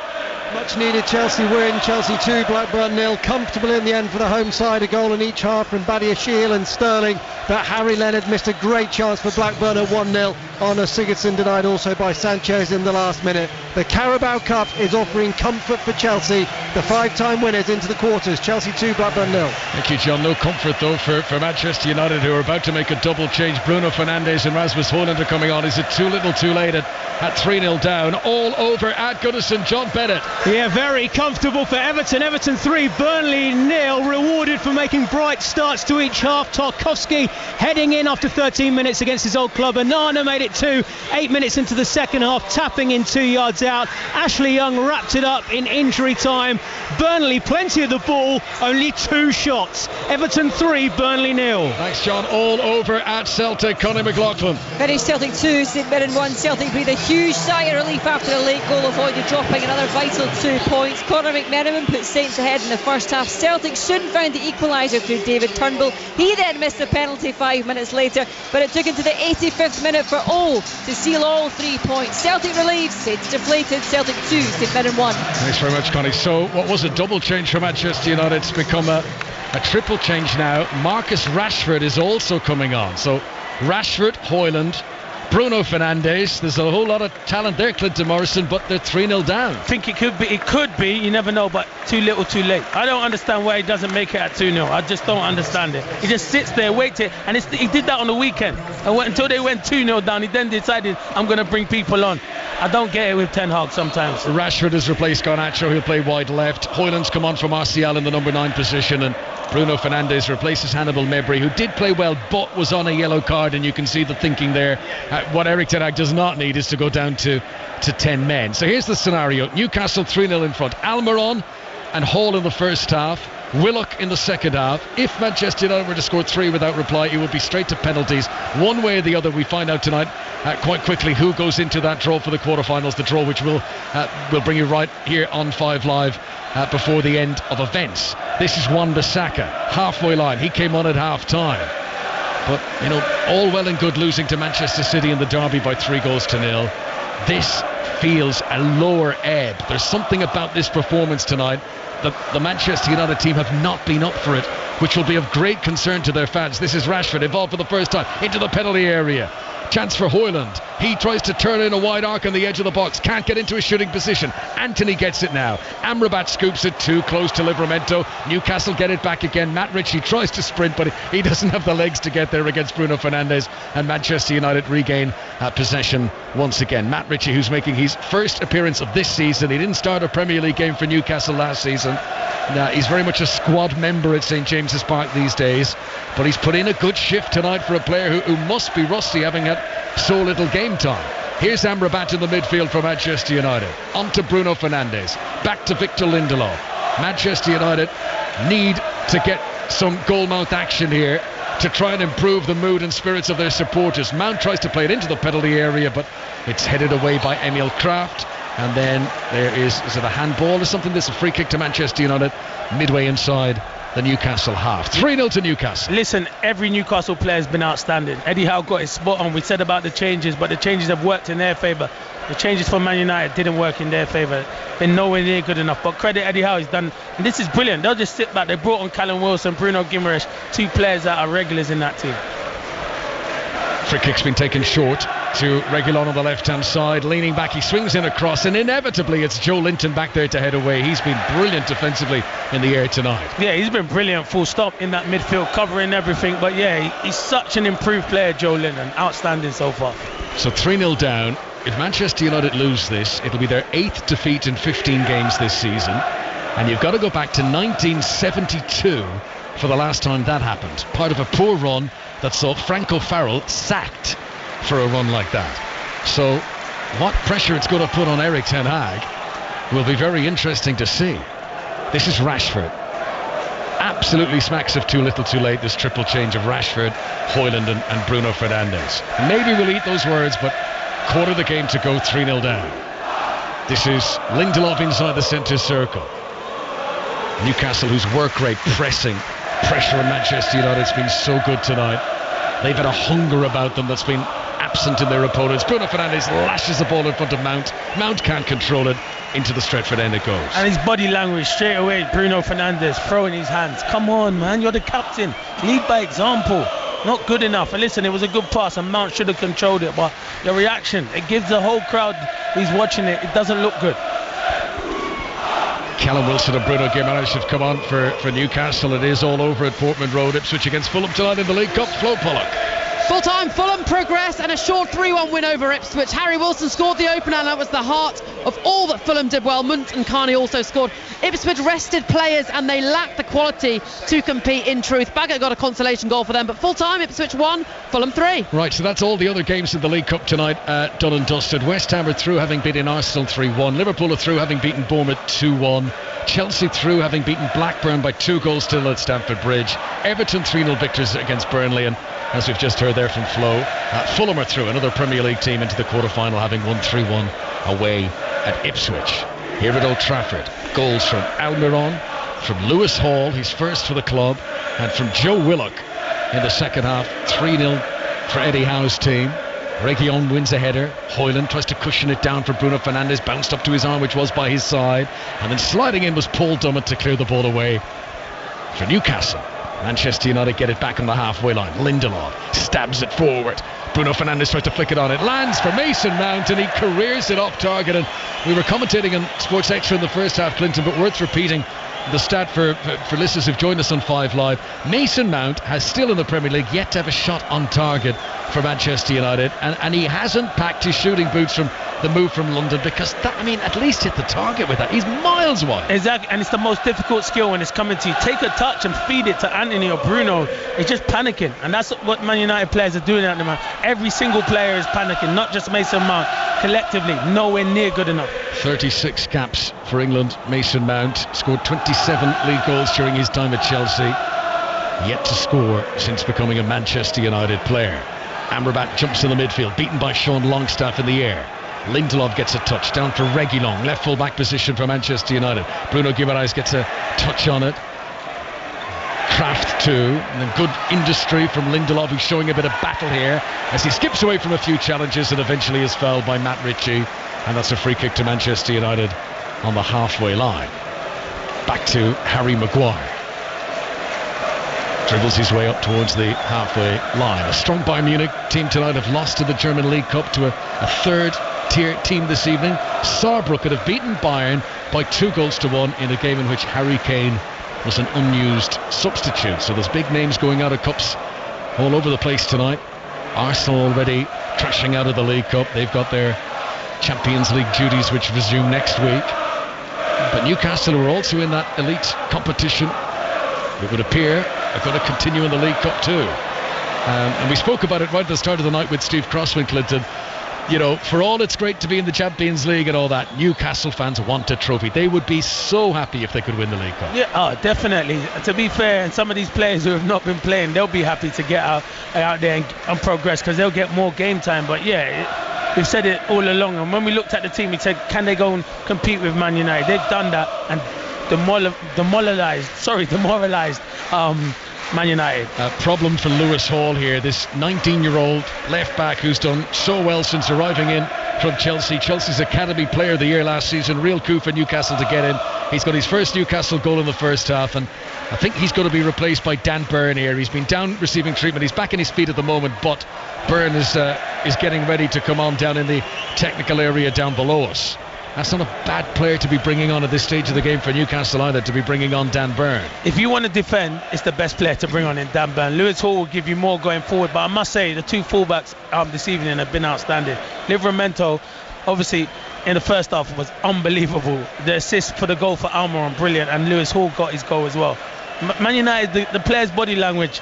much needed Chelsea win. Chelsea 2, Blackburn 0. Comfortable in the end for the home side. A goal in each half from Badiashile and Sterling. But Harry Leonard missed a great chance for Blackburn at 1-0 on a Sigurdsson denied also by Sanchez in the last minute. The Carabao Cup is offering comfort for Chelsea. The 5-time winners into the quarters. Chelsea 2, Blackburn 0. Thank you, John. No comfort though for Manchester United, who are about to make a double change. Bruno Fernandes and Rasmus Højlund are coming on. Is it too little too late at 3-0 down? All over at Goodison. John Bennett. Yeah, very comfortable for Everton. Everton 3, Burnley 0. Rewarded for making bright starts to each half. Tarkowski heading in after 13 minutes against his old club. Anana made it 2, 8 minutes into the second half, tapping in 2 yards out. Ashley Young wrapped it up in injury time. Burnley plenty of the ball, only 2 shots. Everton 3, Burnley 0. Thanks, John. All over at Celtic. Connie McLaughlin. Finished Celtic 2, St Mirren 1. Celtic breathed a huge sigh of relief after a late goal, avoided dropping another vital 2 points. Conor McMenamin put Saints ahead in the first half. Celtic soon found the equaliser through David Turnbull. He then missed the penalty 5 minutes later, but it took him to the 85th minute for Ole to seal all 3 points. Celtic relieved, Saints deflated. Celtic 2, St Mirren 1. Thanks very much, Connie. So what was a double change for Manchester United? It's become a triple change now. Marcus Rashford is also coming on. So Rashford, Højlund, Bruno Fernandes. There's a whole lot of talent there, Clinton Morrison, but they're 3-0 down. I think it could be, you never know, but too little too late. I don't understand why he doesn't make it at 2-0. I just don't understand it. He just sits there, waiting, and he did that on the weekend. And until they went 2-0 down, he then decided, I'm going to bring people on. I don't get it with Ten Hag sometimes. Rashford has replaced Garnacho. He'll play wide left. Højlund's come on for Martial in the number 9 position, and Bruno Fernandes replaces Hannibal Mejbri, who did play well but was on a yellow card, and you can see the thinking there. What Erik ten Hag does not need is to go down to 10 men. So here's the scenario. Newcastle 3-0 in front. Almiron and Hall in the first half. Willock in the second half. If Manchester United were to score 3 without reply, it would be straight to penalties. One way or the other, we find out tonight quite quickly who goes into that draw for the quarterfinals, the draw which will bring you right here on 5 Live before the end of events. This is Wan-Bissaka, halfway line. He came on at half time. But, all well and good losing to Manchester City in the derby by 3-0. This feels a lower ebb. There's something about this performance tonight that the Manchester United team have not been up for it, which will be of great concern to their fans. This is Rashford involved for the first time into the penalty area. Chance for Højlund. He tries to turn in a wide arc on the edge of the box. Can't get into a shooting position. Anthony gets it now. Amrabat scoops it too close to Livramento. Newcastle get it back again. Matt Ritchie tries to sprint, but he doesn't have the legs to get there against Bruno Fernandes. And Manchester United regain possession once again. Matt Ritchie, who's making his first appearance of this season. He didn't start a Premier League game for Newcastle last season. He's very much a squad member at St James's Park these days, but he's put in a good shift tonight for a player who must be rusty, having had so little game time. Here's Amrabat in the midfield for Manchester United. On to Bruno Fernandes. Back to Victor Lindelof. Manchester United need to get some goalmouth action here to try and improve the mood and spirits of their supporters. Mount tries to play it into the penalty area, but it's headed away by Emil Kraft. And then there is it a handball or something? There's a free kick to Manchester United midway inside the Newcastle half. 3-0 to Newcastle. Listen, every Newcastle player has been outstanding. Eddie Howe got his spot on. We said about the changes, but the changes have worked in their favour. The changes for Man United didn't work in their favour. They're nowhere near good enough. But credit Eddie Howe, he's done. And this is brilliant. They'll just sit back. They brought on Callum Wilson, Bruno Guimaraes, 2 players that are regulars in that team. Free kick's been taken short to Reguilon on the left-hand side. Leaning back, he swings in across, and inevitably it's Joe Linton back there to head away. He's been brilliant defensively in the air tonight. Yeah, he's been brilliant, full stop, in that midfield, covering everything. But yeah, he's such an improved player, Joe Linton. Outstanding so far. So 3-0 down. If Manchester United lose this, it'll be their 8th defeat in 15 games this season. And you've got to go back to 1972 for the last time that happened. Part of a poor run that saw Franco Farrell sacked for a run like that. So what pressure it's going to put on Erik ten Hag will be very interesting to see. This is Rashford. Absolutely smacks of too little too late, this triple change of Rashford, Højlund and Bruno Fernandes. Maybe we'll eat those words, but quarter of the game to go, 3-0 down. This is Lindelof inside the centre circle. Newcastle, whose work rate, pressing, pressure on Manchester United has been so good tonight. They've had a hunger about them that's been absent in their opponents. Bruno Fernandes lashes the ball in front of Mount. Mount can't control it. Into the Stretford end it goes. And his body language straight away. Bruno Fernandes throwing his hands. Come on, man, you're the captain. Lead by example. Not good enough. And listen, it was a good pass and Mount should have controlled it, but the reaction, it gives the whole crowd who's watching it doesn't look good. Callum Wilson and Bruno Guimaraes have come on for Newcastle. It is all over at Portman Road. Ipswich against Fulham tonight in the League Cup. Flo Pollock. Full time, Fulham progress and a short 3-1 win over Ipswich. Harry Wilson scored the opener and that was the heart of all that Fulham did well. Munt and Carney also scored. Ipswich rested players and they lacked the quality to compete in truth. Baggett got a consolation goal for them, but full time, Ipswich 1, Fulham 3. Right, so that's all the other games in the League Cup tonight done and dusted. West Ham are through having beaten Arsenal 3-1. Liverpool are through having beaten Bournemouth 2-1. Chelsea through having beaten Blackburn by 2 goals still at Stamford Bridge. Everton 3-0 victors against Burnley, and as we've just heard there from Flo, Fulham are through, another Premier League team into the quarter-final, having won 3-1 away at Ipswich. Here at Old Trafford, goals from Almiron, from Lewis Hall, his first for the club, and from Joe Willock in the second half. 3-0 for Eddie Howe's team. Reguilon wins a header. Højlund tries to cushion it down for Bruno Fernandes, bounced up to his arm, which was by his side, and then sliding in was Paul Dummett to clear the ball away for Newcastle. Manchester United get it back on the halfway line. Lindelof stabs it forward. Bruno Fernandes tries to flick it on. It lands for Mason Mount and he careers it off target. And we were commentating on Sports Extra in the first half, Clinton, but worth repeating the stat for listeners who've joined us on 5 Live. Mason Mount has still in the Premier League yet to have a shot on target for Manchester United, and he hasn't packed his shooting boots from the move from London, because that, I mean, at least hit the target with that. He's miles wide. Exactly, and it's the most difficult skill when it's coming to you. Take a touch and feed it to Anthony or Bruno. It's just panicking, and that's what Man United players are doing at the moment. Every single player is panicking, not just Mason Mount. Collectively, nowhere near good enough. 36 caps for England. Mason Mount scored 27 league goals during his time at Chelsea. Yet to score since becoming a Manchester United player. Amrabat jumps in the midfield, beaten by Sean Longstaff in the air. Lindelof gets a touch down for Reguilon, left full back position for Manchester United. Bruno Guimaraes gets a touch on it. Kraft too, and then good industry from Lindelof, who's showing a bit of battle here as he skips away from a few challenges and eventually is fouled by Matt Ritchie, and that's a free kick to Manchester United on the halfway line. Back to Harry Maguire. Dribbles his way up towards the halfway line. A strong Bayern Munich team tonight have lost in the German League Cup to a third-tier team this evening. Saarbrücken have beaten Bayern by 2-1 in a game in which Harry Kane was an unused substitute. So there's big names going out of cups all over the place tonight. Arsenal already crashing out of the League Cup. They've got their Champions League duties, which resume next week. But Newcastle are also in that elite competition. It would appear are going to continue in the League Cup too. And we spoke about it right at the start of the night with Steve Crossman, Clinton. You know, for all it's great to be in the Champions League and all that, Newcastle fans want a trophy. They would be so happy if they could win the League Cup. Yeah, definitely. To be fair, and some of these players who have not been playing, they'll be happy to get out there and progress, because they'll get more game time. But yeah, we've said it all along. And when we looked at the team, we said, can they go and compete with Man United? They've done that and demoralised Man United. A problem for Lewis Hall here, this 19-year-old left back who's done so well since arriving in from Chelsea. Chelsea's Academy Player of the Year last season. Real coup for Newcastle to get in. He's got his first Newcastle goal in the first half, and I think he's going to be replaced by Dan Burn here. He's been down receiving treatment. He's back in his feet at the moment, but Burn is getting ready to come on down in the technical area down below us. That's not a bad player to be bringing on at this stage of the game for Newcastle either, to be bringing on Dan Burn. If you want to defend, it's the best player to bring on in Dan Burn. Lewis Hall will give you more going forward, but I must say the two fullbacks this evening have been outstanding. Livramento, obviously, in the first half was unbelievable. The assist for the goal for Almiron, brilliant, and Lewis Hall got his goal as well. Man United, the players' body language,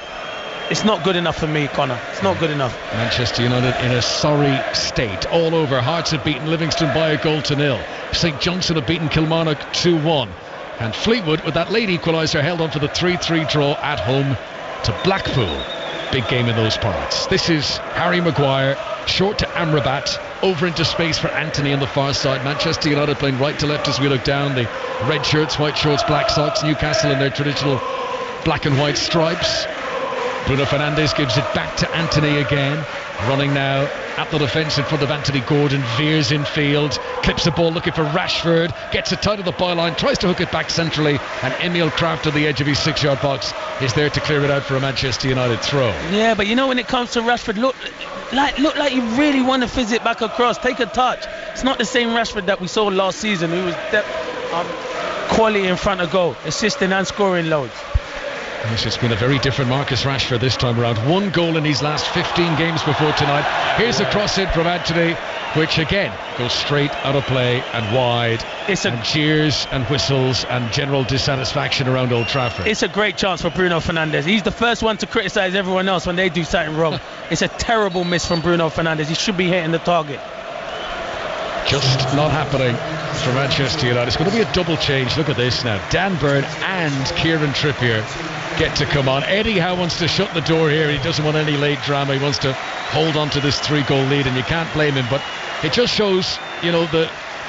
it's not good enough for me, Connor. It's not good enough. Manchester United in a sorry state. All over. Hearts have beaten Livingston by 1-0. St Johnstone have beaten Kilmarnock 2-1. And Fleetwood, with that late equaliser, held on for the 3-3 draw at home to Blackpool. Big game in those parts. This is Harry Maguire, short to Amrabat, over into space for Anthony on the far side. Manchester United playing right to left as we look down. The red shirts, white shorts, black socks. Newcastle in their traditional black and white stripes. Bruno Fernandes gives it back to Anthony again, running now at the defence in front of Anthony Gordon, veers in field, clips the ball looking for Rashford, gets it tight of the byline, tries to hook it back centrally, and Emil Kraft on the edge of his 6-yard box is there to clear it out for a Manchester United throw. Yeah, but you know, when it comes to Rashford, look like you really want to fizz it back across, take a touch. It's not the same Rashford that we saw last season, who was quality in front of goal, assisting and scoring loads. Yes, it's been a very different Marcus Rashford this time around. 1 goal in his last 15 games before tonight. Here's a cross in from Anthony, which again goes straight out of play and wide. And cheers and whistles and general dissatisfaction around Old Trafford. It's a great chance for Bruno Fernandes. He's the first one to criticise everyone else when they do something wrong. It's a terrible miss from Bruno Fernandes. He should be hitting the target. Just not happening for Manchester United. It's going to be a double change. Look at this now. Dan Burn and Kieran Trippier get to come on. Eddie Howe wants to shut the door here. He doesn't want any late drama. He wants to hold on to this 3-goal lead, and you can't blame him. But it just shows, you know, the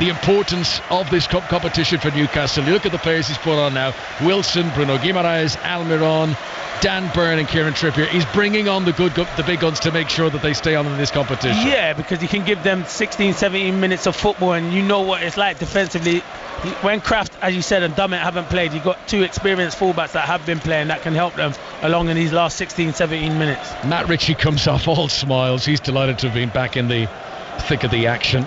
importance of this cup competition for Newcastle. You look at the players he's put on now. Wilson, Bruno Guimaraes, Almiron, Dan Burn and Kieran Trippier. He's bringing on the big guns to make sure that they stay on in this competition. Yeah, because you can give them 16, 17 minutes of football, and you know what it's like defensively. When Kraft, as you said, and Dummett haven't played, you've got 2 experienced fullbacks that have been playing that can help them along in these last 16, 17 minutes. Matt Ritchie comes off all smiles. He's delighted to have been back in the thick of the action.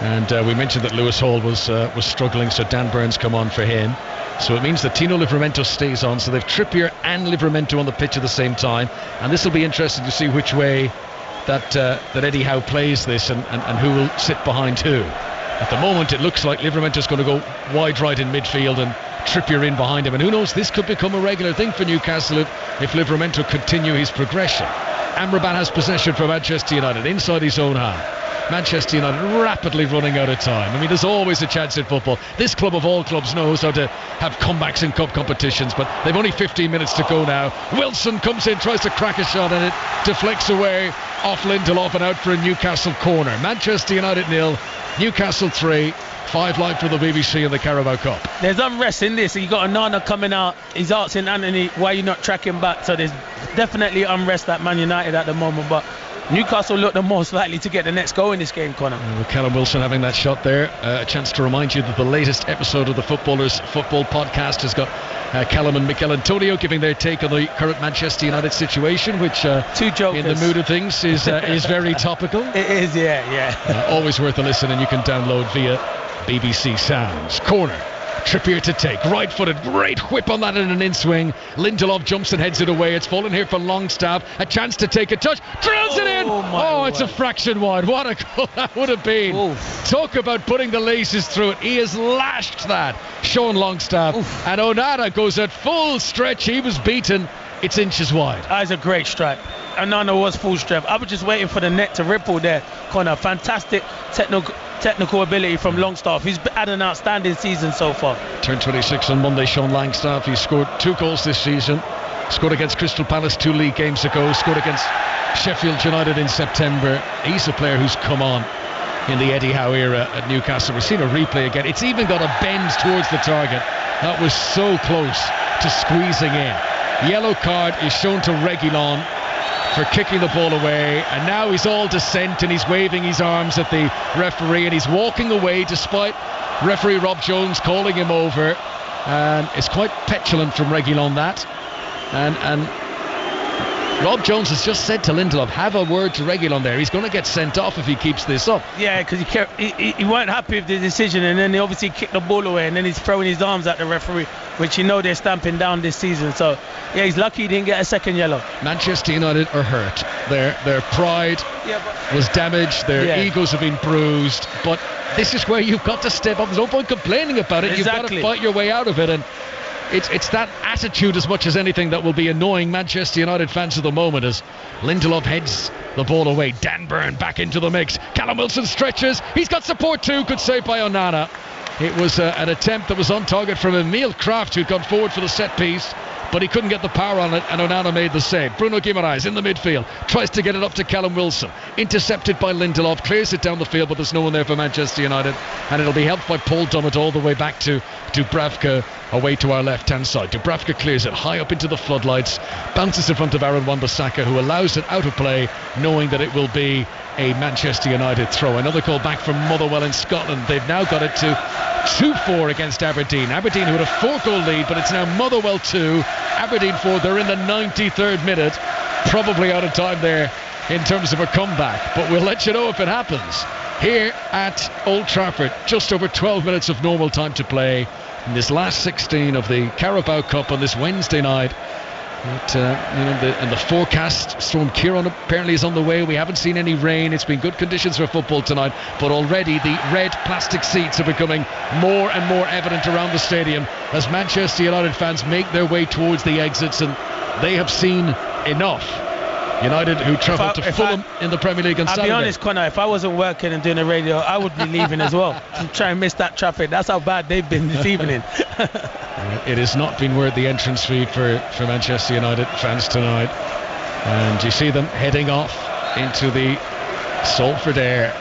And we mentioned that Lewis Hall was struggling, so Dan Burns come on for him. So it means that Tino Livramento stays on. So they've Trippier and Livramento on the pitch at the same time. And this will be interesting to see which way that Eddie Howe plays this and who will sit behind who. At the moment, it looks like Livramento's going to go wide right in midfield and Trippier in behind him. And who knows, this could become a regular thing for Newcastle if Livramento continue his progression. Amrabat has possession for Manchester United inside his own half. Manchester United rapidly running out of time. I mean, there's always a chance in football. This club of all clubs knows how to have comebacks in cup competitions, but they've only 15 minutes to go now. Wilson comes in, tries to crack a shot, and it deflects away off Lindelof and out for a Newcastle corner. Manchester United 0, Newcastle 3. 5 live for the BBC in the Carabao Cup. There's unrest in this. You got Onana coming out. He's asking Anthony, why are you not tracking back? So there's definitely unrest at Man United at the moment, but Newcastle look the most likely to get the next goal in this game, Connor. With Callum Wilson having that shot there. A chance to remind you that the latest episode of the Footballers Football Podcast has got Callum and Mikel Antonio giving their take on the current Manchester United situation, which 2 jokers in the mood of things is very topical. It is, yeah. Always worth a listen, and you can download via BBC Sounds. Corner. Trippier to take, right-footed, great whip on that in an in-swing. Lindelof jumps and heads it away. It's fallen here for Longstaff. A chance to take a touch, drills it in. It's a fraction wide. What a goal that would have been. Oof. Talk about putting the laces through it. He has lashed that, Sean Longstaff. Oof. And Onana goes at full stretch. He was beaten. It's inches wide. That's a great strike. Onana was full strength. I was just waiting for the net to ripple there, Connor. Fantastic technical ability from Longstaff. He's had an outstanding season so far. Turned 26 on Monday, Sean Longstaff. He scored 2 goals this season. Scored against Crystal Palace 2 league games ago. Scored against Sheffield United in September. He's a player who's come on in the Eddie Howe era at Newcastle. We've seen a replay again. It's even got a bend towards the target. That was so close to squeezing in. Yellow card is shown to Reguilon for kicking the ball away, and now he's all dissent and he's waving his arms at the referee and he's walking away despite referee Rob Jones calling him over, and it's quite petulant from Reguilon that, and Rob Jones has just said to Lindelof, have a word to Reguilon there. He's going to get sent off if he keeps this up. Yeah, because he weren't happy with the decision, and then he obviously kicked the ball away, and then he's throwing his arms at the referee, which you know they're stamping down this season. So yeah, he's lucky he didn't get a second yellow. Manchester United are hurt. Their pride was damaged. Their egos have been bruised. But this is where you've got to step up. There's no point complaining about it. Exactly. You've got to fight your way out of it, and it's that attitude as much as anything that will be annoying Manchester United fans at the moment as Lindelof heads the ball away. Dan Burn back into the mix. Callum Wilson stretches. He's got support too. Good save by Onana. It was an attempt that was on target from Emil Kraft, who'd gone forward for the set piece, but he couldn't get the power on it, and Onana made the save. Bruno Guimaraes in the midfield, tries to get it up to Callum Wilson, intercepted by Lindelof, clears it down the field, but there's no one there for Manchester United, and it'll be helped by Paul Dummett all the way back to Dubravka, away to our left-hand side. Dubravka clears it high up into the floodlights, bounces in front of Aaron Wan-Bissaka, who allows it out of play, knowing that it will be a Manchester United throw. Another call back from Motherwell in Scotland. They've now got it to 2-4 against Aberdeen. Aberdeen, who had a 4-goal lead, but it's now Motherwell 2, Aberdeen 4. They're in the 93rd minute, probably out of time there in terms of a comeback, but we'll let you know if it happens. Here at Old Trafford, just over 12 minutes of normal time to play in this last 16 of the Carabao Cup on this Wednesday night. And the forecast, Storm Ciarán apparently is on the way. We haven't seen any rain. It's been good conditions for football tonight, but already the red plastic seats are becoming more and more evident around the stadium as Manchester United fans make their way towards the exits, and they have seen enough. United, who travelled to Fulham in the Premier League on Saturday. I'll be honest, Connor, if I wasn't working and doing the radio, I would be leaving as well. I'm trying to miss that traffic. That's how bad they've been this evening. It has not been worth the entrance fee for Manchester United fans tonight. And you see them heading off into the Salford air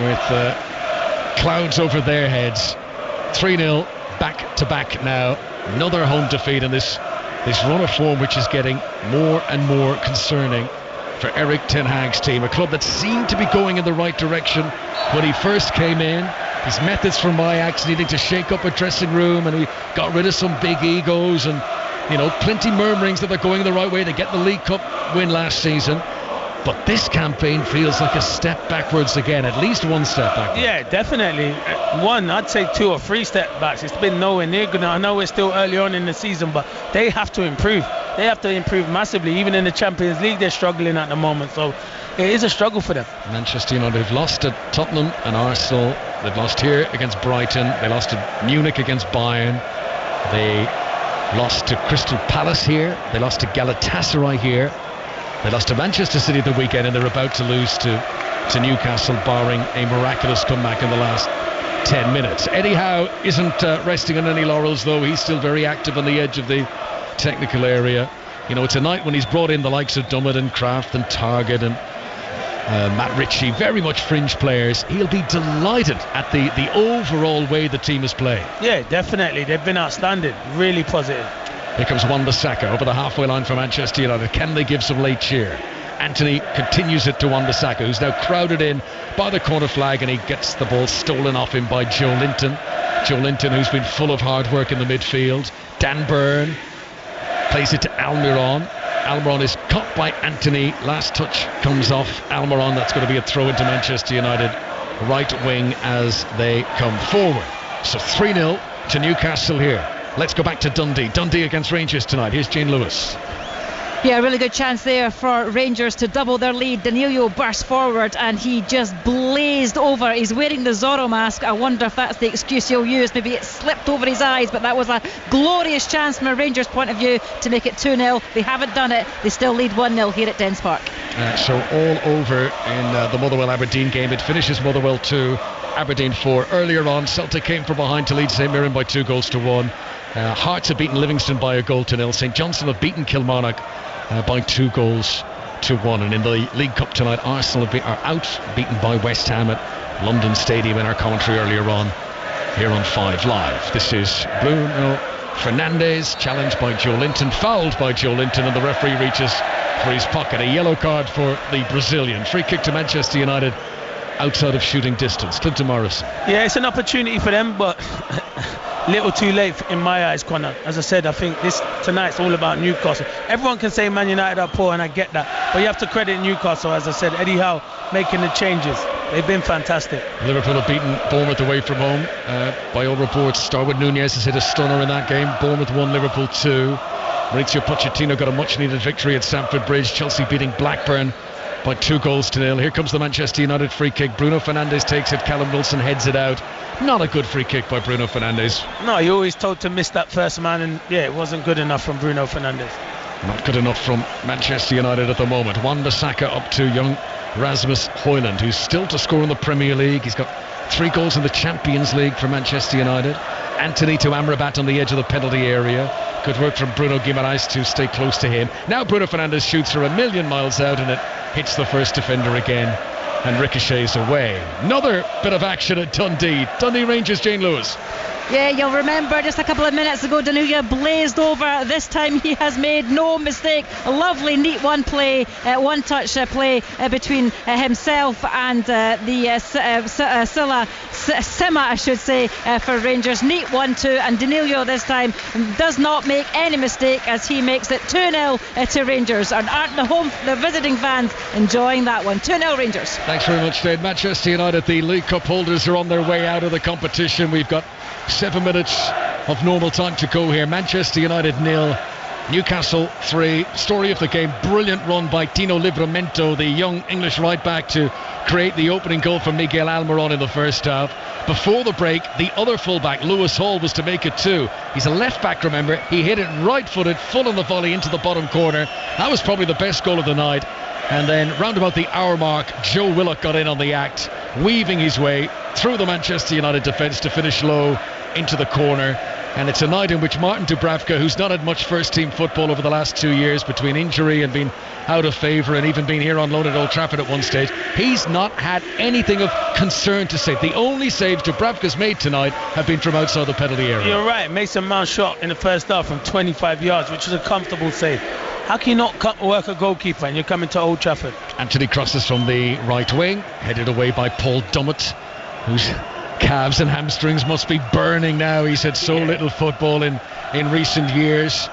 with clouds over their heads. 3-0 back-to-back now. Another home defeat in this run of form, which is getting more and more concerning for Erik ten Hag's team, a club that seemed to be going in the right direction when he first came in. His methods from Ajax, needing to shake up a dressing room, and he got rid of some big egos, and plenty murmurings that they're going the right way. They get the League Cup win last season, but this campaign feels like a step backwards again, at least one step backwards. Yeah, definitely. One, I'd say 2 or 3 step backs. It's been nowhere near good. I know we're still early on in the season, but they have to improve. They have to improve massively. Even in the Champions League, they're struggling at the moment, so it is a struggle for them. Manchester United have lost at Tottenham and Arsenal. They've lost here against Brighton. They lost to Munich against Bayern. They lost to Crystal Palace here. They lost to Galatasaray here. They lost to Manchester City the weekend, and they're about to lose to Newcastle, barring a miraculous comeback in the last 10 minutes. Eddie Howe isn't resting on any laurels, though. He's still very active on the edge of the technical area. It's a night when he's brought in the likes of Dummett and Kraft and Targett and Matt Ritchie, very much fringe players. He'll be delighted at the overall way the team is playing. Yeah, definitely. They've been outstanding. Really positive. Here comes Wan-Bissaka over the halfway line for Manchester United. Can they give some late cheer? Anthony continues it to Wan-Bissaka, who's now crowded in by the corner flag, and he gets the ball stolen off him by Joe Linton. Joe Linton, who's been full of hard work in the midfield. Dan Burn plays it to Almiron. Almiron is caught by Anthony. Last touch comes off Almiron. That's going to be a throw into Manchester United right wing as they come forward. So 3-0 to Newcastle here. Let's go back to Dundee. Dundee against Rangers tonight. Here's Jane Lewis. Yeah, really good chance there for Rangers to double their lead. Danilo burst forward and he just blazed over. He's wearing the Zorro mask. I wonder if that's the excuse he'll use. Maybe it slipped over his eyes, but that was a glorious chance from a Rangers point of view to make it 2-0. They haven't done it. They still lead 1-0 here at Dens Park. So all over in the Motherwell-Aberdeen game. It finishes Motherwell 2, Aberdeen 4. Earlier on, Celtic came from behind to lead St Mirren by 2-1. Hearts have beaten Livingston by 1-0. St Johnstone have beaten Kilmarnock by 2-1. And in the League Cup tonight, Arsenal are out beaten by West Ham at London Stadium. In our commentary earlier on here on 5 Live. This is Bruno Fernandes, challenged by Joe Linton, fouled by Joe Linton, and the referee reaches for his pocket. A yellow card for the Brazilian. Free kick to Manchester United outside of shooting distance. Clinton Morris. Yeah, it's an opportunity for them, but little too late in my eyes, Connor. As I said, I think tonight's all about Newcastle. Everyone can say Man United are poor, and I get that, but you have to credit Newcastle. As I said, Eddie Howe making the changes. They've been fantastic. Liverpool have beaten Bournemouth away from home. By all reports, Darwin Núñez has hit a stunner in that game. Bournemouth 1, Liverpool 2. Mauricio Pochettino got a much needed victory at Stamford Bridge. Chelsea beating Blackburn by 2-0. Here comes the Manchester United free kick. Bruno Fernandes takes it. Callum Wilson heads it out. Not a good free kick by Bruno Fernandes. No, you're always told to miss that first man, and it wasn't good enough from Bruno Fernandes. Not good enough from Manchester United at the moment. Wan-Bissaka up to young Rasmus Højlund, who's still to score in the Premier League. He's got 3 goals in the Champions League for Manchester United. Anthony to Amrabat on the edge of the penalty area. Good work from Bruno Guimaraes to stay close to him. Now Bruno Fernandes shoots her a million miles out, and it hits the first defender again and ricochets away. Another bit of action at Dundee. Dundee Rangers, Jane Lewis. Yeah, you'll remember just a couple of minutes ago, Danuya blazed over. This time he has made no mistake. A lovely, neat one-touch play between himself and Sima, I should say, for Rangers. Neat 1-2, and Danilo this time does not make any mistake as he makes it 2-0 to Rangers. And aren't the visiting fans enjoying that one? 2-0 Rangers. Thanks very much, Dave. Manchester United, the League Cup holders, are on their way out of the competition. We've got 7 minutes of normal time to go here. Manchester United 0, Newcastle 3. Story of the game, brilliant run by Tino Livramento, the young English right back, to create the opening goal for Miguel Almiron in the first half. Before the break, the other fullback, Lewis Hall, was to make it 2. He's a left back, remember. He hit it right-footed, full on the volley into the bottom corner. That was probably the best goal of the night. And then round about the hour mark, Joe Willock got in on the act, weaving his way through the Manchester United defence to finish low into the corner. And it's a night in which Martin Dubravka, who's not had much first-team football over the last 2 years between injury and being out of favour and even being here on loan at Old Trafford at one stage, he's not had anything of concern to save. The only saves Dubravka's made tonight have been from outside the penalty area. You're right. Mason Mount shot in the first half from 25 yards, which was a comfortable save. How can you not work a goalkeeper and you're coming to Old Trafford? Anthony crosses from the right wing, headed away by Paul Dummett, whose calves and hamstrings must be burning now. He's had so little football in recent years.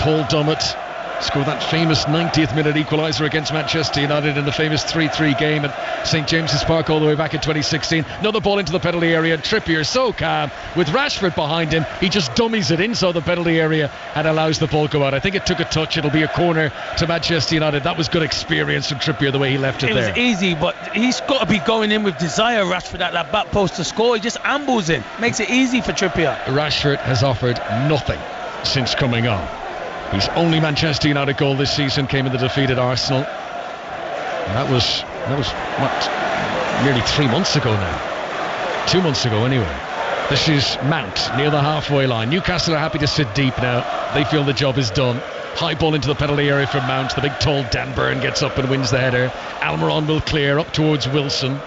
Paul Dummett scored that famous 90th minute equaliser against Manchester United in the famous 3-3 game at St James's Park all the way back in 2016. Another ball into the penalty area. Trippier so calm with Rashford behind him. He just dummies it inside the penalty area and allows the ball to go out. I think it took a touch. It'll be a corner to Manchester United. That was good experience from Trippier, the way he left it there. It was easy, but he's got to be going in with desire, Rashford, at that back post to score. He just ambles in. Makes it easy for Trippier. Rashford has offered nothing since coming on. His only Manchester United goal this season came in the defeat at Arsenal. And that was what, nearly 3 months ago now. 2 months ago anyway. This is Mount near the halfway line. Newcastle are happy to sit deep now. They feel the job is done. High ball into the penalty area from Mount. The big tall Dan Burn gets up and wins the header. Almiron will clear up towards Wilson,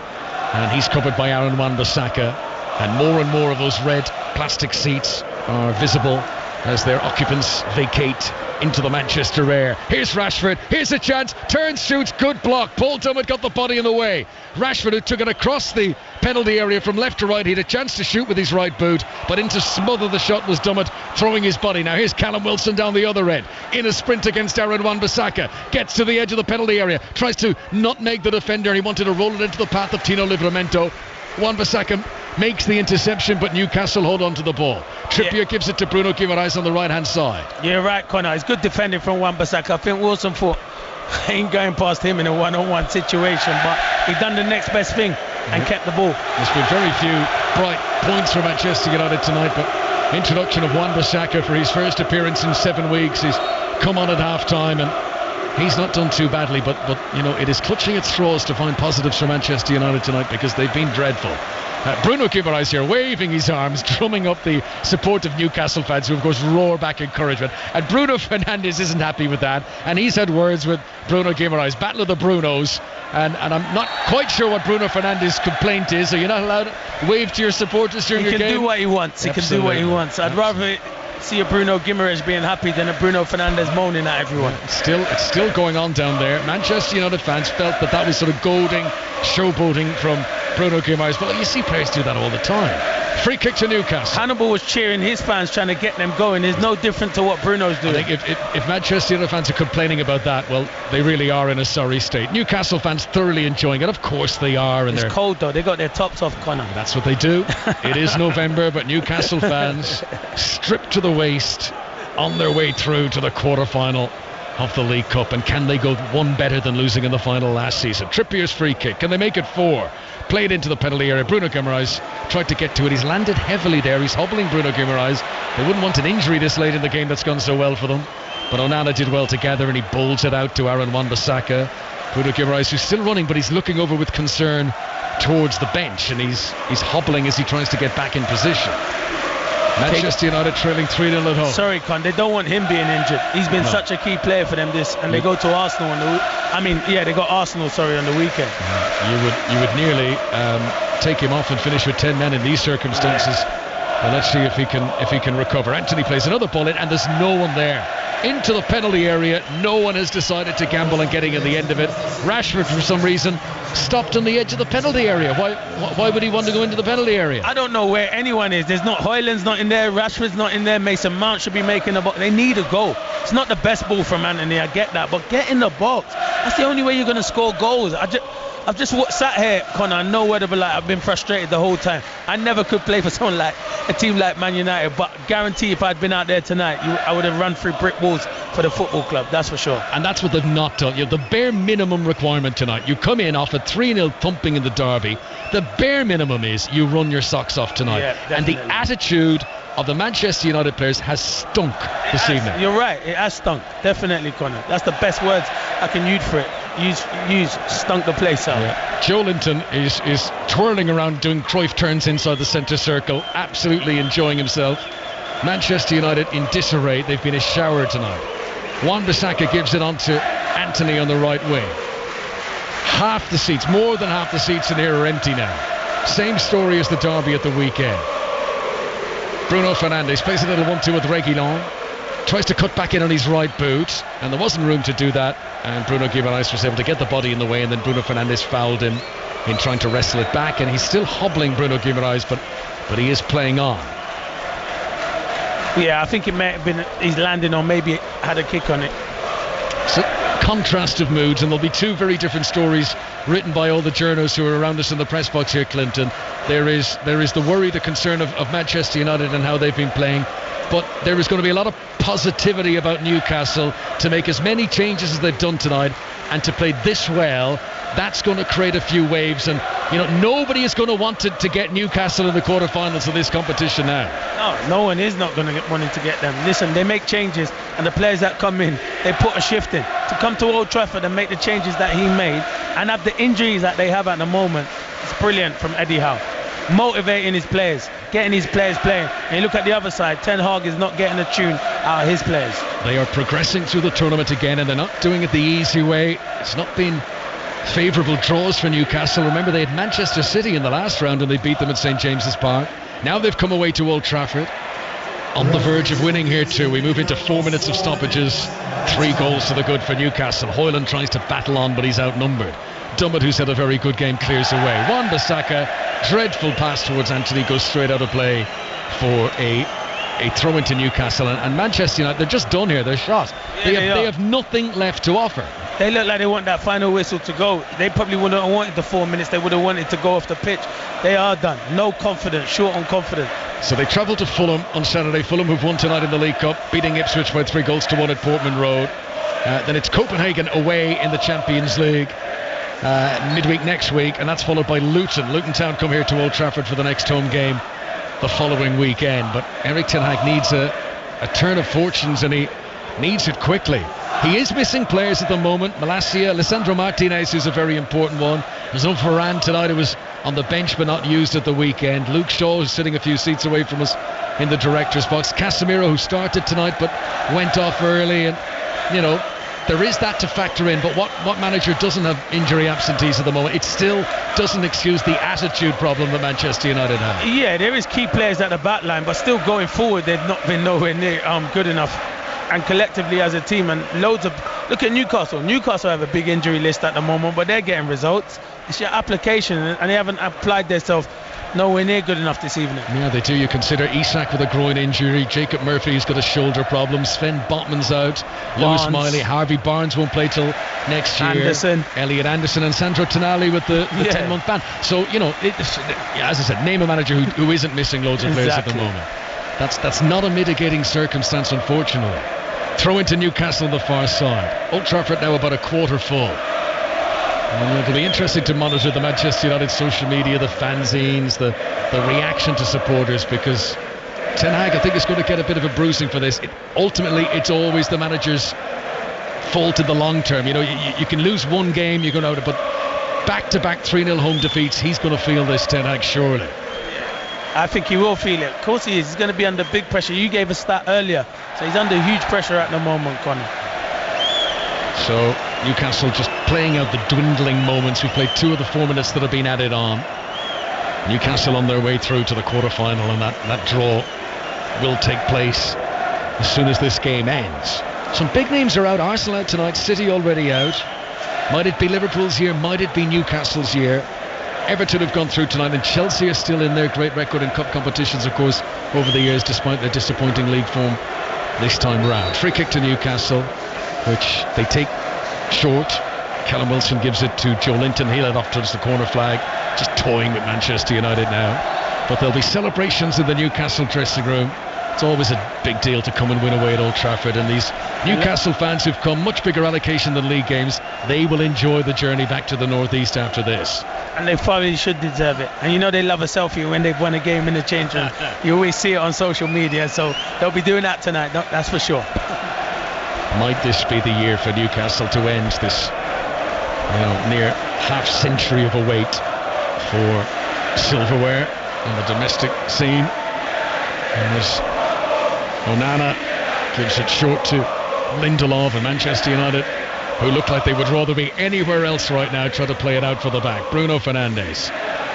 and he's covered by Aaron Wan-Bissaka. And more of those red plastic seats are visible as their occupants vacate into the Manchester air. Here's Rashford, here's a chance, turns, shoots, good block. Paul Dummett got the body in the way. Rashford, who took it across the penalty area from left to right, he had a chance to shoot with his right boot, but in to smother the shot was Dummett, throwing his body. Now here's Callum Wilson down the other end, in a sprint against Aaron Wan-Bissaka, gets to the edge of the penalty area, tries to nutmeg the defender. He wanted to roll it into the path of Tino Livramento. Wan-Bissaka makes the interception, but Newcastle hold on to the ball. Trippier gives it to Bruno Guimaraes on the right hand side. You're right, Connor. It's good defending from Wan-Bissaka. I think Wilson thought he ain't going past him in a one-on-one situation, but he done the next best thing and kept the ball. There's been very few bright points for Manchester United tonight, but introduction of Wan-Bissaka for his first appearance in 7 weeks. He's come on at half-time and he's not done too badly, but you know, it is clutching at straws to find positives for Manchester United tonight because they've been dreadful. Bruno Guimaraes here waving his arms, drumming up the support of Newcastle fans, who of course roar back encouragement, and Bruno Fernandes isn't happy with that, and he's had words with Bruno Guimaraes. Battle of the Brunos, and I'm not quite sure what Bruno Fernandes' complaint is. Are you not allowed to wave to your supporters during your game? He can do what he wants. He can do what he wants. I'd rather see a Bruno Guimaraes being happy than a Bruno Fernandes moaning at everyone. It's still going on down there. Manchester United fans felt that was sort of goading, showboating from Bruno Guimaraes, but you see players do that all the time. Free kick to Newcastle. Hannibal was cheering his fans, trying to get them going. It's no different to what Bruno's doing. I think if Manchester United fans are complaining about that, well, they really are in a sorry state. Newcastle fans thoroughly enjoying it. Of course they are. And it's cold though. They got their tops off, Connor. That's what they do. It is November, but Newcastle fans stripped to the waist on their way through to the quarter-final of the League Cup, and can they go one better than losing in the final last season? Trippier's free kick, can they make it 4? Played into the penalty area. Bruno Guimaraes tried to get to it. He's landed heavily there. He's hobbling Bruno Guimaraes. They wouldn't want an injury this late in the game that's gone so well for them. But Onana did well together, and he bowls it out to Aaron Wan-Bissaka. Bruno Guimaraes, who's still running, but he's looking over with concern towards the bench, and he's hobbling as he tries to get back in position. Manchester United trailing 3-0 at home. Sorry, Con, they don't want him being injured. He's been such a key player for them and they go to Arsenal on the they got Arsenal on the weekend. You would nearly take him off and finish with 10 men in these circumstances. Well, let's see if he can recover. Anthony plays another ball in, and there's no one there. Into the penalty area, no one has decided to gamble on getting in the end of it. Rashford, for some reason, stopped on the edge of the penalty area. Why would he want to go into the penalty area? I don't know where anyone is. There's not Højlund's not in there, Rashford's not in there, Mason Mount should be making the box. They need a goal. It's not the best ball from Anthony, I get that, but get in the box. That's the only way you're going to score goals. I've just sat here, Connor, I know what it'll be like. I've been frustrated the whole time. I never could play for someone like a team like Man United, but guarantee if I'd been out there tonight, I would have run through brick walls for the football club, that's for sure. And that's what they've not done. The bare minimum requirement tonight, you come in off a 3-0 thumping in the derby, the bare minimum is you run your socks off tonight. Yeah, and the attitude of the Manchester United players has stunk this evening. You're right, it has stunk, definitely, Connor. That's the best words I can use for it. Use stunk the place out. Yeah. Joe Linton is twirling around doing Cruyff turns inside the centre circle, absolutely enjoying himself. Manchester United in disarray. They've been a shower tonight. Wan-Bissaka gives it on to Anthony on the right wing. Half the seats, more than half the seats in here are empty now. Same story as the derby at the weekend. Bruno Fernandes plays a little 1-2 with Reguilon. Tries to cut back in on his right boot, and there wasn't room to do that, and Bruno Guimaraes was able to get the body in the way, and then Bruno Fernandes fouled him in trying to wrestle it back, and he's still hobbling Bruno Guimaraes, but he is playing on. Yeah, I think it may have been he's landing on, maybe had a kick on it. So contrast of moods, and there'll be two very different stories written by all the journalists who are around us in the press box here, Clinton. There is the worry, the concern of Manchester United and how they've been playing, but there is going to be a lot of positivity about Newcastle to make as many changes as they've done tonight and to play this well. That's going to create a few waves, and nobody is going to want to get Newcastle in the quarterfinals of this competition now. No one is not going to wanting to get them. Listen, they make changes, and the players that come in, they put a shift in. To come to Old Trafford and make the changes that he made and have the injuries that they have at the moment, it's brilliant from Eddie Howe. Motivating his players, getting his players playing. And you look at the other side, Ten Hag is not getting a tune out of his players. They are progressing through the tournament again, and they're not doing it the easy way. It's not been favourable draws for Newcastle. Remember, they had Manchester City in the last round and they beat them at St James's Park. Now they've come away to Old Trafford, on the verge of winning here too. We move into 4 minutes of stoppages. 3 goals to the good for Newcastle. Højlund tries to battle on, but he's outnumbered. Dummett, who's had a very good game, clears away. Wan-Bissaka, dreadful pass towards Anthony, goes straight out of play for a throw into Newcastle. And Manchester United, they're just done here. They're shot. They have nothing left to offer. They look like they want that final whistle to go. They probably wouldn't have wanted the 4 minutes. They would have wanted to go off the pitch. They are done. No confidence, short on confidence. So they travel to Fulham on Saturday. Fulham, who've won tonight in the League Cup, beating Ipswich by 3-1 at Portman Road. Then it's Copenhagen away in the Champions League midweek next week, and that's followed by Luton. Luton Town come here to Old Trafford for the next home game the following weekend. But Erik ten Hag needs a turn of fortunes, and he needs it quickly. He is missing players at the moment. Malacia, Lisandro Martinez, who's a very important one. There's no Varane tonight, who was on the bench but not used at the weekend. Luke Shaw, who's sitting a few seats away from us in the director's box. Casemiro, who started tonight but went off early, and there is that to factor in. But what manager doesn't have injury absentees at the moment? It still doesn't excuse the attitude problem that Manchester United have. Yeah, there is key players at the back line, but still going forward, they've not been nowhere near good enough. And collectively as a team, and look at Newcastle. Newcastle have a big injury list at the moment, but they're getting results. It's your application, and they haven't applied themselves nowhere near good enough this evening. Yeah, they do. You consider Isak with a groin injury, Jacob Murphy's got a shoulder problem, Sven Botman's out, Lewis Miley, Harvey Barnes won't play till next year, Anderson. Elliot Anderson, and Sandro Tonali with the 10-month ban. So as I said, name a manager who isn't missing loads of players at the moment. That's not a mitigating circumstance, unfortunately. Throw into Newcastle on the far side. Old Trafford now about a quarter full. And it'll be interesting to monitor the Manchester United social media, the fanzines, the reaction to supporters, because Ten Hag, I think, is going to get a bit of a bruising for this. Ultimately, it's always the manager's fault in the long term. You know, you can lose one game, you're going out, but back-to-back 3-0 home defeats, he's going to feel this, Ten Hag, surely. I think he will feel it. Of course he is. He's going to be under big pressure. You gave a stat earlier, so he's under huge pressure at the moment, Conor. So Newcastle just playing out the dwindling moments. We've played 2 of the 4 minutes that have been added on. Newcastle on their way through to the quarter-final, and that draw will take place as soon as this game ends. Some big names are out. Arsenal out tonight, City already out. Might it be Liverpool's year? Might it be Newcastle's year? Everton have gone through tonight, and Chelsea are still in their great record in cup competitions, of course, over the years, despite their disappointing league form this time round. Free kick to Newcastle, which they take short. Callum Wilson gives it to Joe Linton. He'll head off towards the corner flag, just toying with Manchester United now. But there'll be celebrations in the Newcastle dressing room. It's always a big deal to come and win away at Old Trafford, and these Newcastle fans who've come, much bigger allocation than league games, they will enjoy the journey back to the northeast after this. And they probably should deserve it. And you know they love a selfie when they've won a game in the change room. You always see it on social media, so they'll be doing that tonight, that's for sure. Might this be the year for Newcastle to end this near half-century of a wait for silverware on the domestic scene? And as Onana gives it short to Lindelof, and Manchester United, who look like they would rather be anywhere else right now, try to play it out for the back. Bruno Fernandes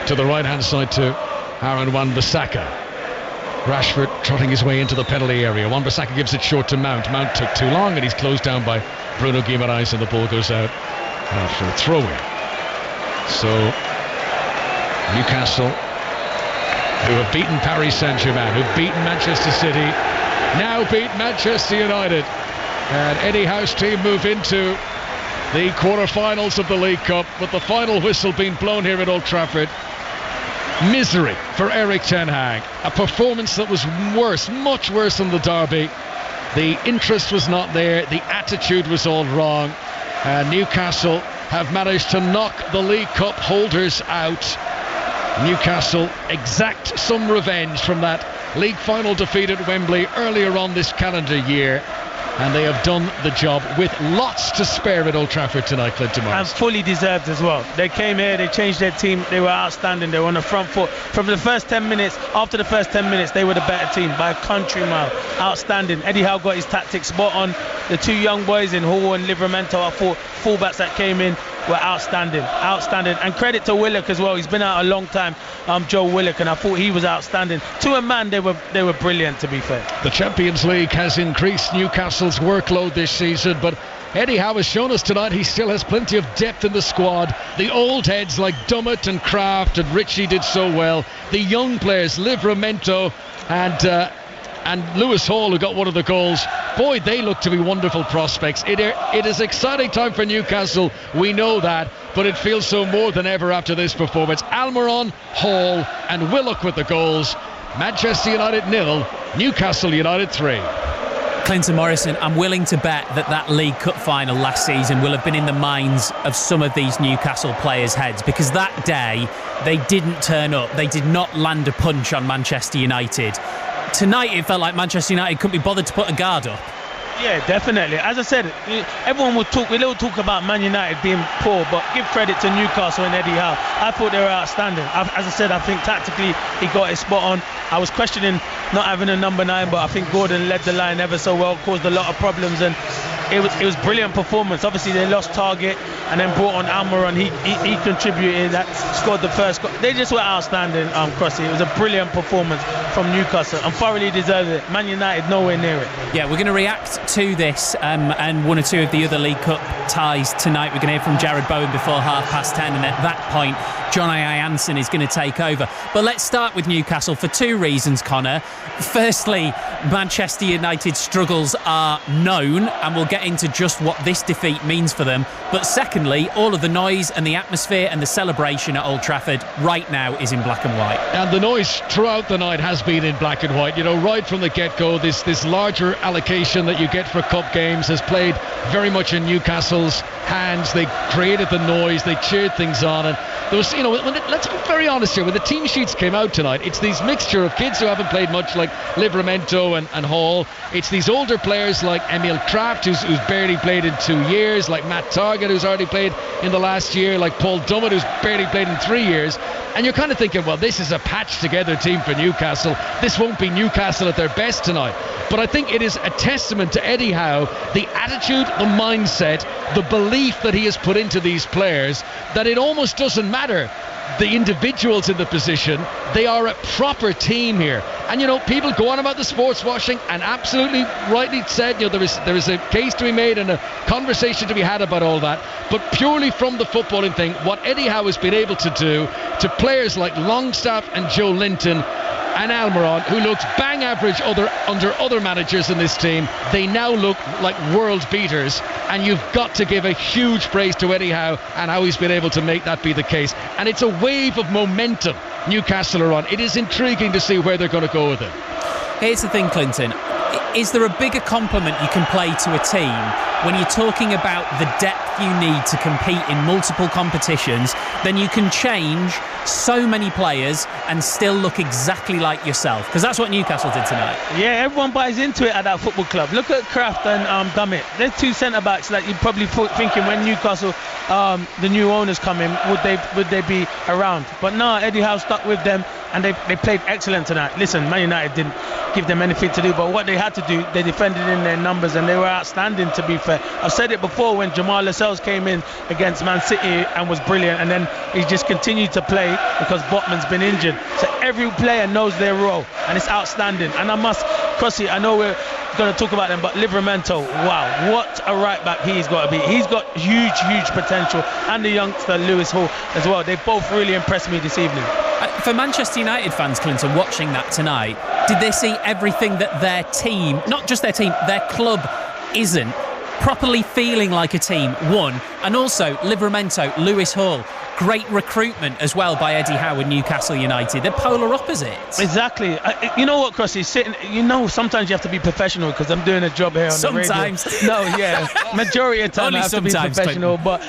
to the right-hand side to Aaron Wan-Bissaka. Rashford trotting his way into the penalty area. Wan-Bissaka gives it short to Mount. Mount took too long, and he's closed down by Bruno Guimaraes, and the ball goes out for a throw-in. So Newcastle, who have beaten Paris Saint-Germain, who've beaten Manchester City, now beat Manchester United. And Eddie Howe's team move into the quarter-finals of the League Cup, with the final whistle being blown here at Old Trafford. Misery for Erik ten Hag. A performance that was worse, much worse than the derby. The interest was not there, the attitude was all wrong. Newcastle have managed to knock the League Cup holders out. Newcastle exact some revenge from that league final defeat at Wembley earlier on this calendar year, and they have done the job with lots to spare at Old Trafford tonight, Clinton Morris. And fully deserved as well. They came here, they changed their team, they were outstanding, they were on the front foot from the first 10 minutes. After the first 10 minutes, they were the better team by a country mile. Outstanding. Eddie Howe got his tactics spot on. The 2 young boys in Hall and Livramento, I thought fullbacks that came in were outstanding. And credit to Willock as well. He's been out a long time, Joe Willock, and I thought he was outstanding. To a man, they were brilliant, to be fair. The Champions League has increased Newcastle's workload this season, but Eddie Howe has shown us tonight he still has plenty of depth in the squad. The old heads like Dummett and Kraft and Ritchie did so well. The young players, Livramento and Lewis Hall, who got one of the goals, boy, they look to be wonderful prospects. It is exciting time for Newcastle, we know that, but it feels so more than ever after this performance. Almiron, Hall and Willock with the goals. Manchester United 0, Newcastle United 3. Clinton Morrison, I'm willing to bet that League Cup final last season will have been in the minds of some of these Newcastle players' heads, because that day they didn't turn up, they did not land a punch on Manchester United. Tonight it felt like Manchester United couldn't be bothered to put a guard up. Yeah, definitely. As I said, everyone will talk. We'll talk about Man United being poor, but give credit to Newcastle and Eddie Howe. I thought they were outstanding. As I said, I think tactically he got it spot on. I was questioning not having a number 9, but I think Gordon led the line ever so well, caused a lot of problems, and it was brilliant performance. Obviously they lost target and then brought on Almiron. He contributed, that scored the first goal. They just were outstanding, Crossy. It was a brilliant performance from Newcastle and thoroughly deserved it. Man United nowhere near it. Yeah, we're going to react to this and one or two of the other League Cup ties tonight. We're going to hear from Jared Bowen before 10:30, and at that point John Jansen is going to take over. But let's start with Newcastle for two reasons, Connor. Firstly, Manchester United's struggles are known, and we'll get into just what this defeat means for them. But secondly, all of the noise and the atmosphere and the celebration at Old Trafford right now is in black and white. And the noise throughout the night has been in black and white. You know, right from the get-go, this larger allocation that you get for cup games has played very much in Newcastle's hands. They created the noise, they cheered things on, and there was, you know, let's be very honest here, when the team sheets came out tonight, it's these mixture of kids who haven't played much, like Livramento and Hall. It's these older players like Emil Kraft, who's barely played in 2 years, like Matt Target, who's already played in the last year, like Paul Dummett, who's barely played in 3 years. And you're kind of thinking, well, this is a patched together team for Newcastle. This won't be Newcastle at their best tonight. But I think it is a testament to Eddie Howe, the attitude, the mindset, the belief that he has put into these players, that it almost doesn't matter the individuals in the position. They are a proper team here. And, you know, people go on about the sports washing, and absolutely rightly said, you know, there is a case to be made and a conversation to be had about all that. But purely from the footballing thing, what Eddie Howe has been able to do to players like Longstaff and Joe Linton and Almiron, who looked bang average under other managers in this team, they now look like world beaters. And you've got to give a huge praise to Eddie Howe and how he's been able to make that be the case. And it's a wave of momentum Newcastle are on. It is intriguing to see where they're going to go with it. Here's the thing, Clinton. Is there a bigger compliment you can play to a team when you're talking about the depth you need to compete in multiple competitions? Then you can change so many players and still look exactly like yourself, because that's what Newcastle did tonight. Yeah, everyone buys into it at that football club. Look at Kraft and Dummett. They're two centre-backs that you're probably thinking when Newcastle, the new owners come in, would they be around? But no, Eddie Howe stuck with them, and they played excellent tonight. Listen, Man United didn't give them anything to do, but what they had to do, they defended in their numbers, and they were outstanding, to be fair. I've said it before, when Jamal Lascelles came in against Man City and was brilliant, and then he just continued to play because Botman's been injured. So every player knows their role, and it's outstanding. And I must, Crossy, I know we're going to talk about them, but Livramento, wow, what a right back he's got to be. He's got huge potential, and the youngster Lewis Hall as well. They both really impressed me this evening. For Manchester United fans, Clinton, watching that tonight, did they see everything that their team, not just their team, their club isn't, properly feeling like a team? One, and also Livramento, Lewis Hall, great recruitment as well by Eddie Howe and Newcastle United. They're polar opposites. Exactly. You know what, Crossy? Sometimes you have to be professional, because I'm doing a job here on the radio. Sometimes. No, yeah. Majority of the time I have to be professional. But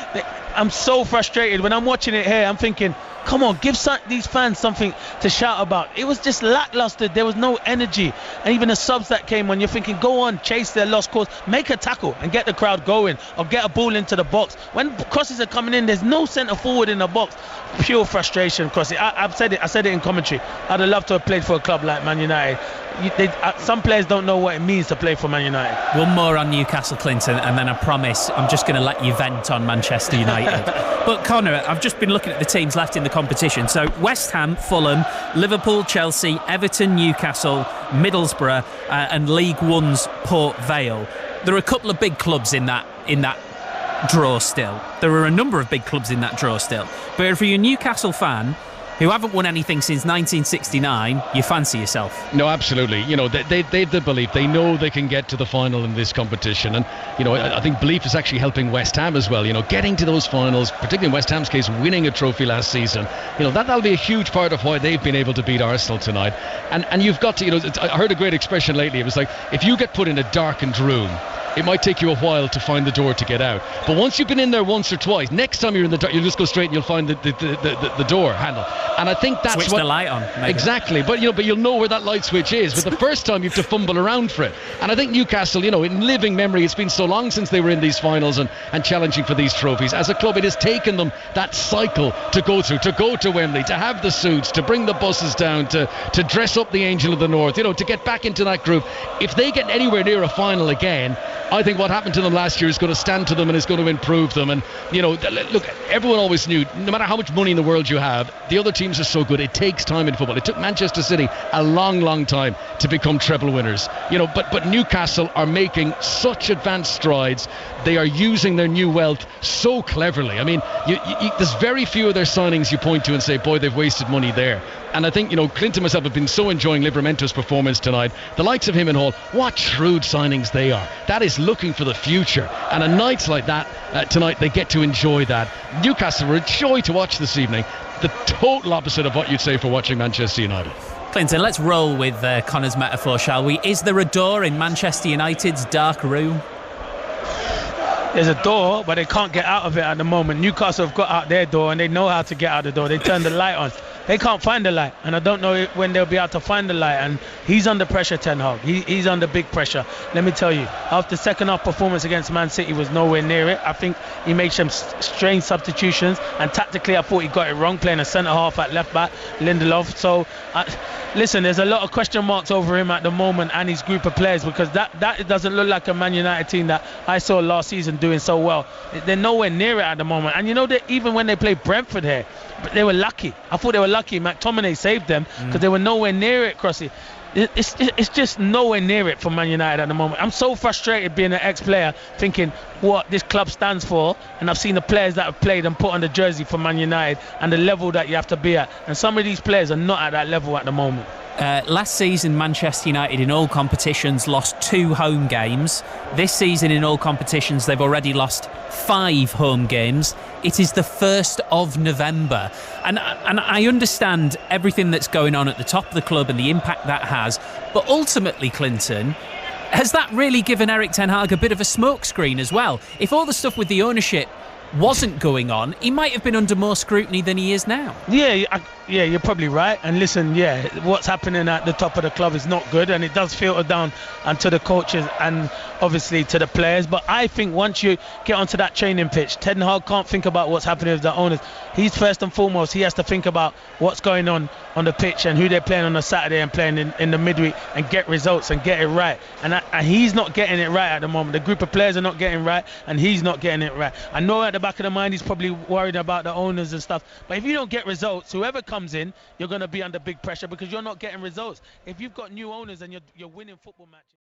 I'm so frustrated. When I'm watching it here, I'm thinking, come on, give these fans something to shout about. It was just lackluster. There was no energy. And even the subs that came on, you're thinking, go on, chase their lost cause, make a tackle and get the crowd going, or get a ball into the box. When crosses are coming in, there's no centre forward in the box. Pure frustration, Crossy. I said it in commentary. I'd have loved to have played for a club like Man United. Some players don't know what it means to play for Man United. One more on Newcastle, Clinton, and then I promise I'm just going to let you vent on Manchester United. But Connor, I've just been looking at the teams left in the competition. So West Ham, Fulham, Liverpool, Chelsea, Everton, Newcastle, Middlesbrough, and League One's Port Vale. There are a couple of big clubs in that draw still. There are a number of big clubs in that draw still. But if you're a Newcastle fan who haven't won anything since 1969, you fancy yourself. No, absolutely. You know, they've the belief. They know they can get to the final in this competition. And, you know, I think belief is actually helping West Ham as well. You know, getting to those finals, particularly in West Ham's case, winning a trophy last season. You know, that'll be a huge part of why they've been able to beat Arsenal tonight. And you've got to, you know, I heard a great expression lately. It was like, if you get put in a darkened room, it might take you a while to find the door to get out. But once you've been in there once or twice, next time you're in the dark, you'll just go straight and you'll find the door handle. And I think that's switch the light on. Maybe. Exactly. But you'll know where that light switch is. But the first time you have to fumble around for it. And I think Newcastle, you know, in living memory, it's been so long since they were in these finals and challenging for these trophies. As a club, it has taken them that cycle to go through, to go to Wembley, to have the suits, to bring the buses down, to dress up the Angel of the North, you know, to get back into that group. If they get anywhere near a final again, I think what happened to them last year is going to stand to them and is going to improve them. And, you know, look, everyone always knew, no matter how much money in the world you have, the other team teams are so good. It takes time in football. It took Manchester City a long time to become treble winners. But Newcastle are making such advanced strides. They are using their new wealth so cleverly. I mean, there's very few of their signings you point to and say, boy, they've wasted money there. And I think, Clint and myself have been so enjoying Livramento's performance tonight. The likes of him and Hall, what shrewd signings they are. That is looking for the future. And on nights like that, tonight, they get to enjoy that. Newcastle were a joy to watch this evening. The total opposite of what you'd say for watching Manchester United. Clinton, let's roll with Connor's metaphor, shall we? Is there a door in Manchester United's dark room? There's a door, but they can't get out of it at the moment. Newcastle have got out their door, and they know how to get out the door. They turn the light on. They can't find the light, and I don't know when they'll be able to find the light. And he's under pressure, Ten Hag. He's under big pressure. Let me tell you, after second half performance against Man City was nowhere near it. I think he made some strange substitutions, and tactically I thought he got it wrong, playing a centre half at left back, Lindelof. So listen, there's a lot of question marks over him at the moment and his group of players, because that doesn't look like a Man United team that I saw last season doing so well. They're nowhere near it at the moment. And that even when they played Brentford here, they were lucky. I thought they were lucky. McTominay saved them because they were nowhere near it, Crossy. It's just nowhere near it for Man United at the moment. I'm so frustrated being an ex-player, thinking what this club stands for, and I've seen the players that have played and put on the jersey for Man United and the level that you have to be at, and some of these players are not at that level at the moment. Last season, Manchester United in all competitions lost 2 home games. This season in all competitions, they've already lost 5 home games. It is the 1st of November. And I understand everything that's going on at the top of the club and the impact that has. But ultimately, Clinton, has that really given Erik ten Hag a bit of a smokescreen as well? If all the stuff with the ownership wasn't going on, he might have been under more scrutiny than he is now. Yeah, you're probably right. And listen, what's happening at the top of the club is not good, and it does filter down to the coaches and obviously to the players. But I think once you get onto that training pitch, Ten Hag can't think about what's happening with the owners. He's first and foremost, he has to think about what's going on the pitch and who they're playing on a Saturday and playing in the midweek, and get results and get it right. And he's not getting it right at the moment. The group of players are not getting right, and he's not getting it right. I know at the back of the mind he's probably worried about the owners and stuff, but if you don't get results, whoever comes in, you're going to be under big pressure because you're not getting results. If you've got new owners and you're winning football matches.